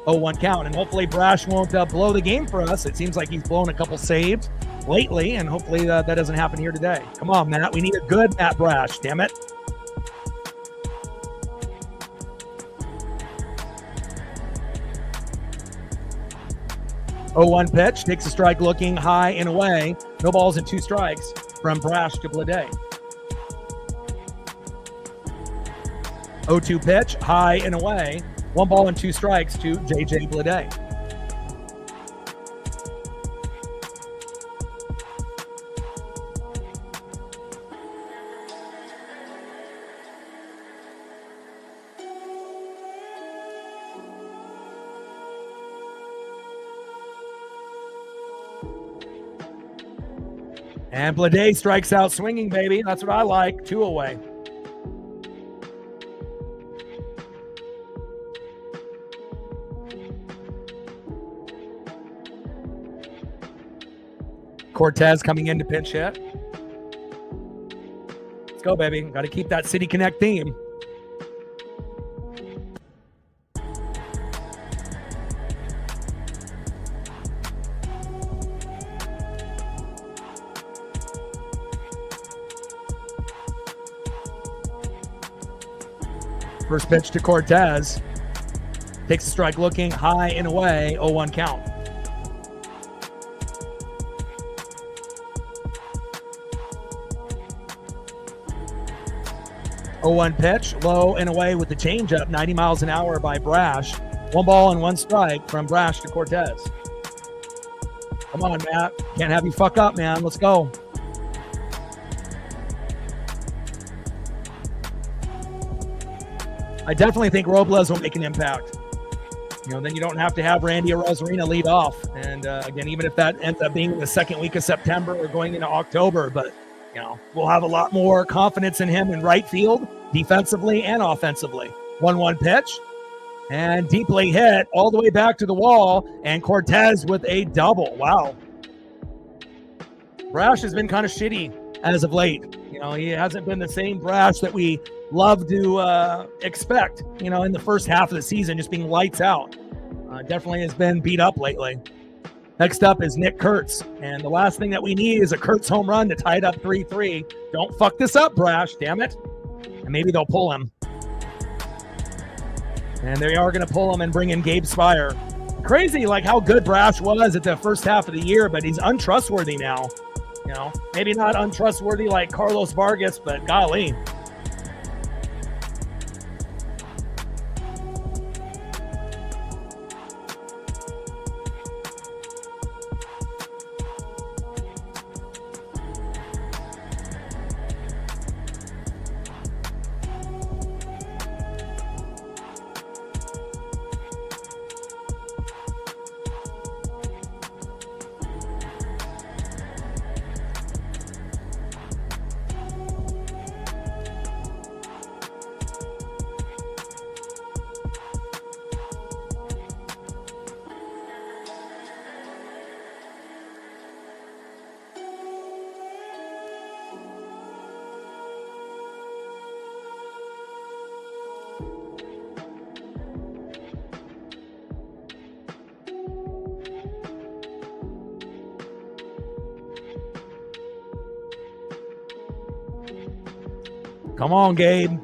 0-1 count, and hopefully Brash won't blow the game for us. It seems like he's blown a couple saves lately, and hopefully that doesn't happen here today. Come on, Matt. We need a good Matt Brash, damn it. Oh, 1 pitch, takes a strike looking high and away. No balls and 2 strikes from Brash to Bleday. 0-2 pitch, high and away. 1 ball and 2 strikes to J.J. Bleday. And Bleday strikes out swinging, baby. That's what I like. 2 away. Cortez coming in to pinch hit. Let's go, baby. Got to keep that City Connect theme. First pitch to Cortez. Takes a strike looking high and away. 0-1 count. 0-1 pitch, low and away with the changeup, 90 miles an hour by Brash. 1 ball and 1 strike from Brash to Cortez. Come on, Matt. Can't have you fuck up, man. Let's go. I definitely think Robles will make an impact. Then you don't have to have Randy or Rosarina lead off. And again, even if that ends up being the second week of September or going into October, but we'll have a lot more confidence in him in right field, defensively and offensively. 1-1 pitch and deeply hit all the way back to the wall, and Cortez with a double. Wow. Brash has been kind of shitty as of late. He hasn't been the same Brash that we love to expect, in the first half of the season, just being lights out. Definitely has been beat up lately. Next up is Nick Kurtz, and the last thing that we need is a Kurtz home run to tie it up 3-3. Don't fuck this up, Brash, damn it. And maybe they'll pull him. And they are going to pull him and bring in Gabe Spire. Crazy, like how good Brash was at the first half of the year, but he's untrustworthy now. Maybe not untrustworthy like Carlos Vargas, but golly. Come on, Gabe.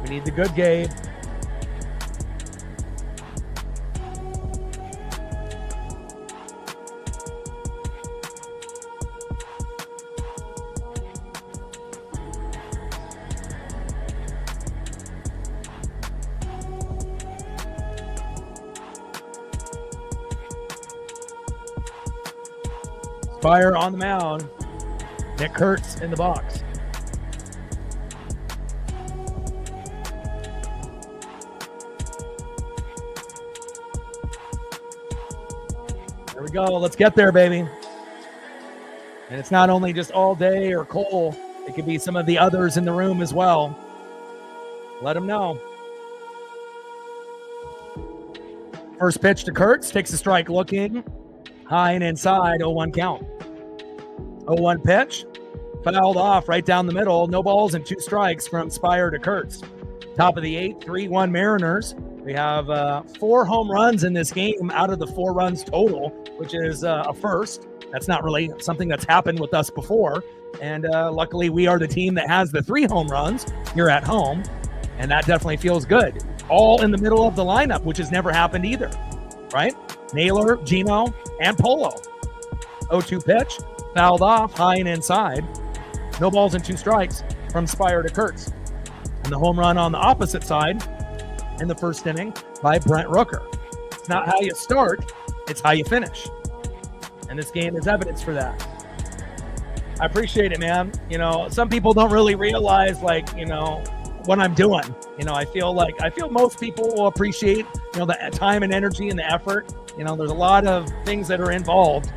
We need the good Gabe. Spire on the mound. Nick Kurtz in the box. There we go. Let's get there, baby. And it's not only just All Day or Cole. It could be some of the others in the room as well. Let them know. First pitch to Kurtz. Takes a strike looking. High and inside, 0-1 count. 0-1 pitch, fouled off right down the middle. No balls and 2 strikes from Spire to Kurtz. Top of the 8th, 3-1 Mariners. We have 4 home runs in this game out of the 4 runs total, which is a first. That's not really something that's happened with us before. And luckily, we are the team that has the 3 home runs here at home. And that definitely feels good. All in the middle of the lineup, which has never happened either, right? Naylor, Gino, and Polo. 0-2 pitch, fouled off, high and inside. No balls and 2 strikes from Spire to Kurtz. And the home run on the opposite side in the first inning by Brent Rooker. It's not how you start, it's how you finish. And this game is evidence for that. I appreciate it, man. Some people don't really realize, what I'm doing. I feel most people will appreciate, the time and energy and the effort. There's a lot of things that are involved,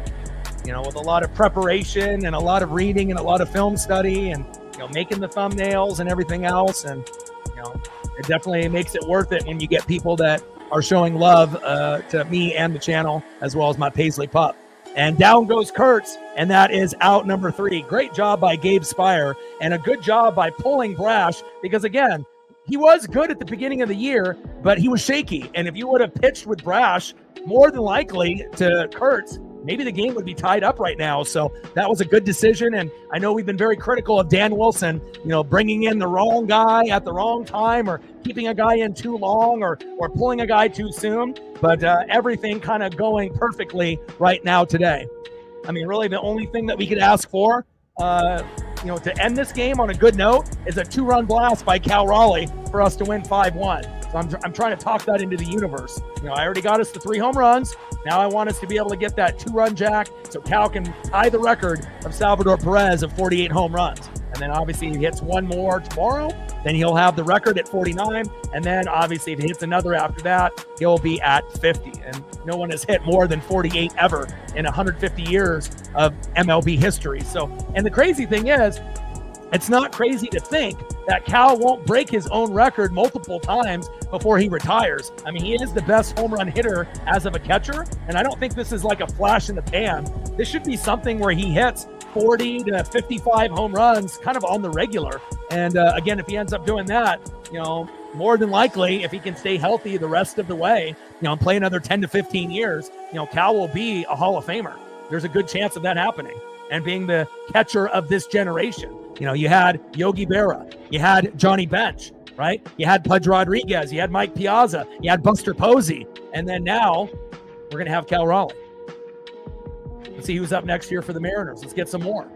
with a lot of preparation and a lot of reading and a lot of film study and, making the thumbnails and everything else. And, it definitely makes it worth it when you get people that are showing love to me and the channel, as well as my Paisley pup. And down goes Kurtz, and that is out number 3. Great job by Gabe Spire, and a good job by pulling Brash, because again, he was good at the beginning of the year, but he was shaky. And if you would have pitched with Brash, more than likely to Kurtz, maybe the game would be tied up right now. So that was a good decision. And I know we've been very critical of Dan Wilson, bringing in the wrong guy at the wrong time, or keeping a guy in too long, or pulling a guy too soon. But everything kind of going perfectly right now today. I mean, really the only thing that we could ask for, to end this game on a good note is a 2-run blast by Cal Raleigh for us to win 5-1. So I'm trying to talk that into the universe. I already got us the 3 home runs. Now I want us to be able to get that 2-run jack so Cal can tie the record of Salvador Perez of 48 home runs. And then obviously he hits one more tomorrow, then he'll have the record at 49. And then obviously if he hits another after that, he'll be at 50. And no one has hit more than 48 ever in 150 years of MLB history. So, and the crazy thing is, it's not crazy to think that Cal won't break his own record multiple times before he retires. I mean, he is the best home run hitter as of a catcher, and I don't think this is like a flash in the pan. This should be something where he hits 40 to 55 home runs kind of on the regular. And again, if he ends up doing that, more than likely, if he can stay healthy the rest of the way, and play another 10 to 15 years, Cal will be a Hall of Famer. There's a good chance of that happening and being the catcher of this generation. You had Yogi Berra, you had Johnny Bench, right? You had Pudge Rodriguez, you had Mike Piazza, you had Buster Posey, and then now we're going to have Cal Raleigh. Let's see who's up next here for the Mariners. Let's get some more.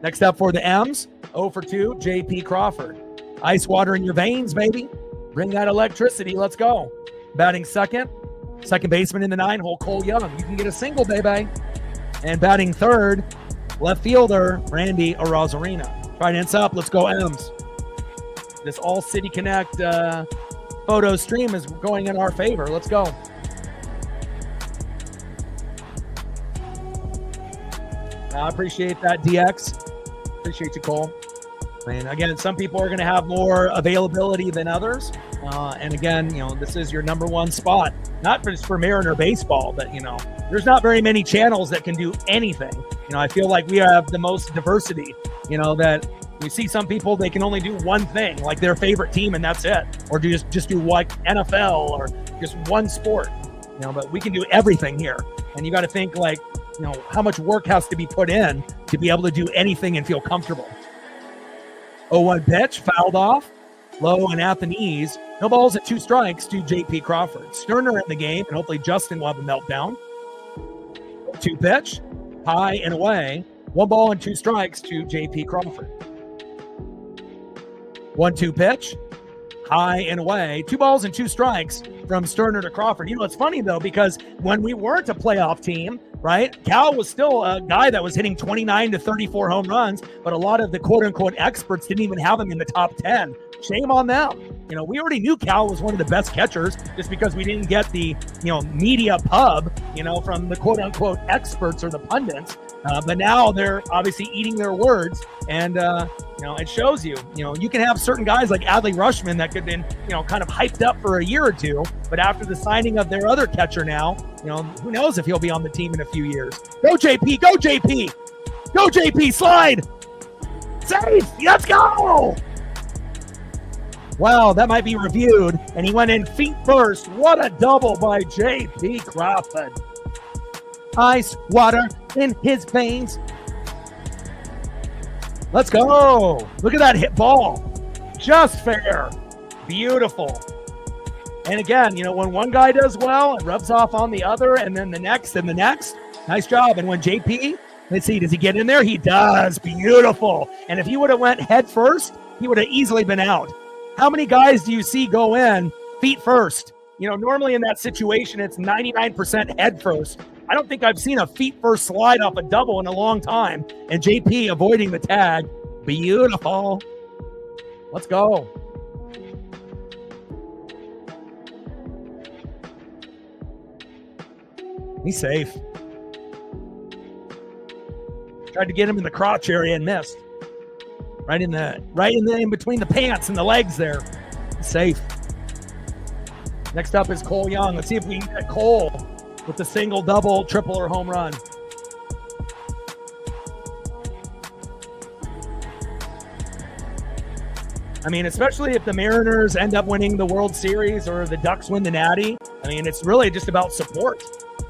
Next up for the M's, 0 for 2, J.P. Crawford. Ice water in your veins, baby. Bring that electricity. Let's go. Batting second baseman in the 9-hole, Cole Young. You can get a single, baby. And batting third, left fielder, Randy Arozarena. Trident's up. Let's go, M's. This All City Connect photo stream is going in our favor. Let's go. I appreciate that, DX. Appreciate you, Cole. And again, some people are going to have more availability than others. And again, this is your number one spot, not just for Mariner baseball, but, there's not very many channels that can do anything. I feel like we have the most diversity, that we see some people, they can only do one thing, like their favorite team, and that's it. Or just do like NFL or just one sport, but we can do everything here. And you got to think like, how much work has to be put in to be able to do anything and feel comfortable. 0-1 pitch, fouled off, low and at the knees. No balls at 2 strikes to J.P. Crawford. Sterner in the game, and hopefully Justin will have a meltdown. 2 pitch, high and away. 1 ball and 2 strikes to J.P. Crawford. 1-2 pitch, high and away. 2 balls and 2 strikes from Sterner to Crawford. It's funny, though, because when we weren't a playoff team, right, Cal was still a guy that was hitting 29 to 34 home runs, but a lot of the quote-unquote experts didn't even have him in the top 10. Shame on them. We already knew Cal was one of the best catchers just because we didn't get the, media pub, from the quote-unquote experts or the pundits. But now they're obviously eating their words, and it shows you. You can have certain guys like Adley Rutschman that could have been, kind of hyped up for a year or two, but after the signing of their other catcher now, who knows if he'll be on the team in a few years. Go JP, go JP, go JP, slide, safe, let's go. Wow, that might be reviewed, and he went in feet first. What a double by J.P. Crawford. Ice water in his veins. Let's go. Look at that hit ball. Just fair. Beautiful. And again, when one guy does well, it rubs off on the other, and then the next and the next. Nice job. And when JP, let's see, does he get in there? He does. Beautiful. And if he would have went head first, he would have easily been out. How many guys do you see go in feet first? Normally in that situation, it's 99% head first. I don't think I've seen a feet first slide off a double in a long time. And JP avoiding the tag. Beautiful. Let's go. He's safe. Tried to get him in the crotch area and missed. Right in between the pants and the legs there. Safe. Next up is Cole Young. Let's see if we can get Cole with the single, double, triple, or home run. I mean, especially if the Mariners end up winning the World Series or the Ducks win the Natty. I mean, it's really just about support,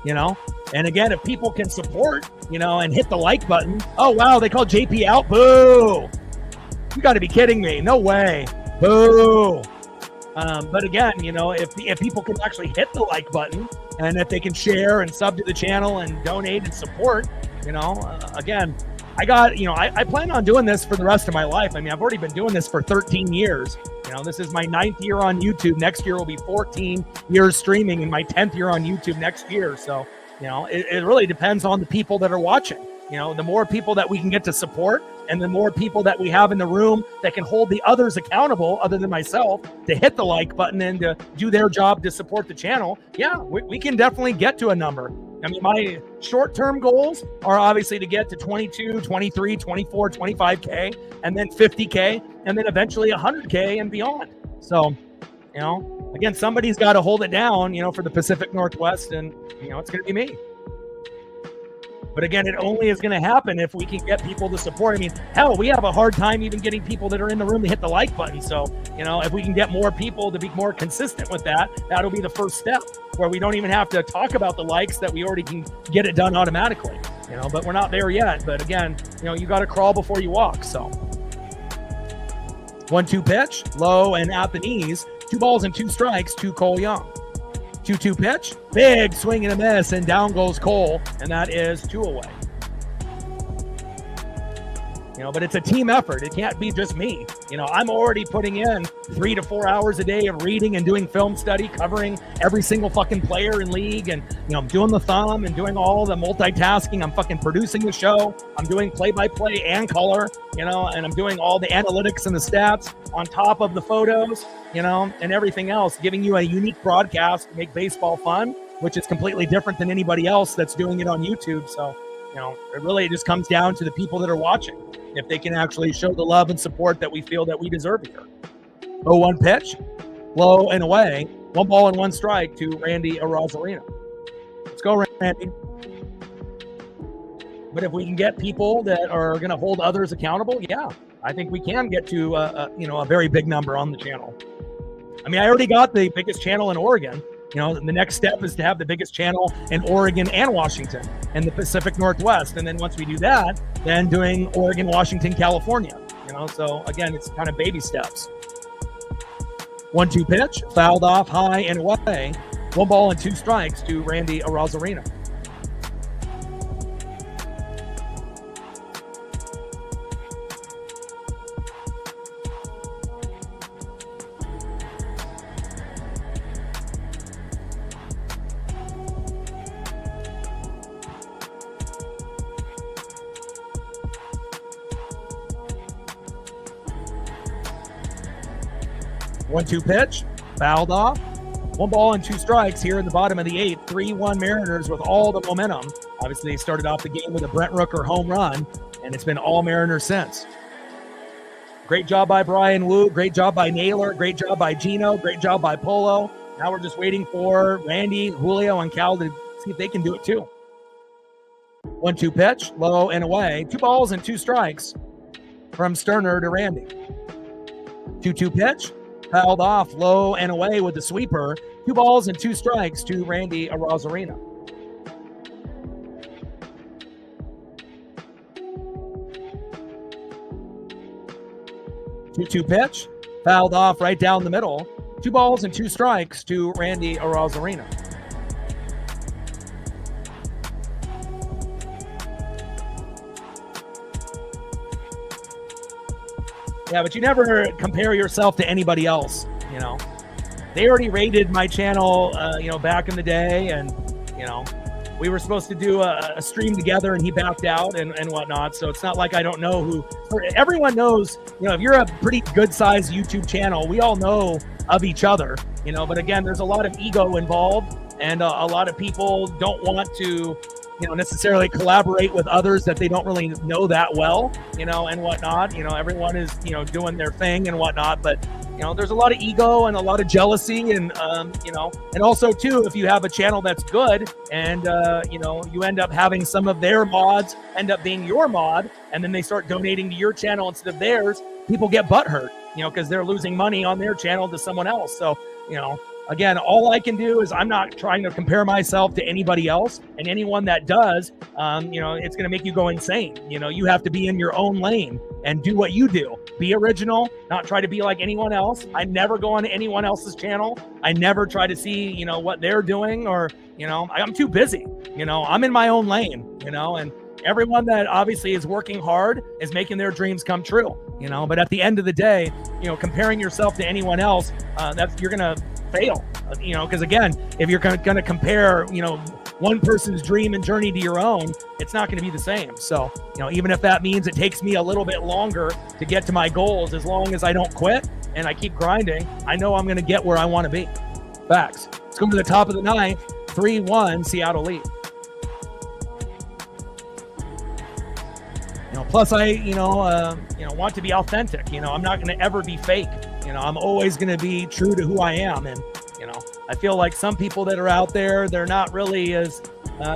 you know? And again, if people can support, you know, and hit the like button. Oh, wow, they called JP out. Boo. You got to be kidding me. No way. Boo. But again, you know, if people can actually hit the like button and if they can share and sub to the channel and donate and support, you know, again, I plan on doing this for the rest of my life. I mean, I've already been doing this for 13 years. You know, this is my 9th year on YouTube. Next year will be 14 years streaming and my 10th year on YouTube next year. So, you know, it really depends on the people that are watching. You know, the more people that we can get to support and the more people that we have in the room that can hold the others accountable other than myself to hit the like button and to do their job to support the channel. Yeah, we can definitely get to a number. I mean, my short-term goals are obviously to get to 22, 23, 24, 25K, and then 50K, and then eventually 100K and beyond. So, you know, again, somebody's got to hold it down, you know, for the Pacific Northwest, and, you know, it's going to be me. But again, it only is going to happen if we can get people to support. I mean, hell, we have a hard time even getting people that are in the room to hit the like button. So, you know, if we can get more people to be more consistent with that, that'll be the first step where we don't even have to talk about the likes, that we already can get it done automatically, you know, but we're not there yet. But again, you know, you got to crawl before you walk. So 1-2 pitch, low and at the knees, 2 balls and 2 strikes to Cole Young. 2-2 pitch, big swing and a miss, and down goes Cole, and that is 2 away. You know, but it's a team effort. It can't be just me. You know, I'm already putting in 3 to 4 hours a day of reading and doing film study, covering every single fucking player in league, and, you know, I'm doing the thumb and doing all the multitasking. I'm fucking producing the show. I'm doing play-by-play and color, you know, and I'm doing all the analytics and the stats on top of the photos, you know, and everything else, giving you a unique broadcast to make baseball fun, which is completely different than anybody else that's doing it on YouTube. So, you know, it really just comes down to the people that are watching, if they can actually show the love and support that we feel that we deserve here. 0-1 pitch, low and away, 1 ball and 1 strike to Randy Arozarena. Let's go, Randy. But if we can get people that are going to hold others accountable, yeah, I think we can get to a very big number on the channel. I mean, I already got the biggest channel in Oregon. You know, the next step is to have the biggest channel in Oregon and Washington and the Pacific Northwest. And then once we do that, then doing Oregon, Washington, California. You know, so again, it's kind of baby steps. 1-2 pitch, fouled off high and away. 1 ball and 2 strikes to Randy Arozarena. One-two pitch, fouled off. 1 ball and 2 strikes here in the bottom of the 8th. 3-1 Mariners with all the momentum. Obviously, they started off the game with a Brent Rooker home run, and it's been all Mariners since. Great job by Brian Wu. Great job by Naylor. Great job by Gino. Great job by Polo. Now we're just waiting for Randy, Julio, and Cal to see if they can do it too. 1-2 pitch, low and away. 2 balls and 2 strikes from Sterner to Randy. 2-2 pitch. Fouled off low and away with the sweeper. 2 balls and 2 strikes to Randy Arozarena. Two pitch, fouled off right down the middle. 2 balls and 2 strikes to Randy Arozarena. Yeah, but you never compare yourself to anybody else, you know. They already rated my channel, back in the day, and, you know, we were supposed to do a stream together, and he backed out and whatnot, so it's not like I don't know who. Everyone knows, you know, if you're a pretty good-sized YouTube channel, we all know of each other, you know, but again, there's a lot of ego involved, and a lot of people don't want to, you know, necessarily collaborate with others that they don't really know that well, you know, and whatnot. You know, everyone is, you know, doing their thing and whatnot, but, you know, there's a lot of ego and a lot of jealousy, and, and also too, if you have a channel that's good and, you end up having some of their mods end up being your mod, and then they start donating to your channel instead of theirs, people get butthurt. because they're losing money on their channel to someone else. So, again, all I can do is I'm not trying to compare myself to anybody else, and anyone that does, it's going to make you go insane. You have to be in your own lane and do what you do. Be original, not try to be like anyone else. I never go on anyone else's channel. I never try to see, what they're doing, or, I'm too busy. I'm in my own lane, and everyone that obviously is working hard is making their dreams come true, but at the end of the day, comparing yourself to anyone else, you're going to fail, because again, if you're going to compare, one person's dream and journey to your own, it's not going to be the same. So, even if that means it takes me a little bit longer to get to my goals, as long as I don't quit and I keep grinding, I know I'm going to get where I want to be. Facts. Let's go to the top of the ninth. 3-1 Seattle lead. Plus I, want to be authentic. I'm not going to ever be fake. I'm always going to be true to who I am. And, I feel like some people that are out there, they're not really as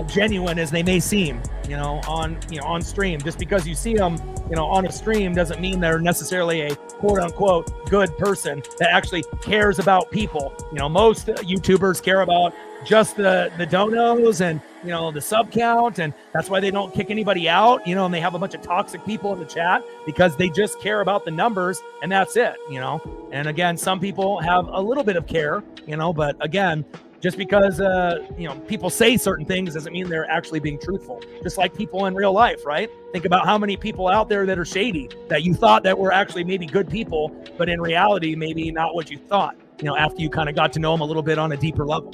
genuine as they may seem, on stream. Just because you see them, on a stream doesn't mean they're necessarily a quote unquote good person that actually cares about people. Most YouTubers care about just the donos and, the sub count, and that's why they don't kick anybody out, and they have a bunch of toxic people in the chat because they just care about the numbers, and that's it, and again, some people have a little bit of care, but again, just because, people say certain things doesn't mean they're actually being truthful. Just like people in real life, right? Think about how many people out there that are shady that you thought that were actually maybe good people, but in reality, maybe not what you thought, after you kind of got to know them a little bit on a deeper level.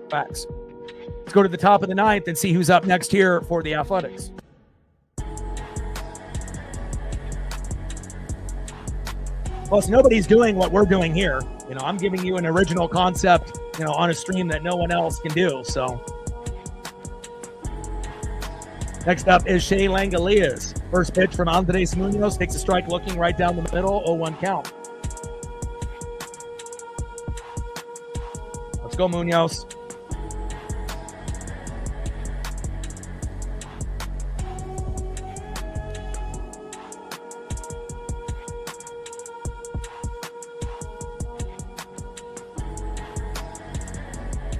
Facts. Let's go to the top of the ninth and see who's up next here for the Athletics. Plus, nobody's doing what we're doing here. I'm giving you an original concept, on a stream that no one else can do. So, next up is Shea Langolias. First pitch from Andres Munoz. Takes a strike looking right down the middle. 0-1 count. Let's go, Munoz.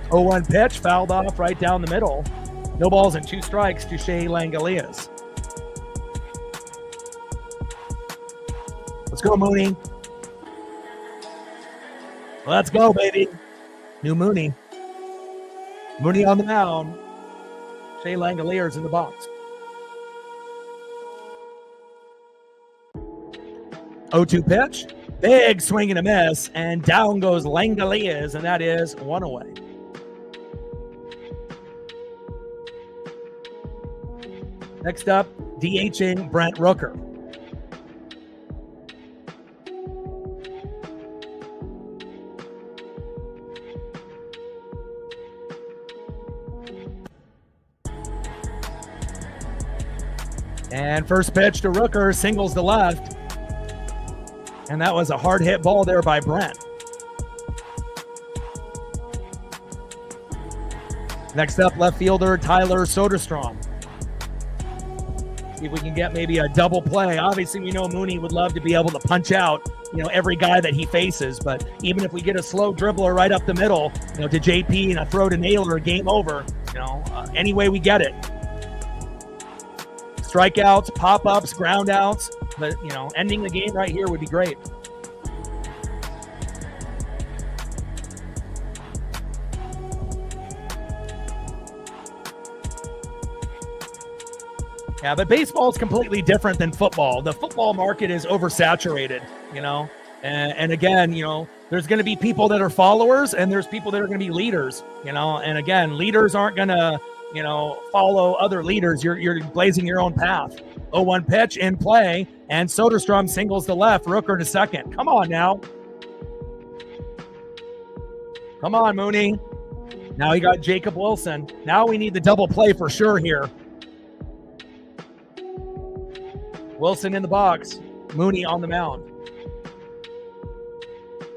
Oh, 1 pitch, fouled off right down the middle. No balls and 2 strikes to Shea Langolias. Let's go, Mooney. Let's go, baby. New Mooney. Mooney on the mound. Shea Langolias in the box. 0-2 pitch. Big swing and a miss. And down goes Langolias, and that is 1 away. Next up, DHing Brent Rooker. And first pitch to Rooker, singles to left. And that was a hard hit ball there by Brent. Next up, left fielder Tyler Soderstrom. See if we can get maybe a double play. Obviously, we know Mooney would love to be able to punch out, every guy that he faces. But even if we get a slow dribbler right up the middle, to JP and a throw to Naylor, game over. Any way we get it. Strikeouts, pop-ups, ground-outs. But, ending the game right here would be great. Yeah, but baseball is completely different than football. The football market is oversaturated, and again, there's going to be people that are followers and there's people that are going to be leaders, and again, leaders aren't going to, follow other leaders. You're blazing your own path. 0-1 pitch in play, and Soderstrom singles to left, Rooker to second. Come on now. Come on, Mooney. Now you got Jacob Wilson. Now we need the double play for sure here. Wilson in the box, Mooney on the mound.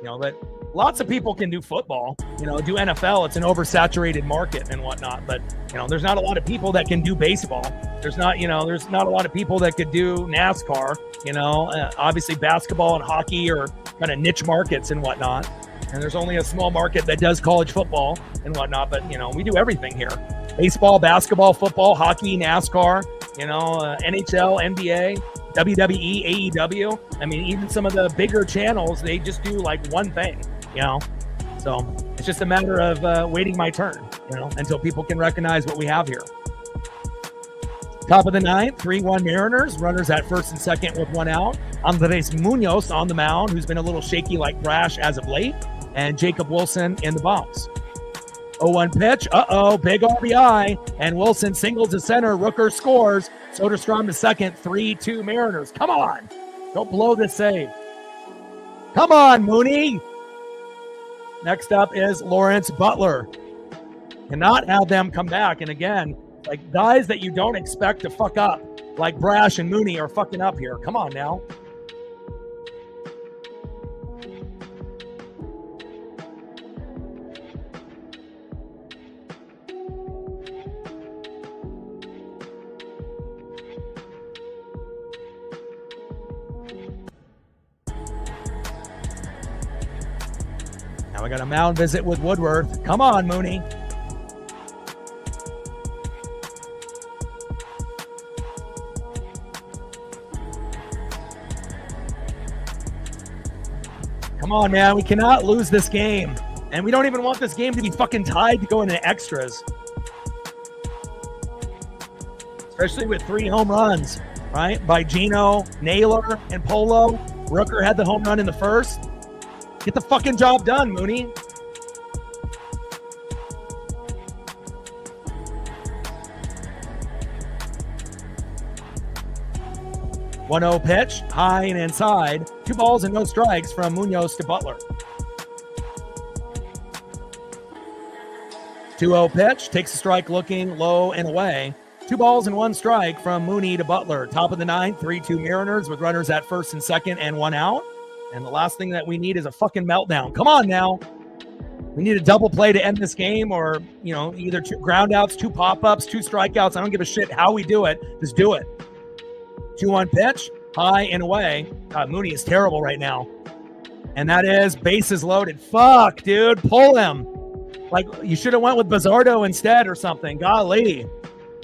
But lots of people can do football. do NFL. It's an oversaturated market and whatnot. But, there's not a lot of people that can do baseball. There's not a lot of people that could do NASCAR. Obviously basketball and hockey are kind of niche markets and whatnot. And there's only a small market that does college football and whatnot. But, we do everything here. Baseball, basketball, football, hockey, NASCAR, NHL, NBA, WWE, AEW. I mean, even some of the bigger channels, they just do like one thing, So it's just a matter of waiting my turn, until people can recognize what we have here. Top of the ninth, 3-1 Mariners. Runners at first and second with one out. Andres Munoz on the mound, who's been a little shaky like Brash as of late. And Jacob Wilson in the box. 0-1 pitch. Big RBI. And Wilson singles to center. Rooker scores. Soderstrom to second. 3-2 Mariners. Come on. Don't blow this save. Come on, Mooney. Next up is Lawrence Butler. Cannot have them come back. And again, like guys that you don't expect to fuck up, like Brash and Mooney are fucking up here. Come on now. Now we got a mound visit with Woodworth. Come on, Mooney. Come on, man. We cannot lose this game. And we don't even want this game to be fucking tied to go into extras. Especially with 3 home runs, right? By Gino, Naylor, and Polo. Rooker had the home run in the first. Get the fucking job done, Mooney. One-0 pitch, high and inside. 2 balls and no strikes from Munoz to Butler. 2-0 pitch, takes a strike looking low and away. 2 balls and 1 strike from Mooney to Butler. Top of the ninth, 3-2 Mariners with runners at first and second and 1 out. And the last thing that we need is a fucking meltdown. Come on now. We need a double play to end this game or, either 2 ground outs, 2 pop-ups, 2 strikeouts. I don't give a shit how we do it. Just do it. 2-1 pitch, high and away. God, Mooney is terrible right now. And that is bases loaded. Fuck, dude. Pull him. Like, you should have went with Bizzardo instead or something. Golly.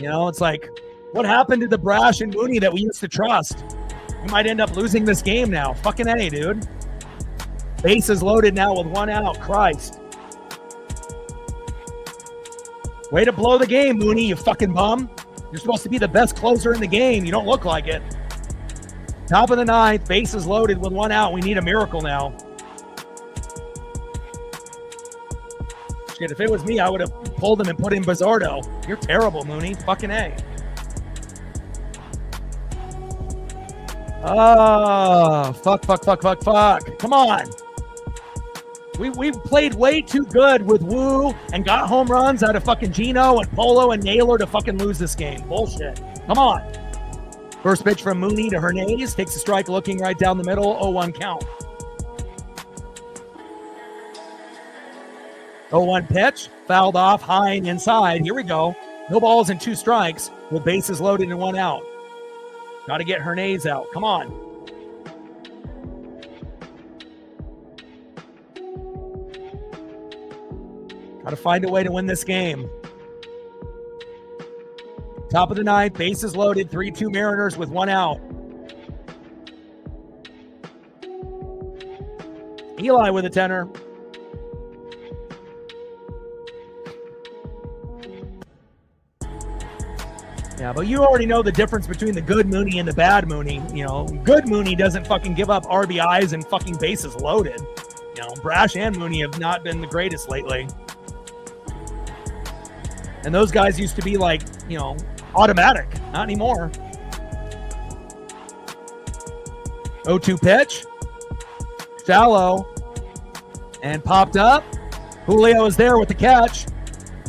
It's like, what happened to the Brash and Mooney that we used to trust? We might end up losing this game now. Fucking A, dude. Bases loaded now with 1 out. Christ. Way to blow the game, Mooney, you fucking bum. You're supposed to be the best closer in the game. You don't look like it. Top of the ninth, bases loaded with 1 out. We need a miracle now. Shit, if it was me, I would have pulled him and put in Bizzardo. You're terrible, Mooney. Fucking A. Oh, fuck. Come on. We've played way too good with Woo and got home runs out of fucking Gino and Polo and Naylor to fucking lose this game. Bullshit. Come on. First pitch from Mooney to Hernandez. Takes a strike looking right down the middle. 0-1 count. 0-1 pitch. Fouled off high and inside. Here we go. No balls and 2 strikes with bases loaded and 1 out. Got to get Hernandez out. Come on. Got to find a way to win this game. Top of the ninth, bases loaded, 3-2 Mariners with 1 out. Eli with a tenor. Yeah, but you already know the difference between the good Mooney and the bad Mooney. Good Mooney doesn't fucking give up RBIs and fucking bases loaded. Brash and Mooney have not been the greatest lately. And those guys used to be like, automatic. Not anymore. 0-2 pitch. Shallow. And popped up. Julio is there with the catch.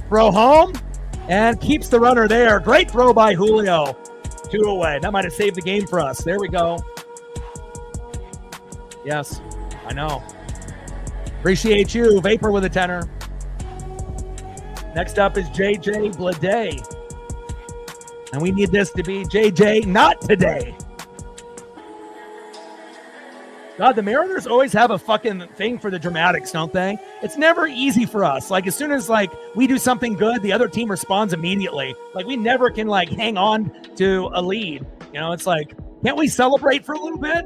Throw home. And keeps the runner there. Great throw by Julio. 2 away. That might have saved the game for us. There we go. Yes, I know. Appreciate you. Vapor with a tenor. Next up is JJ Blade. And we need this to be JJ not today. God, the Mariners always have a fucking thing for the dramatics, don't they? It's never easy for us. Like, as soon as, like, we do something good, the other team responds immediately. Like, we never can, like, hang on to a lead. You know, it's like, can't we celebrate for a little bit?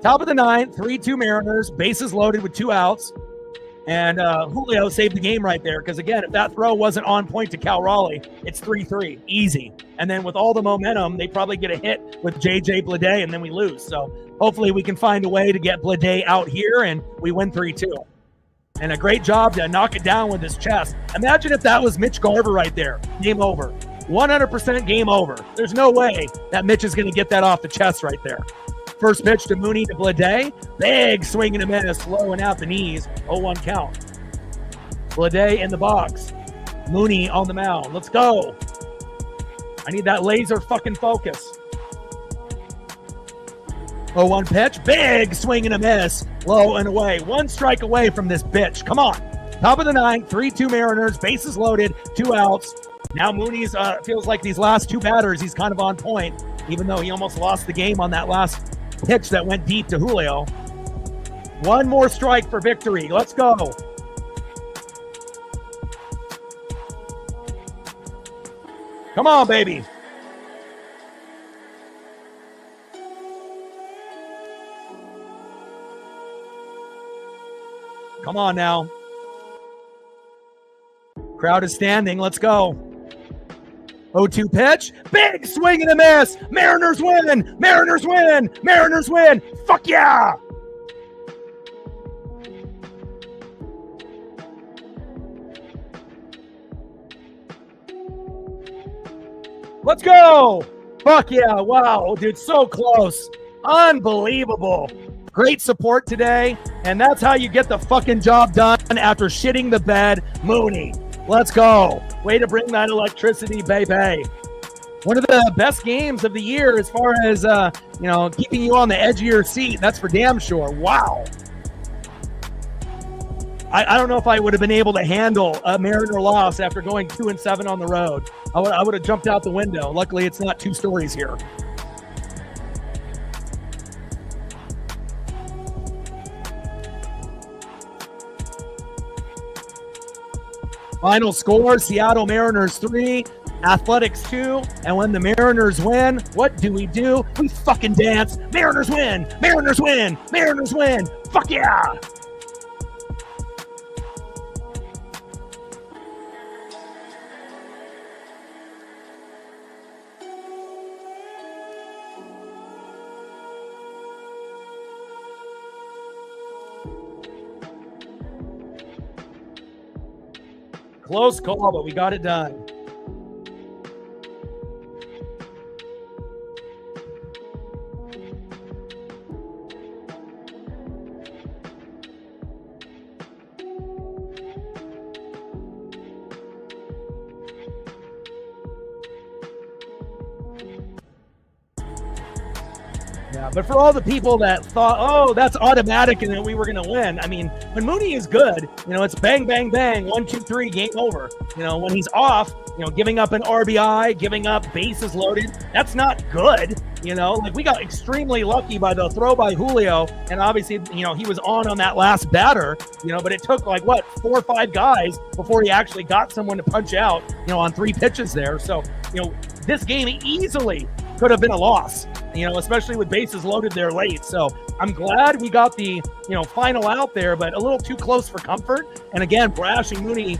Top of the ninth, 3-2 Mariners, bases loaded with 2 outs. And Julio saved the game right there because, again, if that throw wasn't on point to Cal Raleigh, it's 3-3, easy. And then with all the momentum, they probably get a hit with JJ Blade, and then we lose. So hopefully we can find a way to get Blade out here, and we win 3-2. And a great job to knock it down with his chest. Imagine if that was Mitch Garver right there. Game over. 100% game over. There's no way that Mitch is going to get that off the chest right there. First pitch to Mooney to Blade. Big swing and a miss, low and out the knees. 0-1 count. Blade in the box. Mooney on the mound. Let's go. I need that laser fucking focus. 0-1 pitch. Big swing and a miss. Low and away. 1 strike away from this bitch. Come on. Top of the ninth. 3-2 Mariners. Bases loaded. 2 outs. Now Mooney's feels like these last 2 batters, he's kind of on point, even though he almost lost the game on that last pitch that went deep to Julio. 1 more strike for victory. Let's go. Come on, baby. Come on now. Crowd is standing. Let's go. 0-2 pitch. Big swing and a miss. Mariners win. Mariners win. Mariners win. Fuck yeah. Let's go. Fuck yeah. Wow, dude, so close. Unbelievable. Great support today. And that's how you get the fucking job done after shitting the bed. Mooney. Let's go. Way to bring that electricity, baby. One of the best games of the year as far as, keeping you on the edge of your seat. That's for damn sure. Wow. I don't know if I would have been able to handle a Mariner loss after going 2-7 on the road. I would have jumped out the window. Luckily, it's not 2 stories here. Final score, Seattle Mariners 3, Athletics 2. And when the Mariners win, what do? We fucking dance. Mariners win! Mariners win! Mariners win! Fuck yeah! Close call, but we got it done. Yeah, but for all the people that thought, oh, that's automatic and that we were going to win. I mean, when Mooney is good, it's bang, bang, bang, 1, 2, 3, game over. When he's off, giving up an RBI, giving up bases loaded, that's not good. Like we got extremely lucky by the throw by Julio. And obviously, he was on that last batter, but it took 4 or 5 guys before he actually got someone to punch out, on 3 pitches there. So, this game easily could have been a loss, especially with bases loaded there late. So I'm glad we got the, final out there, but a little too close for comfort. And again, Brash and Mooney,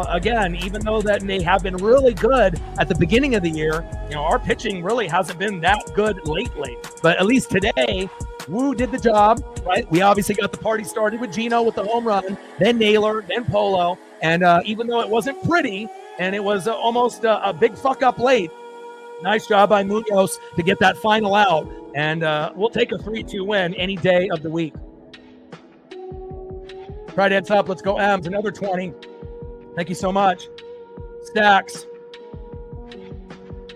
again, even though that they have been really good at the beginning of the year, our pitching really hasn't been that good lately. But at least today, Wu did the job, right? We obviously got the party started with Gino with the home run, then Naylor, then Polo. And even though it wasn't pretty and it was almost a big fuck up late, nice job by Munoz to get that final out. And we'll take a 3-2 win any day of the week. Pride heads up. Let's go, M's. Another 20. Thank you so much. Stacks.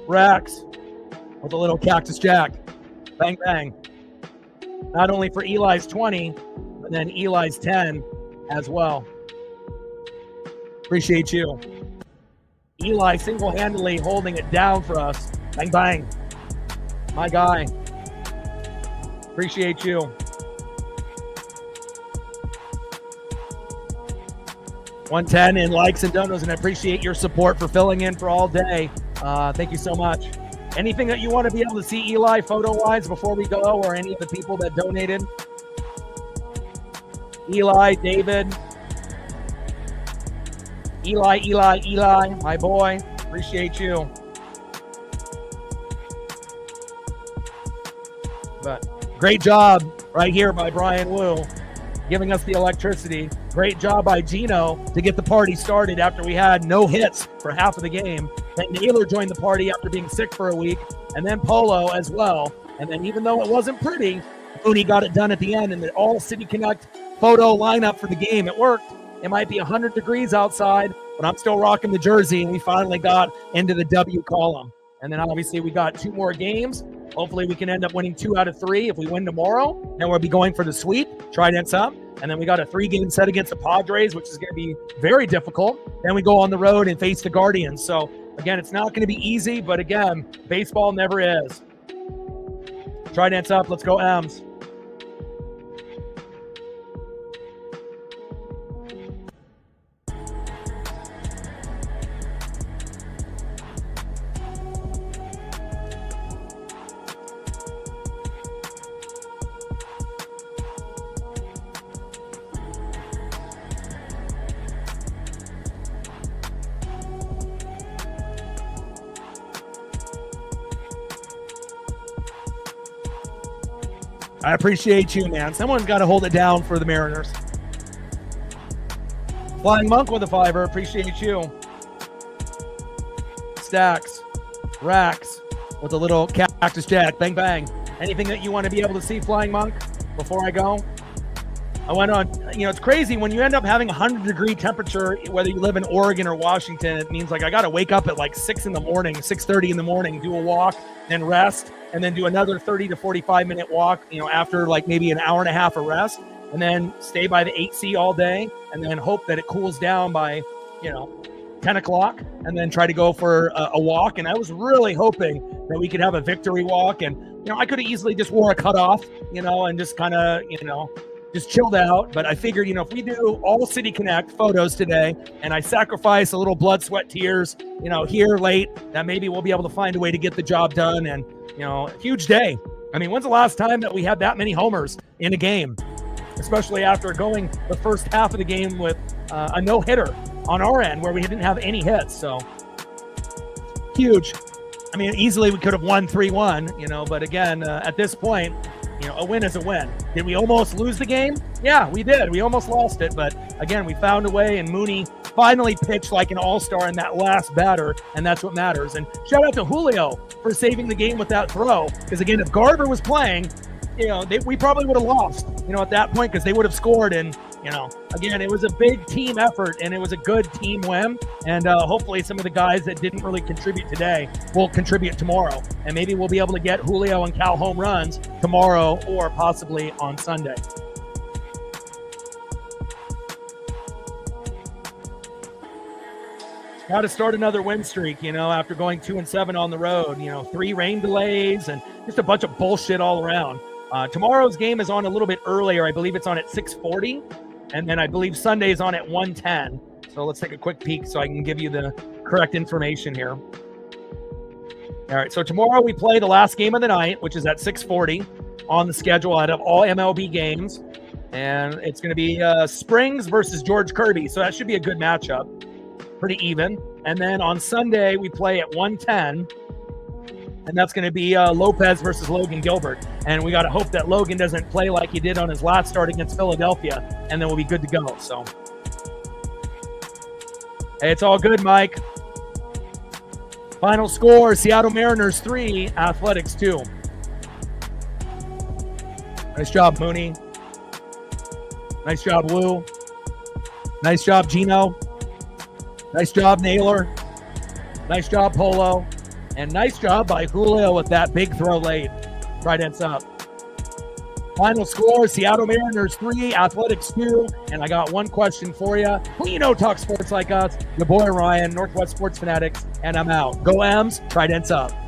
Racks. With a little Cactus Jack. Bang, bang. Not only for Eli's 20, but then Eli's 10 as well. Appreciate you. Eli single-handedly holding it down for us. Bang, bang. My guy. Appreciate you. $110 in likes and donos, and I appreciate your support for filling in for all day. Thank you so much. Anything that you want to be able to see Eli photo-wise before we go, or any of the people that donated? Eli, David. Eli, my boy. Appreciate you. But great job right here by Brian Wu, giving us the electricity. Great job by Gino to get the party started after we had no hits for half of the game. Then Naylor joined the party after being sick for a week, and then Polo as well. And then even though it wasn't pretty, Mooney got it done at the end, and the all City Connect photo lineup for the game. It worked. It might be 100 degrees outside, but I'm still rocking the jersey, and we finally got into the W column. And then obviously we got 2 more games. Hopefully we can end up winning 2 out of 3. If we win tomorrow, then we'll be going for the sweep, Tridents up. And then we got a 3-game set against the Padres, which is going to be very difficult. Then we go on the road and face the Guardians. So again, it's not going to be easy, but again, baseball never is. Tridents up. Let's go M's. I appreciate you, man. Someone's got to hold it down for the Mariners. Flying Monk with a 5. Appreciate you. Stacks. Racks with a little Cactus Jack. Bang, bang. Anything that you want to be able to see, Flying Monk, before I go? I went on, it's crazy when you end up having 100-degree temperature, whether you live in Oregon or Washington. It means like I got to wake up at like 6 in the morning, 6:30 in the morning, do a walk, then rest, and then do another 30 to 45-minute walk, after like maybe an hour and a half of rest, and then stay by the 8C all day, and then hope that it cools down by, 10 o'clock, and then try to go for a walk. And I was really hoping that we could have a victory walk. And, I could have easily just wore a cutoff, and just kind of, just chilled out. But I figured, if we do all City Connect photos today, and I sacrifice a little blood, sweat, tears, here late, that maybe we'll be able to find a way to get the job done. And, huge day. I mean, when's the last time that we had that many homers in a game, especially after going the first half of the game with a no-hitter on our end where we didn't have any hits? So huge. I mean, easily we could have won 3-1, but again, at this point, a win is a win. Did we almost lose the game? Yeah, we did. We almost lost it. But again, we found a way, and Mooney finally pitched like an all-star in that last batter, and that's what matters. And shout out to Julio for saving the game with that throw. Because again, if Garver was playing, we probably would have lost, at that point, because they would have scored. And, again, it was a big team effort, and it was a good team win. And hopefully some of the guys that didn't really contribute today will contribute tomorrow. And maybe we'll be able to get Julio and Cal home runs tomorrow or possibly on Sunday. Got to start another win streak, after going 2-7 on the road, 3 rain delays and just a bunch of bullshit all around. Tomorrow's game is on a little bit earlier. I believe it's on at 6:40, and then I believe Sunday is on at 1:10. So let's take a quick peek so I can give you the correct information here. All right, so tomorrow we play the last game of the night, which is at 6:40 on the schedule out of all MLB games, and it's going to be Springs versus George Kirby, so that should be a good matchup. Pretty even. And then on Sunday, we play at 1:10, and that's going to be Lopez versus Logan Gilbert. And we got to hope that Logan doesn't play like he did on his last start against Philadelphia, and then we'll be good to go. So, hey, it's all good, Mike. Final score, Seattle Mariners 3, Athletics 2. Nice job, Mooney. Nice job, Wu. Nice job, Gino. Nice job, Naylor. Nice job, Polo. And nice job by Julio with that big throw late. Tridents up. Final score, Seattle Mariners 3, Athletics 2. And I got one question for you. Who you know talk sports like us? Your boy Ryan, Northwest Sports Fanatics, and I'm out. Go M's, Tridents up.